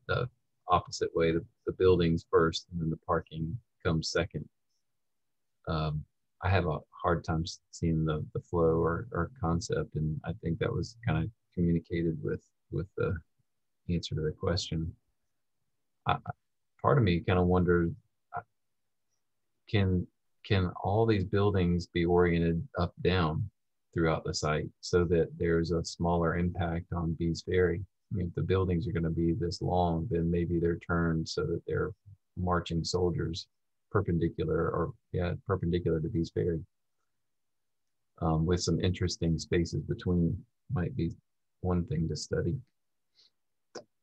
S19: the opposite way, the buildings first, and then the parking comes second. I have a hard time seeing the flow or concept, and I think that was kind of communicated with the answer to the question. Part of me kind of wondered, can all these buildings be oriented up down throughout the site so that there's a smaller impact on Bees Ferry? I mean, if the buildings are going to be this long, then maybe they're turned so that they're marching soldiers perpendicular to Bees Ferry, with some interesting spaces between. Might be one thing to study.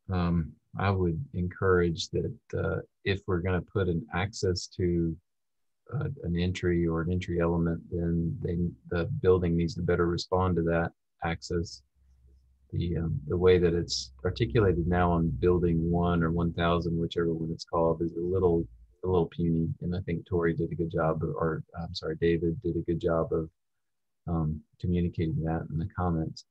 S19: I would encourage that if we're going to put an access to an entry or an entry element, then the building needs to better respond to that access. the way that it's articulated now on building 1 or 1000, whichever one it's called, is a little puny. And I think Tori did a good job, or I'm sorry, David did a good job of communicating that in the comments.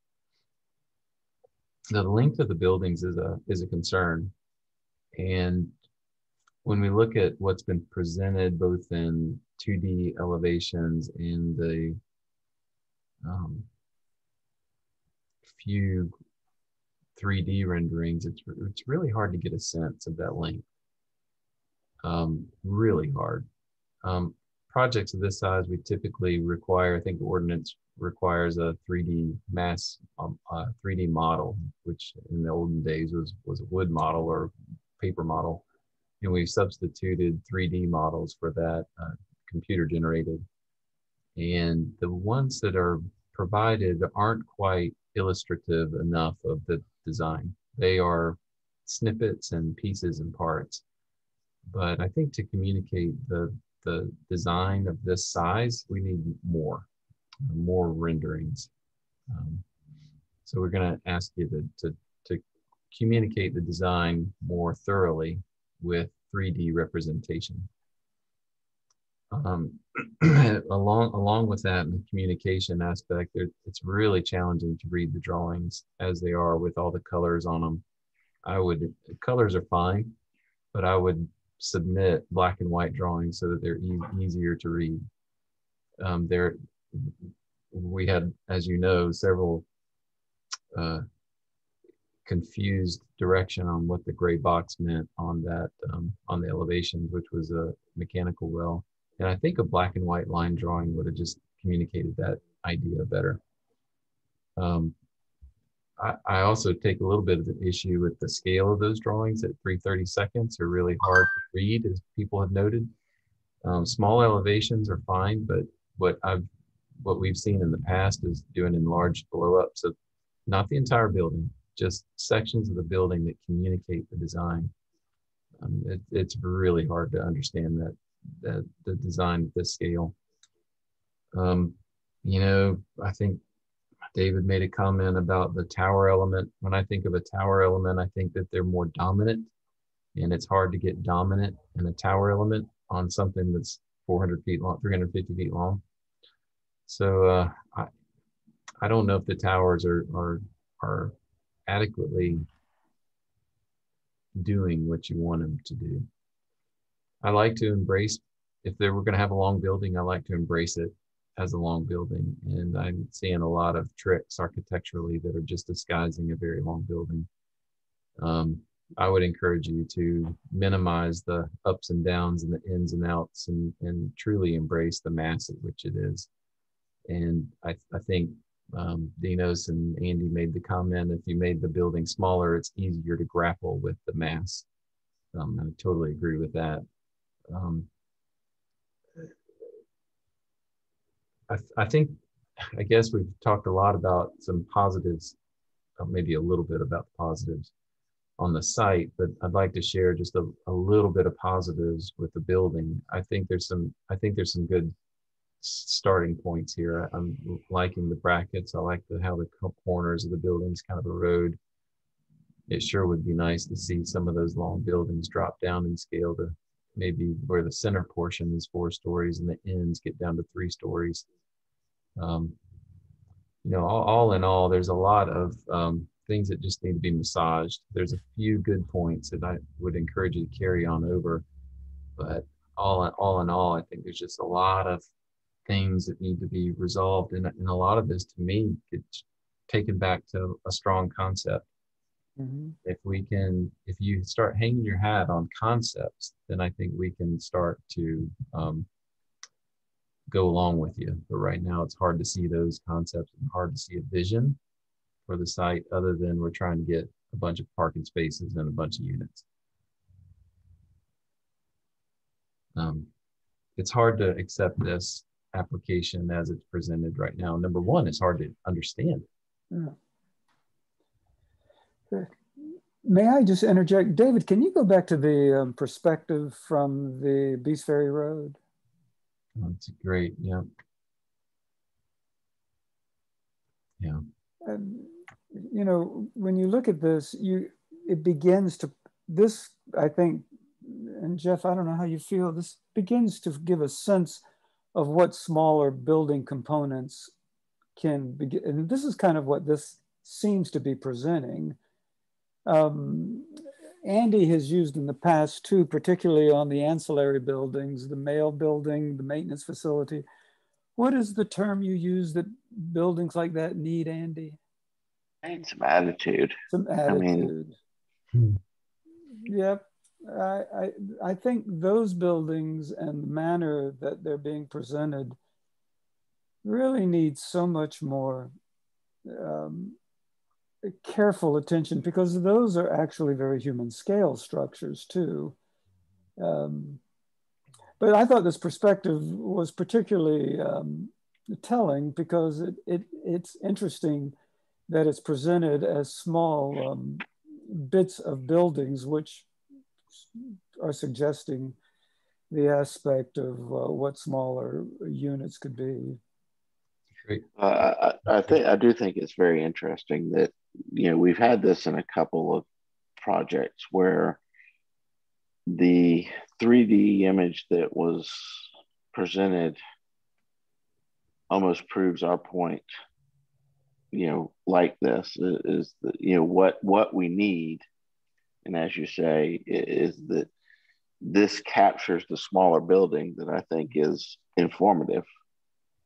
S19: The length of the buildings is a concern. And when we look at what's been presented both in 2D elevations and the few 3D renderings, it's really hard to get a sense of that length. Really hard. Projects of this size, we typically require, I think the ordinance requires a 3D 3D model, which in the olden days was a wood model or paper model. And we've substituted 3D models for that, computer generated. And the ones that are provided aren't quite illustrative enough of the design. They are snippets and pieces and parts. But I think to communicate the design of this size, we need more renderings. So we're going to ask you to communicate the design more thoroughly with 3D representation. Along with that, in the communication aspect, it's really challenging to read the drawings as they are with all the colors on them. Colors are fine, but I would submit black and white drawings so that they're easier to read. We had, as you know, several confused direction on what the gray box meant on that on the elevations, which was a mechanical well. And I think a black and white line drawing would have just communicated that idea better. I also take a little bit of an issue with the scale of those drawings at 3/32 are really hard to read, as people have noted. Small elevations are fine, but what we've seen in the past is doing enlarged blow-ups of not the entire building, just sections of the building that communicate the design. It's really hard to understand that the design at this scale. You know, I think David made a comment about the tower element. When I think of a tower element, I think that they're more dominant, and it's hard to get dominant in a tower element on something that's 400 feet long, 350 feet long. So I don't know if the towers are adequately doing what you want them to do. I like to embrace, if they were going to have a long building, I like to embrace it as a long building. And I'm seeing a lot of tricks architecturally that are just disguising a very long building. I would encourage you to minimize the ups and downs and the ins and outs and truly embrace the mass at which it is. And I think Dinos and Andy made the comment, if you made the building smaller, it's easier to grapple with the mass. I totally agree with that. I guess we've talked a lot about some positives, maybe a little bit about the positives on the site, but I'd like to share just a little bit of positives with the building. I think there's some good starting points here. I'm liking the brackets. I like how the corners of the buildings kind of erode. It sure would be nice to see some of those long buildings drop down in scale to maybe where the center portion is 4 stories and the ends get down to 3 stories. You know, all in all, there's a lot of things that just need to be massaged. There's a few good points that I would encourage you to carry on over, but all in all, I think there's just a lot of things that need to be resolved, and a lot of this, to me, gets taken back to a strong concept. Mm-hmm. If you start hanging your hat on concepts, then I think we can start to go along with you. But right now, it's hard to see those concepts and hard to see a vision for the site, other than we're trying to get a bunch of parking spaces and a bunch of units. It's hard to accept this application as it's presented right now. Number one, it's hard to understand.
S3: Yeah. May I just interject? David, can you go back to the perspective from the Beast Ferry Road?
S19: That's great, yeah. Yeah.
S3: you know, when you look at this, it begins to, this, I think, and Jeff, I don't know how you feel, this begins to give a sense of what smaller building components can begin. And this is kind of what this seems to be presenting. Andy has used in the past too, particularly on the ancillary buildings, the mail building, the maintenance facility. What is the term you use that buildings like that need, Andy?
S2: And some attitude.
S3: Some attitude. Yep. I think those buildings and the manner that they're being presented really need so much more careful attention, because those are actually very human scale structures too. But I thought this perspective was particularly telling, because it's interesting that it's presented as small bits of buildings, which are suggesting the aspect of what smaller units could be.
S19: Great.
S2: I do think it's very interesting that, you know, we've had this in a couple of projects where the 3D image that was presented almost proves our point, you know, like this is the, you know, what we need. And as you say, is that this captures the smaller building that I think is informative.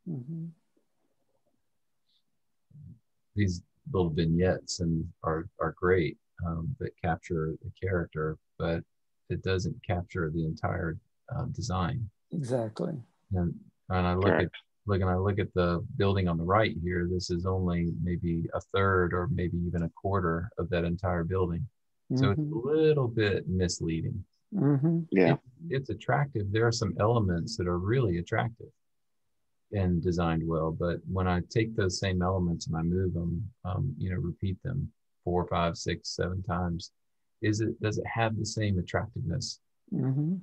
S3: Mm-hmm.
S19: These little vignettes are great, that capture the character, but it doesn't capture the entire design.
S3: Exactly.
S19: And I look at the building on the right here. This is only maybe a third or maybe even a quarter of that entire building. So it's a little bit misleading.
S3: Mm-hmm.
S2: Yeah,
S19: it's attractive. There are some elements that are really attractive and designed well, but when I take those same elements and I move them, you know, repeat them 4, 5, 6, 7 times, does it have the same attractiveness?
S3: Mm-hmm.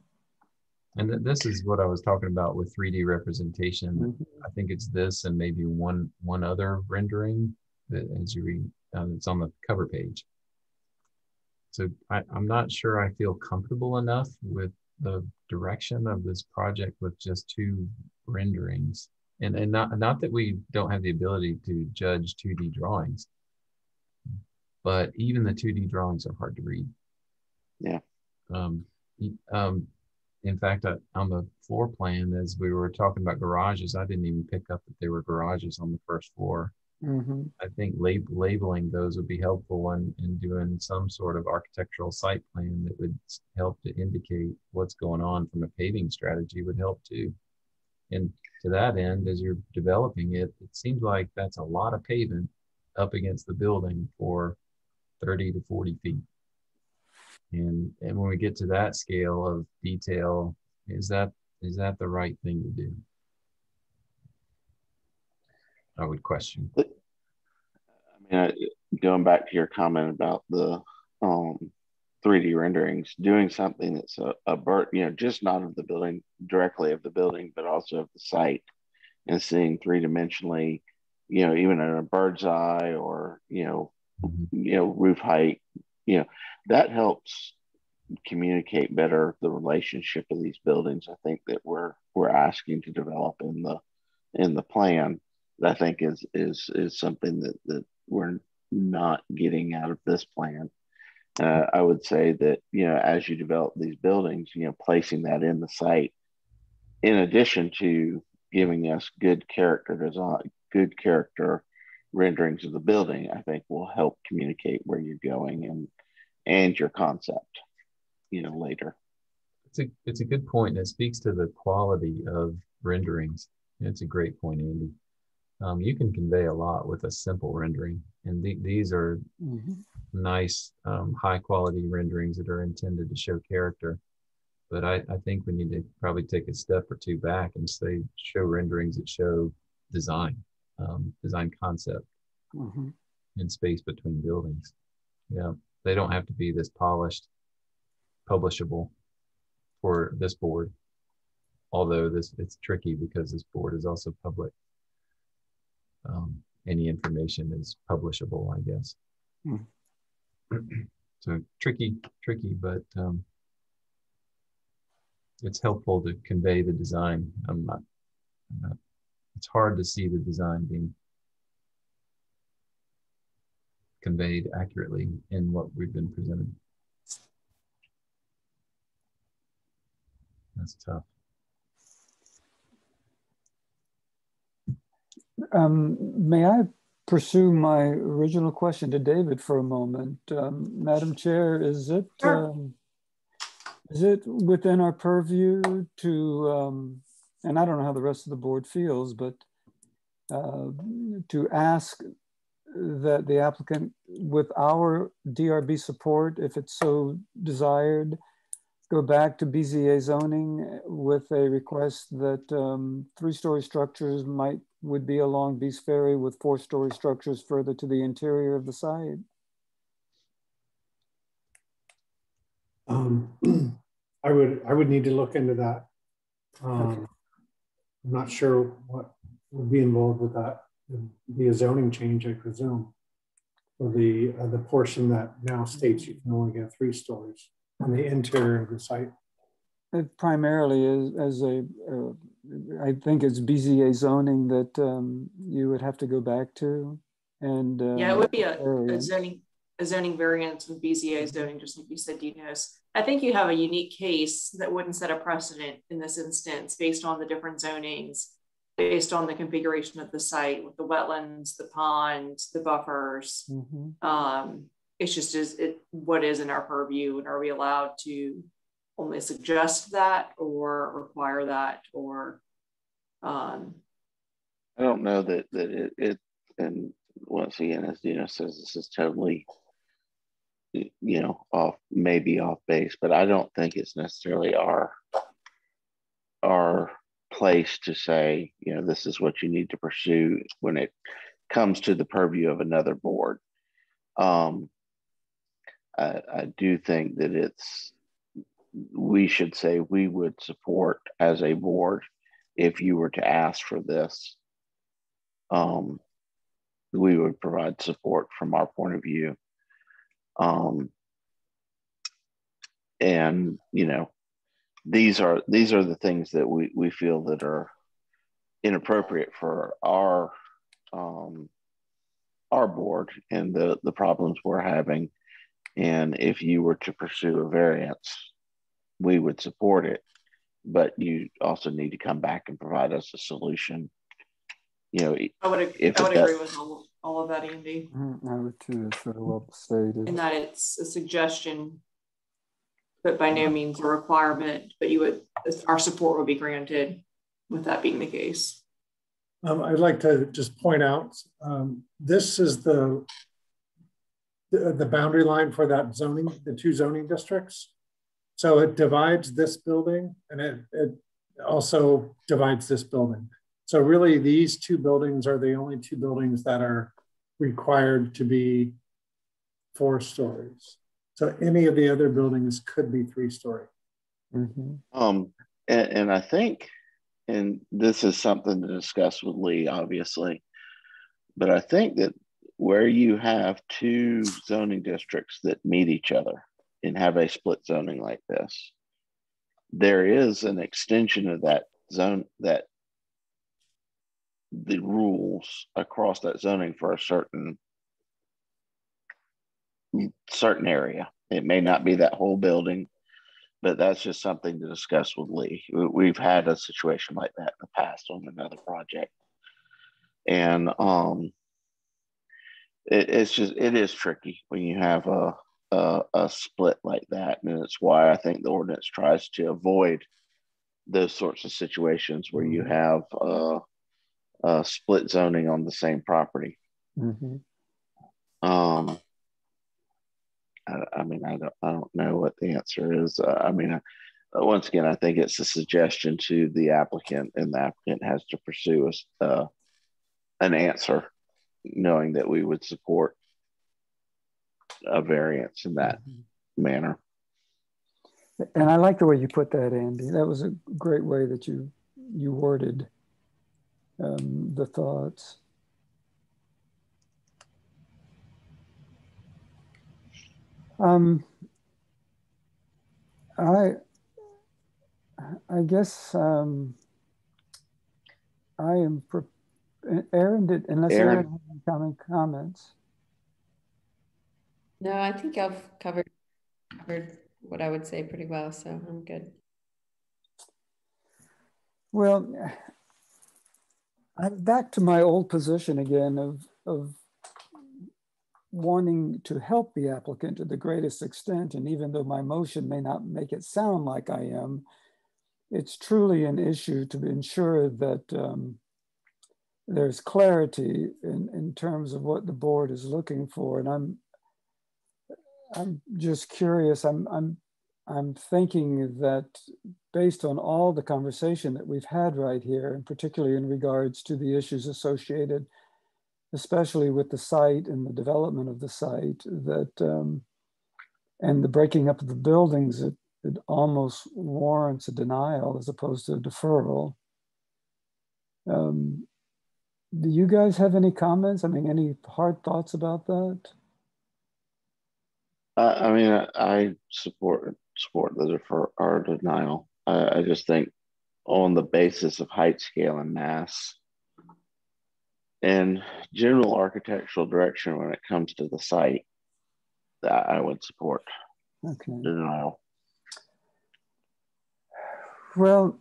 S19: And this is what I was talking about with 3D representation.
S3: Mm-hmm.
S19: I think it's this and maybe one other rendering that, as you read, it's on the cover page. So I'm not sure I feel comfortable enough with the direction of this project with just 2 renderings. And not that we don't have the ability to judge 2D drawings, but even the 2D drawings are hard to read.
S2: Yeah.
S19: In fact, on the floor plan, as we were talking about garages, I didn't even pick up that there were garages on the first floor.
S3: Mm-hmm.
S19: I think labeling those would be helpful in doing some sort of architectural site plan that would help to indicate what's going on from a paving strategy would help too. And to that end, as you're developing it, it seems like that's a lot of pavement up against the building for 30 to 40 feet. And when we get to that scale of detail, is that the right thing to do? I would question.
S2: I mean, going back to your comment about the 3D renderings, doing something that's you know, just not of the building, directly of the building, but also of the site, and seeing 3-dimensionally, you know, even in a bird's eye or, you know, roof height, you know, that helps communicate better the relationship of these buildings. I think that we're asking to develop in the plan. That I think is something that we're not getting out of this plan. I would say that, you know, as you develop these buildings, you know, placing that in the site, in addition to giving us good character design, good character renderings of the building, I think will help communicate where you're going and your concept, you know, later.
S19: It's a good point, and it speaks to the quality of renderings. It's a great point, Andy. You can convey a lot with a simple rendering, and these are nice, high quality renderings that are intended to show character. But I think we need to probably take a step or 2 back and say, show renderings that show design concept, and space between buildings. Yeah, they don't have to be this polished, publishable for this board. Although it's tricky because this board is also public. any information is publishable, I guess. So tricky, but it's helpful to convey the design. It's hard to see the design being conveyed accurately in what we've been presented. That's tough.
S3: May I pursue my original question to David for a moment? Madam Chair, is it within our purview to, and I don't know how the rest of the board feels, but to ask that the applicant, with our DRB support, if it's so desired, go back to BZA zoning with a request that 3-story structures would be along Beast Ferry with 4-story structures further to the interior of the site?
S1: I would need to look into that. I'm not sure what would be involved with that. It'd be a zoning change, I presume, for the portion that now states you can only get 3 stories on the interior of the site.
S3: It primarily is as I think it's BZA zoning that you would have to go back to, and
S7: yeah, it would be a zoning variance with BZA zoning, just like you said, Dinos. I think you have a unique case that wouldn't set a precedent in this instance based on the different zonings, based on the configuration of the site with the wetlands, the ponds, the buffers. It's just what is in our purview, and are we allowed to only suggest that or require that, or
S2: I don't know that it and once again, as Dina says, this is totally, you know, maybe off base, but I don't think it's necessarily our place to say, you know, this is what you need to pursue when it comes to the purview of another board. I do think that we should say we would support as a board if you were to ask for this. We would provide support from our point of view. And you know, these are the things that we feel that are inappropriate for our board and the problems we're having. And if you were to pursue a variance, we would support it, but you also need to come back and provide us a solution. You know,
S7: I would agree with all of that, Andy.
S3: I would too. It's very well stated.
S7: And that it's a suggestion, but by no means a requirement. But our support would be granted with that being the case.
S1: I'd like to just point out, this is the boundary line for that zoning, the 2 zoning districts. So it divides this building, and it also divides this building. So really these 2 buildings are the only 2 buildings that are required to be 4 stories. So any of the other buildings could be 3-story.
S2: And I think, and this is something to discuss with Lee, obviously, but I think that where you have 2 zoning districts that meet each other and have a split zoning like this, there is an extension of that zone, that the rules across that zoning for a certain area. It may not be that whole building, but that's just something to discuss with Lee. We've had a situation like that in the past on another project. And it is tricky when you have a split like that. And it's why I think the ordinance tries to avoid those sorts of situations where you have split zoning on the same property. I mean, I don't know what the answer is. I mean, once again, I think it's a suggestion to the applicant, and the applicant has to pursue an answer, knowing that we would support a variance in that manner.
S3: And I like the way you put that, Andy. That was a great way that you worded the thoughts. I guess I am. Aaron, unless Aaron has any comments.
S4: No, I think I've covered what I would say pretty well, so I'm good.
S3: Well, I'm back to my old position again of wanting to help the applicant to the greatest extent. And even though my motion may not make it sound like I am, it's truly an issue to ensure that there's clarity in terms of what the board is looking for. And I'm just curious, I'm thinking that based on all the conversation that we've had right here, and particularly in regards to the issues associated, especially with the site and the development of the site, that and the breaking up of the buildings, it almost warrants a denial as opposed to a deferral. Do you guys have any comments? I mean, any hard thoughts about that?
S2: I mean, I support the defer or denial. I just think on the basis of height, scale, and mass, and general architectural direction when it comes to the site, that I would support denial.
S3: Well,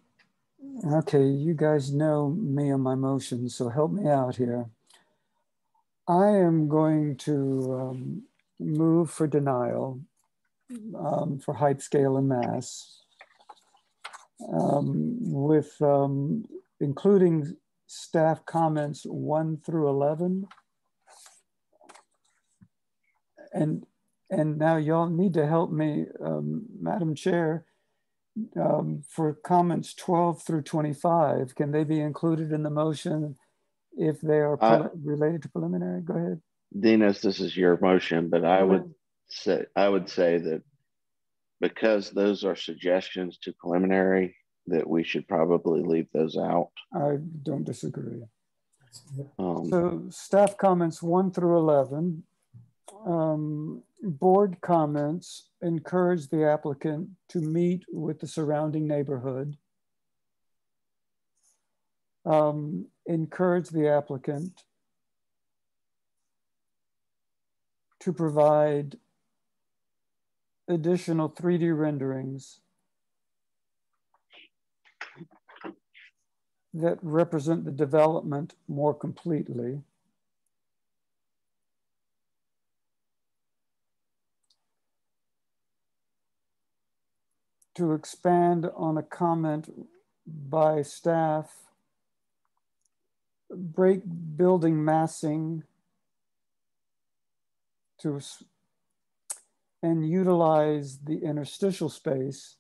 S3: okay, you guys know me on my motion, so help me out here. I am going to move for denial for height, scale, and mass, with including staff comments 1 through 11. And now y'all need to help me, Madam Chair, for comments 12 through 25. Can they be included in the motion if they are related to preliminary? Go ahead.
S2: Dinos, this is your motion, but I would say that because those are suggestions to preliminary, that we should probably leave those out.
S3: I don't disagree. So staff comments 1 through 11. Board comments encourage the applicant to meet with the surrounding neighborhood. Encourage the applicant to provide additional 3D renderings that represent the development more completely. To expand on a comment by staff, break building massing and utilize the interstitial space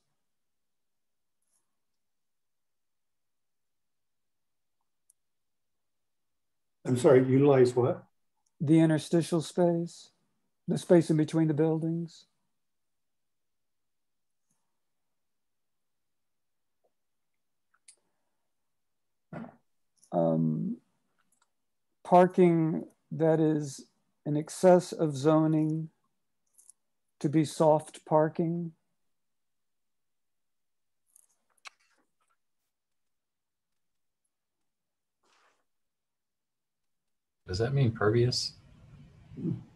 S1: I'm sorry, utilize what?
S3: The interstitial space, the space in between the buildings. Parking that is in excess of zoning to be soft parking.
S19: Does that mean pervious?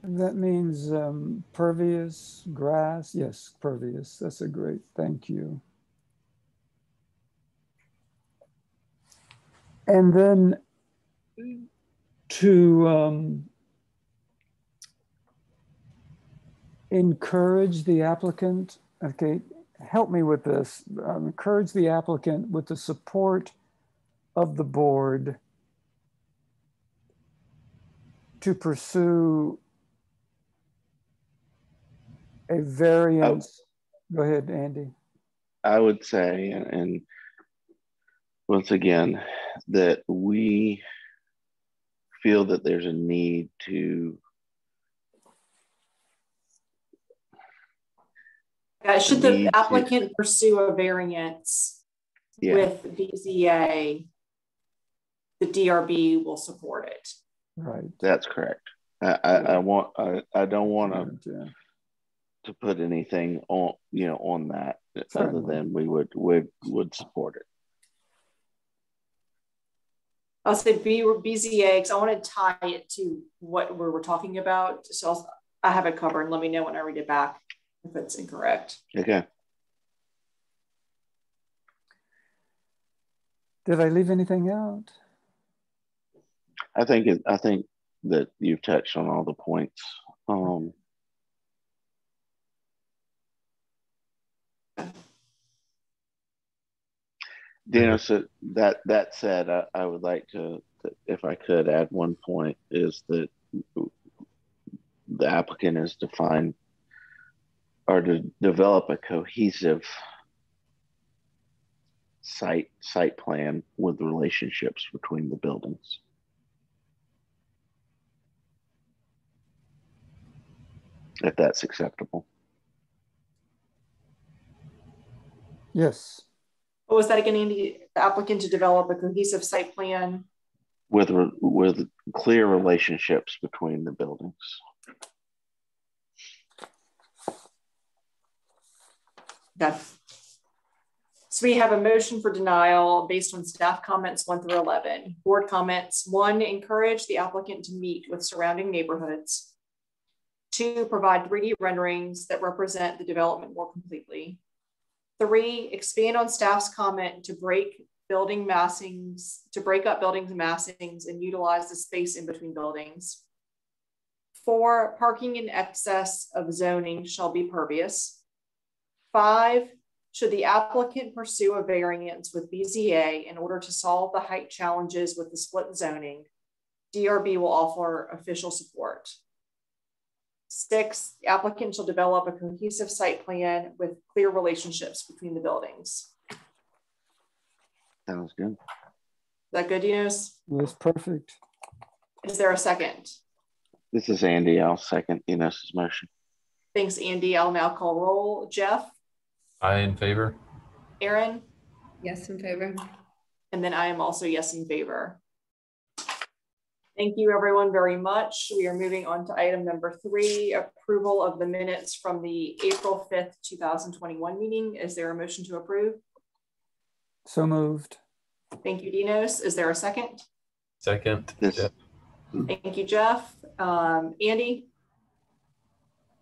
S3: That means pervious, grass. Yes, pervious. That's a great, thank you. And then to encourage the applicant, okay, help me with this, encourage the applicant with the support of the board to pursue a variance. Go ahead, Andy.
S2: I would say, and once again, that we feel that there's a need to
S7: should the applicant pursue a variance with BZA, the DRB will support it.
S3: Right.
S2: That's correct. I don't want to put anything on, on that other than we would support it.
S7: I'll say BZA because I want to tie it to what we were talking about. So I have it covered. Let me know when I read it back if it's incorrect.
S2: Okay.
S3: Did I leave anything out?
S2: I think that you've touched on all the points. So that said, I would like to, if I could add one point, is that the applicant is defined or to develop a cohesive site plan with relationships between the buildings. If that's acceptable.
S3: Yes.
S7: What was that again, Andy? The applicant to develop a cohesive site plan
S2: with clear relationships between the buildings.
S7: Okay. So we have a motion for denial based on staff comments 1 through 11. Board comments: 1, encourage the applicant to meet with surrounding neighborhoods. 2, provide 3D renderings that represent the development more completely. 3, expand on staff's comment to break up buildings and massings and utilize the space in between buildings. 4, parking in excess of zoning shall be pervious. 5, should the applicant pursue a variance with BZA in order to solve the height challenges with the split zoning, DRB will offer official support. 6, the applicant shall develop a cohesive site plan with clear relationships between the buildings.
S2: Sounds good.
S7: Is that good, Dinos?
S3: That's perfect.
S7: Is there a second?
S2: This is Andy. I'll second Dinos's motion.
S7: Thanks, Andy. I'll now call roll. Jeff?
S19: Aye, in favor.
S7: Aaron?
S4: Yes, in favor.
S7: And then I am also yes in favor. Thank you everyone very much. We are moving on to item number 3, approval of the minutes from the April 5th, 2021 meeting. Is there a motion to approve?
S3: So moved.
S7: Thank you, Dinos. Is there a second?
S19: Second.
S2: Jeff.
S7: Thank you, Jeff. Andy?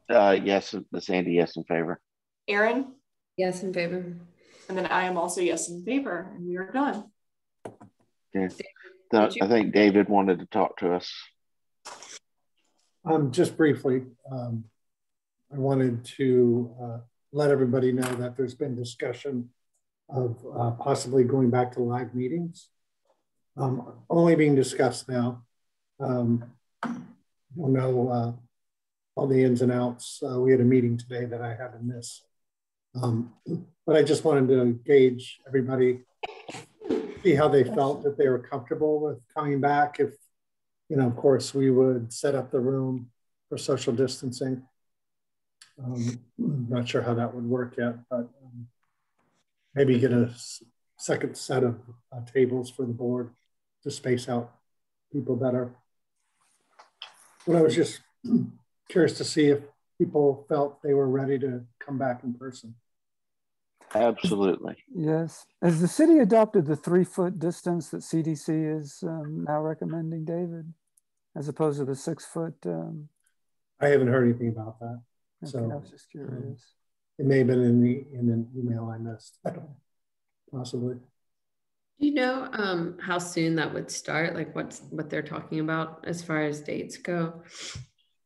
S2: Yes, it's Andy, yes in favor.
S7: Aaron?
S4: Yes, in favor.
S7: And then I am also yes in favor, and we are done.
S2: Yeah. I think David wanted to talk to us.
S1: Just briefly, I wanted to let everybody know that there's been discussion of possibly going back to live meetings. Only being discussed now. We'll know all the ins and outs. We had a meeting today that I had to miss. But I just wanted to gauge everybody, see how they felt, if they were comfortable with coming back. If, of course, we would set up the room for social distancing. I'm not sure how that would work yet, but maybe get a second set of tables for the board to space out people better. But I was just curious to see if people felt they were ready to come back in person.
S2: Absolutely.
S3: Yes. Has the city adopted the 3-foot distance that CDC is now recommending, David, as opposed to the 6-foot?
S1: I haven't heard anything about that.
S3: Okay,
S1: So
S3: I was just curious.
S1: It may have been in an email I missed. I don't know. Possibly.
S4: Do you know how soon that would start? Like what they're talking about as far as dates go?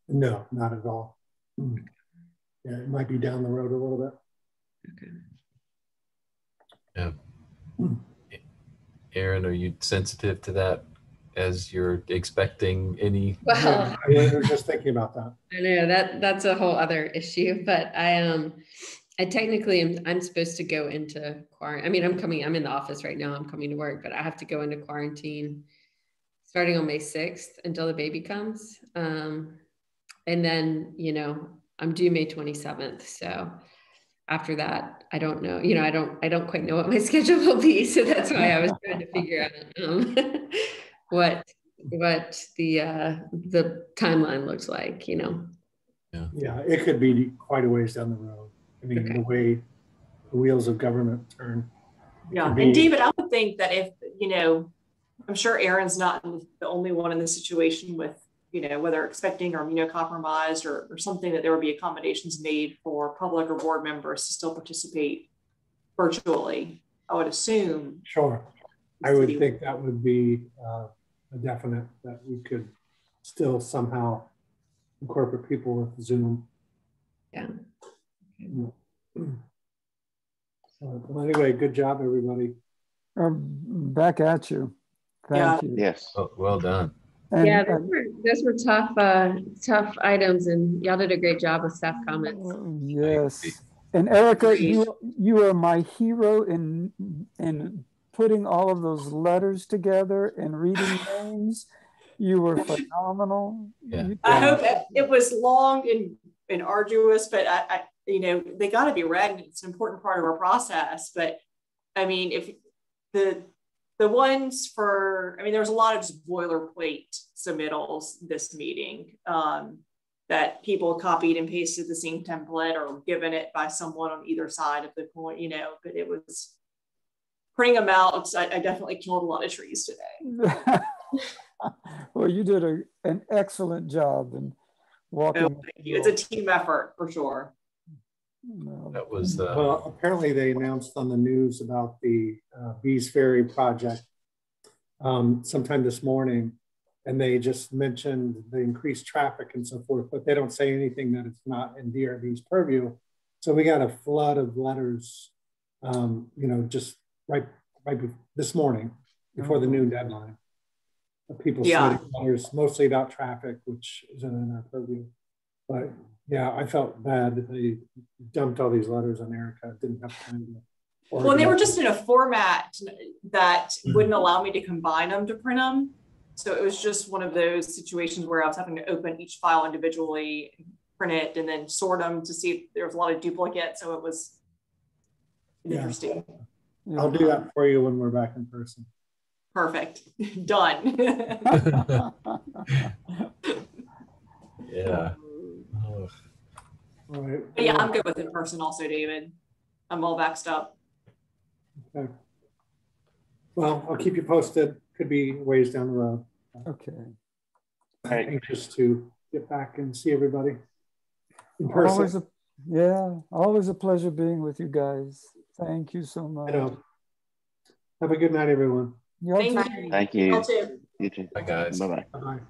S1: No, not at all. Yeah, it might be down the road a little bit.
S4: Okay.
S19: Yeah. Aaron, are you sensitive to that as you're expecting any?
S4: Well,
S1: I was just thinking about that.
S4: I know that's a whole other issue, but I technically I'm supposed to go into quarantine. I mean, I'm in the office right now. I'm coming to work, but I have to go into quarantine starting on May 6th until the baby comes. And then, I'm due May 27th. So after that, I don't know, I don't quite know what my schedule will be. So that's why I was trying to figure out what the timeline looks like,
S19: Yeah.
S1: Yeah, it could be quite a ways down the road. I mean, the way the wheels of government turn.
S7: Yeah, and David, I would think that if, you know, I'm sure Aaron's not the only one in this situation with, you know, whether expecting or immunocompromised or something, that there would be accommodations made for public or board members to still participate virtually, I would assume.
S1: Sure. I would think that would be a definite, that we could still somehow incorporate people with Zoom.
S4: Yeah.
S1: Well, anyway, good job, everybody.
S3: Back at you. Thank you.
S2: Yes.
S19: Oh, well done.
S3: And,
S4: yeah, those were tough items, and y'all did a great job with staff comments.
S3: Yes. And Erica, you are my hero in putting all of those letters together and reading names. You were phenomenal.
S19: Yeah.
S7: I hope it was long and arduous, but I you know, they got to be read, and it's an important part of our process. But I mean, if the ones for, I mean, there was a lot of just boilerplate submittals this meeting that people copied and pasted the same template or given it by someone on either side of the coin, you know, but it was printing them out. I definitely killed a lot of trees today.
S3: Well, you did an excellent job in walking.
S7: Oh, thank you. It's a team effort for sure.
S19: That was
S1: well, apparently they announced on the news about the Bees Ferry project sometime this morning, and they just mentioned the increased traffic and so forth, but they don't say anything that it's not in DRB's purview. So we got a flood of letters, you know, just right this morning before the noon deadline. People submitting letters mostly about traffic, which isn't in our purview. But yeah, I felt bad that they dumped all these letters on Erica. Didn't have time to.
S7: Well, they were just in a format that wouldn't allow me to combine them to print them. So it was just one of those situations where I was having to open each file individually, print it, and then sort them to see if there was a lot of duplicates. So it was interesting.
S1: I'll do that for you when we're back in person.
S7: Perfect. Done.
S19: Yeah.
S1: All right.
S7: But yeah, I'm good with in person also, David. I'm all vaxxed up.
S1: Okay. Well, I'll keep you posted. Could be ways down the road.
S3: Okay.
S1: I'm anxious to get back and see everybody in person.
S3: Always a pleasure being with you guys. Thank you so much.
S1: I know. Have a good night, everyone.
S7: Thank you.
S2: Thank you.
S7: You too.
S2: You too.
S19: Bye, guys.
S2: Bye-bye.
S1: Bye-bye.